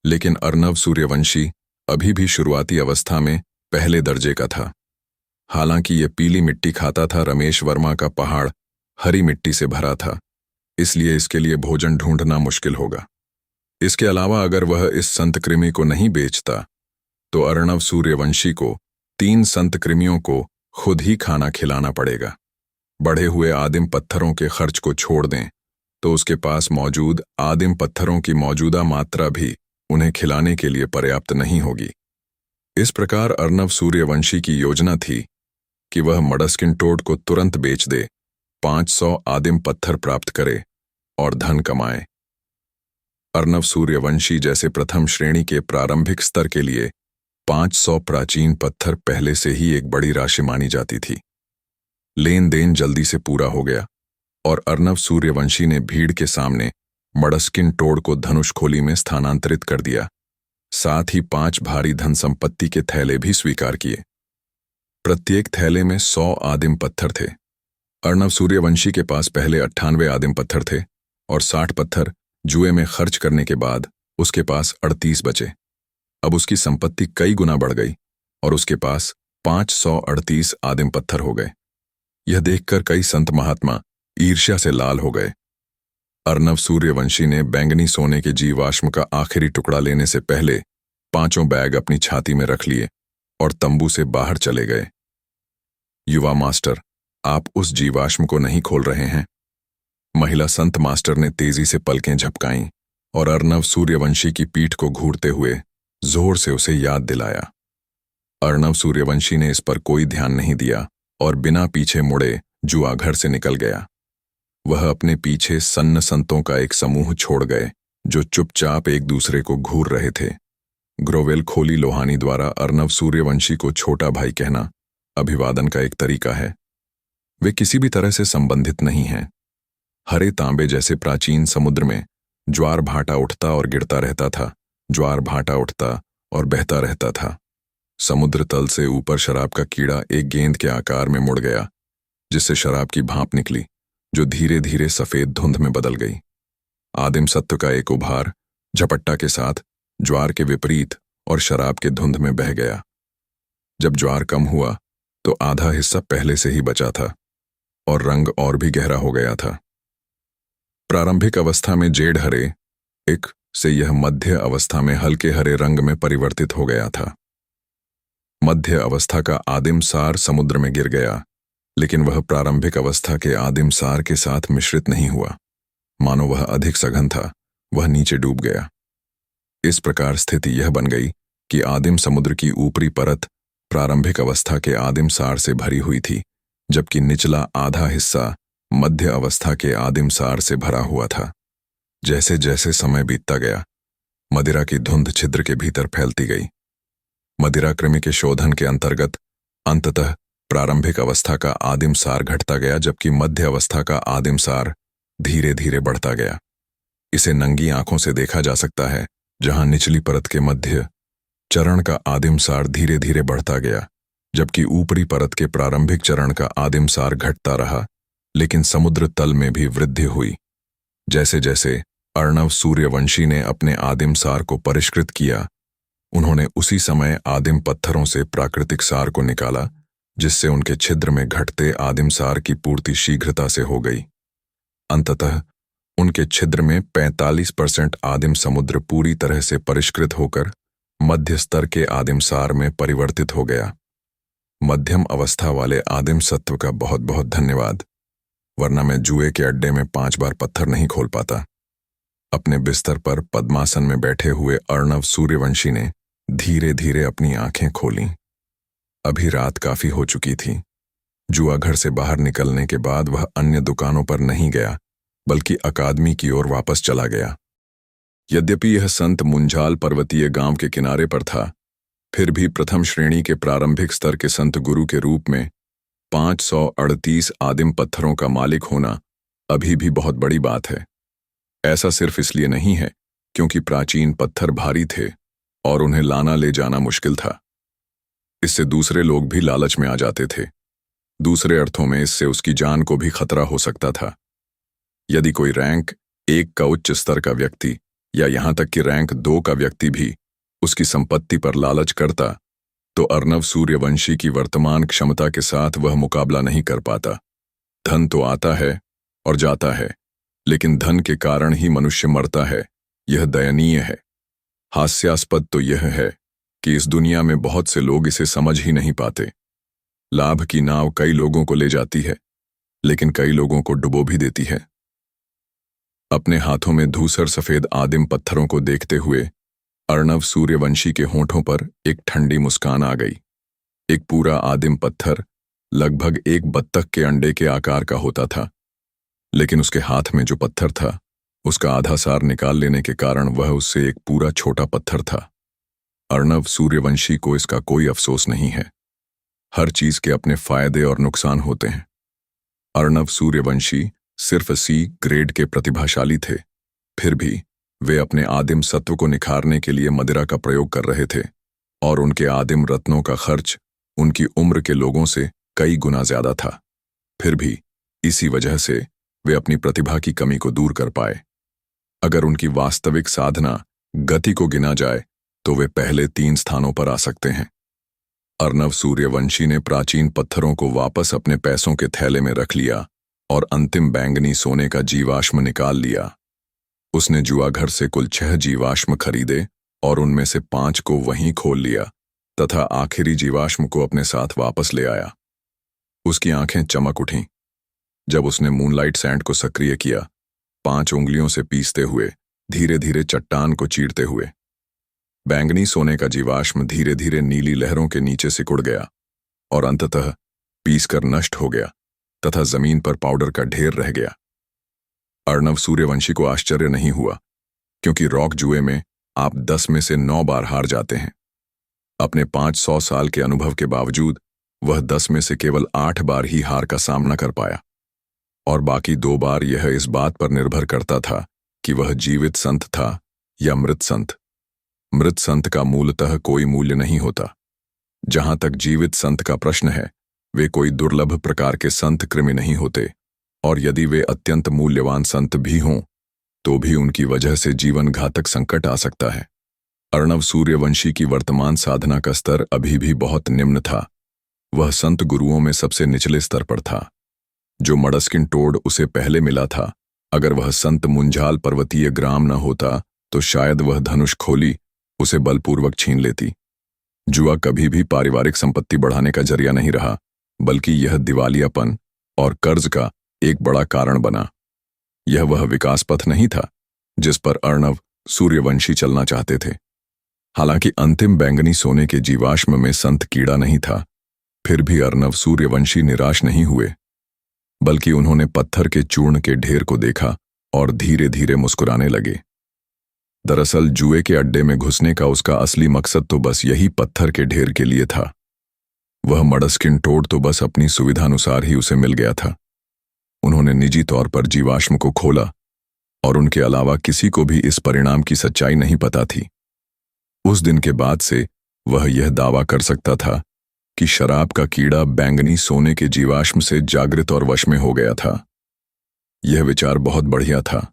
लेकिन अर्णव सूर्यवंशी अभी भी शुरुआती अवस्था में पहले दर्जे का था। हालांकि ये पीली मिट्टी खाता था, रमेश वर्मा का पहाड़ हरी मिट्टी से भरा था, इसलिए इसके लिए भोजन ढूंढना मुश्किल होगा। इसके अलावा अगर वह इस संत कृमि को नहीं बेचता तो अर्णव सूर्यवंशी को 3 संत कृमियों को खुद ही खाना खिलाना पड़ेगा। बढ़े हुए आदिम पत्थरों के खर्च को छोड़ दें तो उसके पास मौजूद आदिम पत्थरों की मौजूदा मात्रा भी उन्हें खिलाने के लिए पर्याप्त नहीं होगी। इस प्रकार अर्णव सूर्यवंशी की योजना थी कि वह मडस्किन टोड को तुरंत बेच दे, 500 आदिम पत्थर प्राप्त करे और धन कमाए। अर्णव सूर्यवंशी जैसे प्रथम श्रेणी के प्रारंभिक स्तर के लिए 500 प्राचीन पत्थर पहले से ही एक बड़ी राशि मानी जाती थी। लेन देन जल्दी से पूरा हो गया और अर्णव सूर्यवंशी ने भीड़ के सामने मडस्किन टोड को धनुष खोली में स्थानांतरित कर दिया। साथ ही 5 भारी धन संपत्ति के थैले भी स्वीकार किए। प्रत्येक थैले में 100 आदिम पत्थर थे। अर्णव सूर्यवंशी के पास पहले 98 आदिम पत्थर थे और 60 पत्थर जुए में खर्च करने के बाद उसके पास 38 बचे। अब उसकी संपत्ति कई गुना बढ़ गई और उसके पास 538 आदिम पत्थर हो गए। यह देखकर कई संत महात्मा ईर्ष्या से लाल हो गए। अर्णव सूर्यवंशी ने बैंगनी सोने के जीवाश्म का आखिरी टुकड़ा लेने से पहले 5 बैग अपनी छाती में रख लिए और तंबू से बाहर चले गए। युवा मास्टर, आप उस जीवाश्म को नहीं खोल रहे हैं? महिला संत मास्टर ने तेजी से पलकें झपकाईं और अर्णव सूर्यवंशी की पीठ को घूरते हुए जोर से उसे याद दिलाया। अर्णव सूर्यवंशी ने इस पर कोई ध्यान नहीं दिया और बिना पीछे मुड़े जुआ घर से निकल गया। वह अपने पीछे सन्न संतों का एक समूह छोड़ गए जो चुपचाप एक दूसरे को घूर रहे थे। ग्रोवेल खोली लोहानी द्वारा अर्णव सूर्यवंशी को छोटा भाई कहना अभिवादन का एक तरीका है। वे किसी भी तरह से संबंधित नहीं हैं। हरे तांबे जैसे प्राचीन समुद्र में ज्वार भाटा उठता और गिरता रहता था, ज्वार भाटा उठता और बहता रहता था। समुद्र तल से ऊपर शराब का कीड़ा एक गेंद के आकार में मुड़ गया, जिससे शराब की भाप निकली जो धीरे धीरे सफेद धुंध में बदल गई। आदिम सत्व का एक उभार झपट्टा के साथ ज्वार के विपरीत और शराब के धुंध में बह गया। जब ज्वार कम हुआ तो आधा हिस्सा पहले से ही बचा था और रंग और भी गहरा हो गया था। प्रारंभिक अवस्था में जेड हरे एक से यह मध्य अवस्था में हल्के हरे रंग में परिवर्तित हो गया था। मध्य अवस्था का आदिम सार समुद्र में गिर गया, लेकिन वह प्रारंभिक अवस्था के आदिम सार के साथ मिश्रित नहीं हुआ। मानो वह अधिक सघन था, वह नीचे डूब गया। इस प्रकार स्थिति यह बन गई कि आदिम समुद्र की ऊपरी परत प्रारंभिक अवस्था के आदिम सार से भरी हुई थी, जबकि निचला आधा हिस्सा मध्य अवस्था के आदिम सार से भरा हुआ था। जैसे जैसे समय बीतता गया, मदिरा की धुंध छिद्र के भीतर फैलती गई। मदिरा कृमि के शोधन के अंतर्गत अंततः प्रारंभिक अवस्था का आदिम सार घटता गया, जबकि मध्य अवस्था का आदिम सार धीरे धीरे बढ़ता गया। इसे नंगी आंखों से देखा जा सकता है, जहां निचली परत के मध्य चरण का आदिम सार धीरे धीरे बढ़ता गया, जबकि ऊपरी परत के प्रारंभिक चरण का आदिम सार घटता रहा, लेकिन समुद्र तल में भी वृद्धि हुई। जैसे जैसे अर्णव सूर्यवंशी ने अपने आदिम सार को परिष्कृत किया, उन्होंने उसी समय आदिम पत्थरों से प्राकृतिक सार को निकाला, जिससे उनके छिद्र में घटते आदिम सार की पूर्ति शीघ्रता से हो गई। अंततः उनके छिद्र में 45% आदिम समुद्र पूरी तरह से परिष्कृत होकर मध्य स्तर के आदिम सार में परिवर्तित हो गया। मध्यम अवस्था वाले आदिम सत्व का बहुत बहुत धन्यवाद, वरना मैं जुए के अड्डे में 5 बार पत्थर नहीं खोल पाता। अपने बिस्तर पर पद्मासन में बैठे हुए अर्णव सूर्यवंशी ने धीरे धीरे अपनी आंखें खोलीं। अभी रात काफी हो चुकी थी। जुआ घर से बाहर निकलने के बाद वह अन्य दुकानों पर नहीं गया, बल्कि अकादमी की ओर वापस चला गया। यद्यपि यह संत मुंजाल पर्वतीय गांव के किनारे पर था, फिर भी प्रथम श्रेणी के प्रारंभिक स्तर के संत गुरु के रूप में 538 आदिम पत्थरों का मालिक होना अभी भी बहुत बड़ी बात है। ऐसा सिर्फ इसलिए नहीं है क्योंकि प्राचीन पत्थर भारी थे और उन्हें लाना ले जाना मुश्किल था। इससे दूसरे लोग भी लालच में आ जाते थे। दूसरे अर्थों में इससे उसकी जान को भी खतरा हो सकता था। यदि कोई रैंक 1 का उच्च स्तर का व्यक्ति या यहां तक कि रैंक 2 का व्यक्ति भी उसकी संपत्ति पर लालच करता, तो अर्णव सूर्यवंशी की वर्तमान क्षमता के साथ वह मुकाबला नहीं कर पाता। धन तो आता है और जाता है, लेकिन धन के कारण ही मनुष्य मरता है। यह दयनीय है। हास्यास्पद तो यह है कि इस दुनिया में बहुत से लोग इसे समझ ही नहीं पाते। लाभ की नाव कई लोगों को ले जाती है, लेकिन कई लोगों को डुबो भी देती है। अपने हाथों में धूसर सफेद आदिम पत्थरों को देखते हुए अर्णव सूर्यवंशी के होठों पर एक ठंडी मुस्कान आ गई। एक पूरा आदिम पत्थर लगभग एक बत्तख के अंडे के आकार का होता था, लेकिन उसके हाथ में जो पत्थर था उसका आधा सार निकाल लेने के कारण वह उससे एक पूरा छोटा पत्थर था। अर्णव सूर्यवंशी को इसका कोई अफसोस नहीं है। हर चीज के अपने फायदे और नुकसान होते हैं। अर्णव सूर्यवंशी सिर्फ सी ग्रेड के प्रतिभाशाली थे, फिर भी वे अपने आदिम सत्व को निखारने के लिए मदिरा का प्रयोग कर रहे थे और उनके आदिम रत्नों का खर्च उनकी उम्र के लोगों से कई गुना ज्यादा था। फिर भी इसी वजह से वे अपनी प्रतिभा की कमी को दूर कर पाए। अगर उनकी वास्तविक साधना गति को गिना जाए तो वे पहले 3 स्थानों पर आ सकते हैं। अर्णव सूर्यवंशी ने प्राचीन पत्थरों को वापस अपने पैसों के थैले में रख लिया और अंतिम बैंगनी सोने का जीवाश्म निकाल लिया। उसने जुआ घर से कुल 6 जीवाश्म खरीदे और उनमें से 5 को वहीं खोल लिया तथा आखिरी जीवाश्म को अपने साथ वापस ले आया। उसकी आंखें चमक उठीं जब उसने मूनलाइट सैंड को सक्रिय किया, 5 उंगलियों से पीसते हुए, धीरे धीरे चट्टान को चीरते हुए। बैंगनी सोने का जीवाश्म धीरे धीरे नीली लहरों के नीचे सिकुड़ गया और अंततः पीसकर नष्ट हो गया तथा जमीन पर पाउडर का ढेर रह गया। अर्णव सूर्यवंशी को आश्चर्य नहीं हुआ, क्योंकि रॉक जुए में आप 10 में से 9 बार हार जाते हैं। अपने 500 साल के अनुभव के बावजूद वह 10 में से केवल 8 बार ही हार का सामना कर पाया, और बाकी 2 बार यह इस बात पर निर्भर करता था कि वह जीवित संत था या मृत संत। मृत संत का मूलतः कोई मूल्य नहीं होता। जहां तक जीवित संत का प्रश्न है, वे कोई दुर्लभ प्रकार के संत कृमि नहीं होते, और यदि वे अत्यंत मूल्यवान संत भी हों तो भी उनकी वजह से जीवन घातक संकट आ सकता है। अर्णव सूर्यवंशी की वर्तमान साधना का स्तर अभी भी बहुत निम्न था। वह संत गुरुओं में सबसे निचले स्तर पर था। जो मडस्किन टोड उसे पहले मिला था, अगर वह संत मुंजाल पर्वतीय ग्राम न होता तो शायद वह धनुष खोली उसे बलपूर्वक छीन लेती। जुआ कभी भी पारिवारिक संपत्ति बढ़ाने का जरिया नहीं रहा, बल्कि यह दिवालियापन और कर्ज का एक बड़ा कारण बना। यह वह विकास पथ नहीं था जिस पर अर्णव सूर्यवंशी चलना चाहते थे। हालांकि अंतिम बैंगनी सोने के जीवाश्म में संत कीड़ा नहीं था, फिर भी अर्णव सूर्यवंशी निराश नहीं हुए, बल्कि उन्होंने पत्थर के चूर्ण के ढेर को देखा और धीरे धीरे मुस्कुराने लगे। दरअसल जुए के अड्डे में घुसने का उसका असली मकसद तो बस यही पत्थर के ढेर के लिए था। वह मडस्किन टोड तो बस अपनी सुविधानुसार ही उसे मिल गया था। उन्होंने निजी तौर पर जीवाश्म को खोला और उनके अलावा किसी को भी इस परिणाम की सच्चाई नहीं पता थी। उस दिन के बाद से वह यह दावा कर सकता था कि शराब का कीड़ा बैंगनी सोने के जीवाश्म से जागृत और वश में हो गया था। यह विचार बहुत बढ़िया था।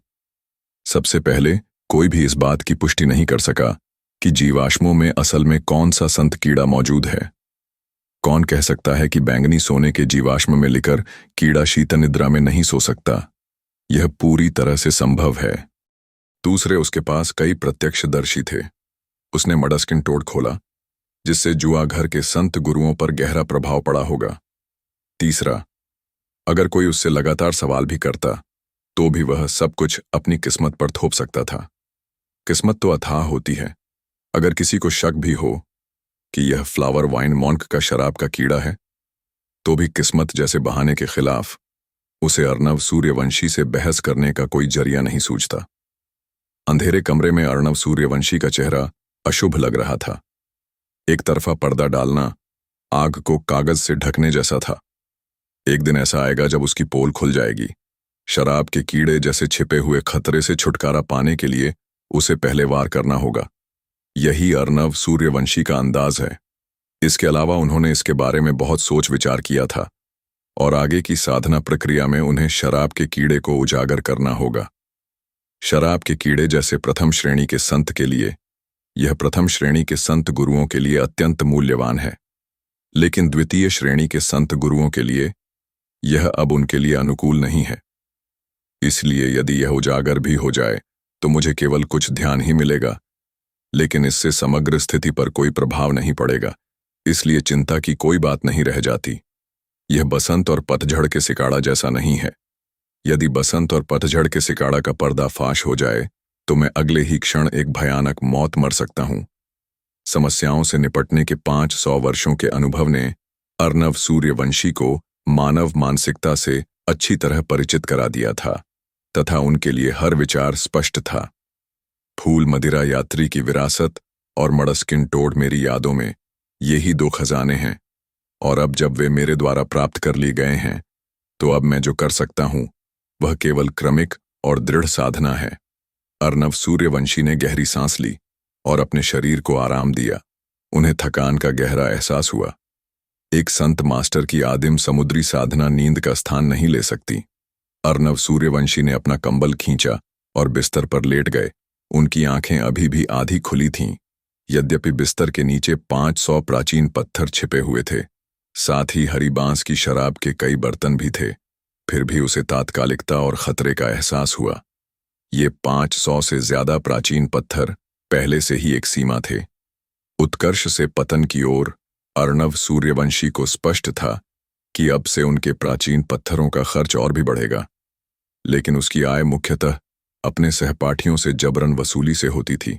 सबसे पहले कोई भी इस बात की पुष्टि नहीं कर सका कि जीवाश्मों में असल में कौन सा संत कीड़ा मौजूद है। कौन कह सकता है कि बैंगनी सोने के जीवाश्म में लिकर कीड़ा शीत निद्रा में नहीं सो सकता? यह पूरी तरह से संभव है। दूसरे, उसके पास कई प्रत्यक्षदर्शी थे। उसने मडस्किन टोड खोला, जिससे जुआ घर के संत गुरुओं पर गहरा प्रभाव पड़ा होगा। तीसरा, अगर कोई उससे लगातार सवाल भी करता तो भी वह सब कुछ अपनी किस्मत पर थोप सकता था। किस्मत तो अथाह होती है। अगर किसी को शक भी हो कि यह फ्लावर वाइन मॉन्क का शराब का कीड़ा है, तो भी किस्मत जैसे बहाने के खिलाफ उसे अर्नव सूर्यवंशी से बहस करने का कोई जरिया नहीं सूझता। अंधेरे कमरे में अर्नव सूर्यवंशी का चेहरा अशुभ लग रहा था। एक तरफा पर्दा डालना आग को कागज से ढकने जैसा था। एक दिन ऐसा आएगा जब उसकी पोल खुल जाएगी। शराब के कीड़े जैसे छिपे हुए खतरे से छुटकारा पाने के लिए उसे पहले वार करना होगा। यही अर्नव सूर्यवंशी का अंदाज है। इसके अलावा उन्होंने इसके बारे में बहुत सोच विचार किया था और आगे की साधना प्रक्रिया में उन्हें शराब के कीड़े को उजागर करना होगा। शराब के कीड़े जैसे प्रथम श्रेणी के संत के लिए यह प्रथम श्रेणी के संत गुरुओं के लिए अत्यंत मूल्यवान है, लेकिन द्वितीय श्रेणी के संत गुरुओं के लिए यह अब उनके लिए अनुकूल नहीं है। इसलिए यदि यह उजागर भी हो जाए तो मुझे केवल कुछ ध्यान ही मिलेगा, लेकिन इससे समग्र स्थिति पर कोई प्रभाव नहीं पड़ेगा। इसलिए चिंता की कोई बात नहीं रह जाती। यह बसंत और पतझड़ के सिकाड़ा जैसा नहीं है। यदि बसंत और पतझड़ के सिकाड़ा का पर्दाफाश हो जाए तो मैं अगले ही क्षण एक भयानक मौत मर सकता हूं। समस्याओं से निपटने के 500 वर्षों के अनुभव ने अर्नव सूर्यवंशी को मानव मानसिकता से अच्छी तरह परिचित करा दिया था तथा उनके लिए हर विचार स्पष्ट था। फूल मदिरा यात्री की विरासत और मडस्किन टोड मेरी यादों में यही 2 खजाने हैं, और अब जब वे मेरे द्वारा प्राप्त कर लिए गए हैं तो अब मैं जो कर सकता हूं वह केवल क्रमिक और दृढ़ साधना है। अर्नव सूर्यवंशी ने गहरी सांस ली और अपने शरीर को आराम दिया। उन्हें थकान का गहरा एहसास हुआ। एक संत मास्टर की आदिम समुद्री साधना नींद का स्थान नहीं ले सकती। अर्नव सूर्यवंशी ने अपना कंबल खींचा और बिस्तर पर लेट गए। उनकी आंखें अभी भी आधी खुली थीं, यद्यपि बिस्तर के नीचे 500 प्राचीन पत्थर छिपे हुए थे। साथ ही हरी बांस की शराब के कई बर्तन भी थे। फिर भी उसे तात्कालिकता और खतरे का एहसास हुआ। ये 500 से ज्यादा प्राचीन पत्थर पहले से ही एक सीमा थे। उत्कर्ष से पतन की ओर अर्नव सूर्यवंशी को स्पष्ट था कि अब से उनके प्राचीन पत्थरों का खर्च और भी बढ़ेगा, लेकिन उसकी आय मुख्यतः अपने सहपाठियों से जबरन वसूली से होती थी।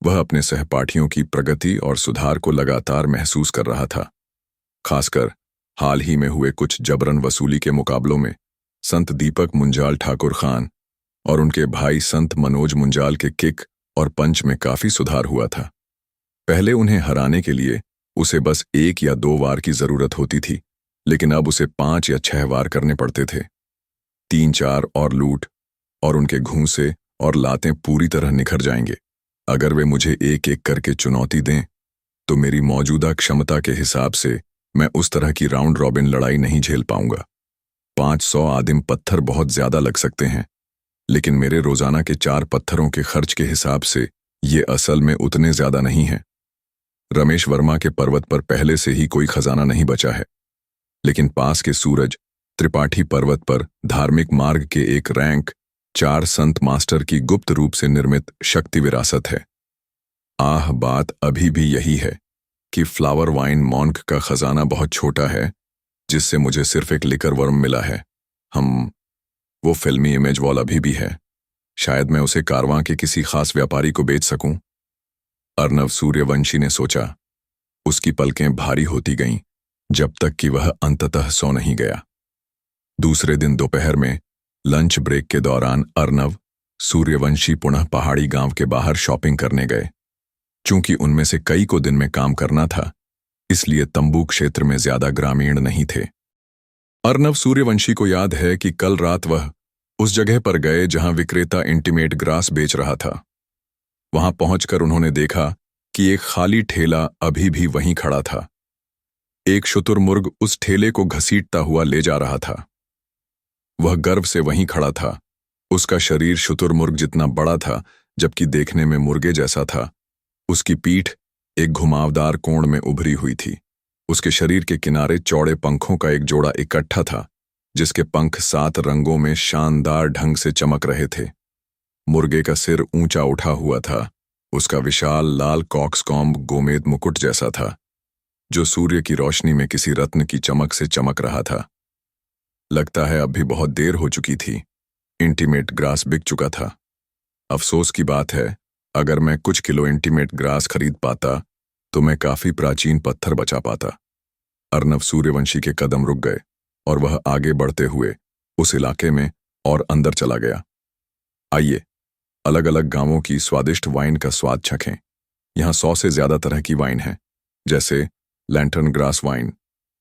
वह अपने सहपाठियों की प्रगति और सुधार को लगातार महसूस कर रहा था। खासकर हाल ही में हुए कुछ जबरन वसूली के मुकाबलों में संत दीपक मुंजाल ठाकुर खान और उनके भाई संत मनोज मुंजाल के किक और पंच में काफी सुधार हुआ था। पहले उन्हें हराने के लिए उसे बस 1 या 2 वार की जरूरत होती थी, लेकिन अब उसे 5 या 6 वार करने पड़ते थे। 3-4 और लूट और उनके घूंसे और लातें पूरी तरह निखर जाएंगे। अगर वे मुझे एक एक करके चुनौती दें तो मेरी मौजूदा क्षमता के हिसाब से मैं उस तरह की राउंड रॉबिन लड़ाई नहीं झेल पाऊंगा। 500 आदिम पत्थर बहुत ज्यादा लग सकते हैं, लेकिन मेरे रोजाना के 4 पत्थरों के खर्च के हिसाब से ये असल में उतने ज्यादा नहीं हैं। रमेश वर्मा के पर्वत पर पहले से ही कोई खजाना नहीं बचा है, लेकिन पास के सूरज त्रिपाठी पर्वत पर धार्मिक मार्ग के एक रैंक 4 संत मास्टर की गुप्त रूप से निर्मित शक्ति विरासत है। बात अभी भी यही है कि फ्लावर वाइन मॉन्क का खजाना बहुत छोटा है, जिससे मुझे सिर्फ एक लिकर वर्म मिला है। वो फिल्मी इमेज वॉल अभी भी है। शायद मैं उसे कारवां के किसी खास व्यापारी को बेच सकूं। अर्नव सूर्यवंशी ने सोचा। उसकी पलकें भारी होती गईं जब तक कि वह अंततः सो नहीं गया। दूसरे दिन दोपहर में लंच ब्रेक के दौरान अर्नव सूर्यवंशी पुनः पहाड़ी गांव के बाहर शॉपिंग करने गए। चूंकि उनमें से कई को दिन में काम करना था, इसलिए तंबू क्षेत्र में ज्यादा ग्रामीण नहीं थे। अर्नव सूर्यवंशी को याद है कि कल रात वह उस जगह पर गए जहां विक्रेता इंटीमेट ग्रास बेच रहा था। वहां पहुंचकर उन्होंने देखा कि एक खाली ठेला अभी भी वहीं खड़ा था। एक शुतुरमुर्ग उस ठेले को घसीटता हुआ ले जा रहा था। वह गर्व से वहीं खड़ा था। उसका शरीर शुतुरमुर्ग जितना बड़ा था, जबकि देखने में मुर्गे जैसा था। उसकी पीठ एक घुमावदार कोण में उभरी हुई थी। उसके शरीर के किनारे चौड़े पंखों का एक जोड़ा इकट्ठा था, जिसके पंख 7 रंगों में शानदार ढंग से चमक रहे थे। मुर्गे का सिर ऊंचा उठा हुआ था। उसका विशाल लाल कॉक्सकॉम्ब गोमेद मुकुट जैसा था, जो सूर्य की रोशनी में किसी रत्न की चमक से चमक रहा था। लगता है अब भी बहुत देर हो चुकी थी। इंटीमेट ग्रास बिक चुका था। अफसोस की बात है, अगर मैं कुछ किलो इंटीमेट ग्रास खरीद पाता तो मैं काफी प्राचीन पत्थर बचा पाता। अर्नव सूर्यवंशी के कदम रुक गए और वह आगे बढ़ते हुए उस इलाके में और अंदर चला गया। आइए, अलग अलग गांवों की स्वादिष्ट वाइन का स्वाद चखें। यहाँ 100 से ज्यादा तरह की वाइन है, जैसे लैंटर्न ग्रास वाइन,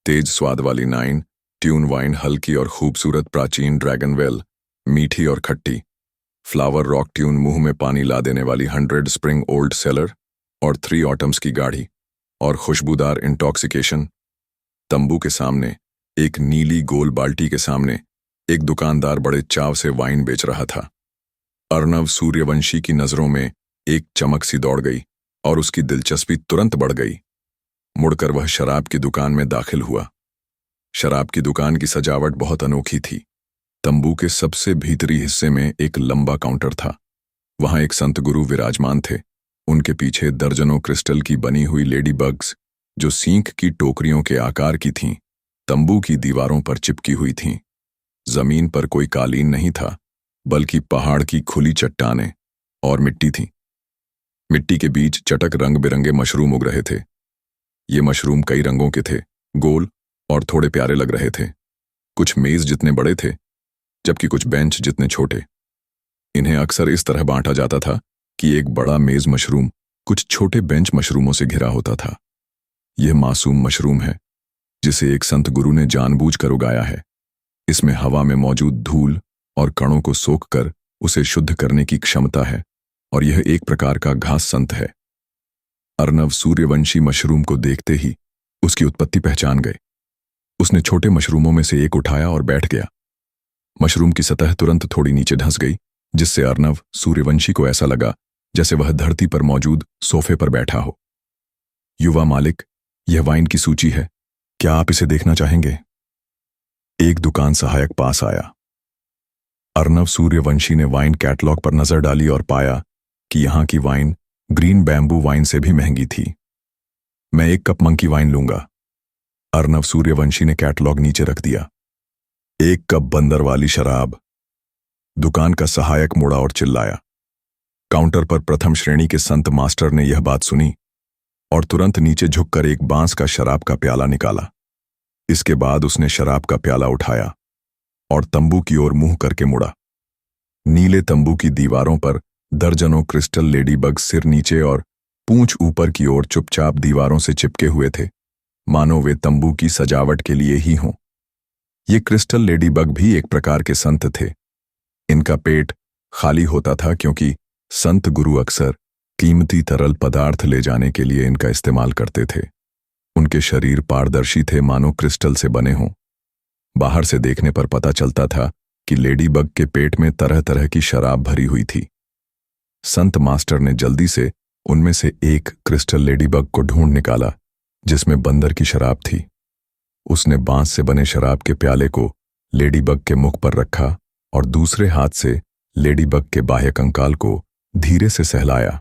तेज स्वाद वाली नाइन, ट्यून वाइन हल्की और खूबसूरत, प्राचीन ड्रैगनवेल मीठी और खट्टी, फ्लावर रॉक ट्यून मुंह में पानी ला देने वाली 100 स्प्रिंग ओल्ड सेलर और 3 ऑटम्स की गाढ़ी, और खुशबूदार इंटॉक्सिकेशन। तंबू के सामने एक नीली गोल बाल्टी के सामने एक दुकानदार बड़े चाव से वाइन बेच रहा था। अर्नव सूर्यवंशी की नजरों में एक चमक सी दौड़ गई और उसकी दिलचस्पी तुरंत बढ़ गई। मुड़कर वह शराब की दुकान में दाखिल हुआ। शराब की दुकान की सजावट बहुत अनोखी थी। तंबू के सबसे भीतरी हिस्से में एक लंबा काउंटर था। वहां एक संत गुरु विराजमान थे। उनके पीछे दर्जनों क्रिस्टल की बनी हुई लेडी बग्स, जो सींक की टोकरियों के आकार की थीं, तंबू की दीवारों पर चिपकी हुई थीं। जमीन पर कोई कालीन नहीं था, बल्कि पहाड़ की खुली चट्टानें और मिट्टी थी। मिट्टी के बीच चटक रंग बिरंगे मशरूम उग रहे थे। ये मशरूम कई रंगों के थे, गोल और थोड़े प्यारे लग रहे थे। कुछ मेज जितने बड़े थे, जबकि कुछ बेंच जितने छोटे। इन्हें अक्सर इस तरह बांटा जाता था कि एक बड़ा मेज मशरूम कुछ छोटे बेंच मशरूमों से घिरा होता था। यह मासूम मशरूम है, जिसे एक संत गुरु ने जानबूझकर उगाया है। इसमें हवा में मौजूद धूल और कणों को सोखकर उसे शुद्ध करने की क्षमता है, और यह एक प्रकार का घास संत है। अर्नव सूर्यवंशी मशरूम को देखते ही उसकी उत्पत्ति पहचान गए। उसने छोटे मशरूमों में से एक उठाया और बैठ गया। मशरूम की सतह तुरंत थोड़ी नीचे धंस गई, जिससे अर्नव सूर्यवंशी को ऐसा लगा जैसे वह धरती पर मौजूद सोफे पर बैठा हो। युवा मालिक, यह वाइन की सूची है, क्या आप इसे देखना चाहेंगे? एक दुकान सहायक पास आया। अर्नव सूर्यवंशी ने वाइन कैटलॉग पर नजर डाली और पाया कि यहां की वाइन ग्रीन बैम्बू वाइन से भी महंगी थी। मैं 1 कप मंकी वाइन लूंगा। अर्नव सूर्यवंशी ने कैटलॉग नीचे रख दिया। 1 कप बंदर वाली शराब। दुकान का सहायक मुड़ा और चिल्लाया। काउंटर पर प्रथम श्रेणी के संत मास्टर ने यह बात सुनी और तुरंत नीचे झुककर एक बांस का शराब का प्याला निकाला। इसके बाद उसने शराब का प्याला उठाया और तंबू की ओर मुंह करके मुड़ा। नीले तंबू की दीवारों पर दर्जनों क्रिस्टल लेडीबग सिर नीचे और पूंछ ऊपर की ओर चुपचाप दीवारों से चिपके हुए थे, मानो वे तंबू की सजावट के लिए ही हों। ये क्रिस्टल लेडीबग भी एक प्रकार के संत थे। इनका पेट खाली होता था, क्योंकि संत गुरु अक्सर कीमती तरल पदार्थ ले जाने के लिए इनका इस्तेमाल करते थे। उनके शरीर पारदर्शी थे, मानो क्रिस्टल से बने हों। बाहर से देखने पर पता चलता था कि लेडीबग के पेट में तरह तरह की शराब भरी हुई थी। संत मास्टर ने जल्दी से उनमें से एक क्रिस्टल लेडीबग को ढूंढ निकाला, जिसमें बंदर की शराब थी। उसने बांस से बने शराब के प्याले को लेडीबग के मुख पर रखा और दूसरे हाथ से लेडीबग के बाह्य कंकाल को धीरे से सहलाया।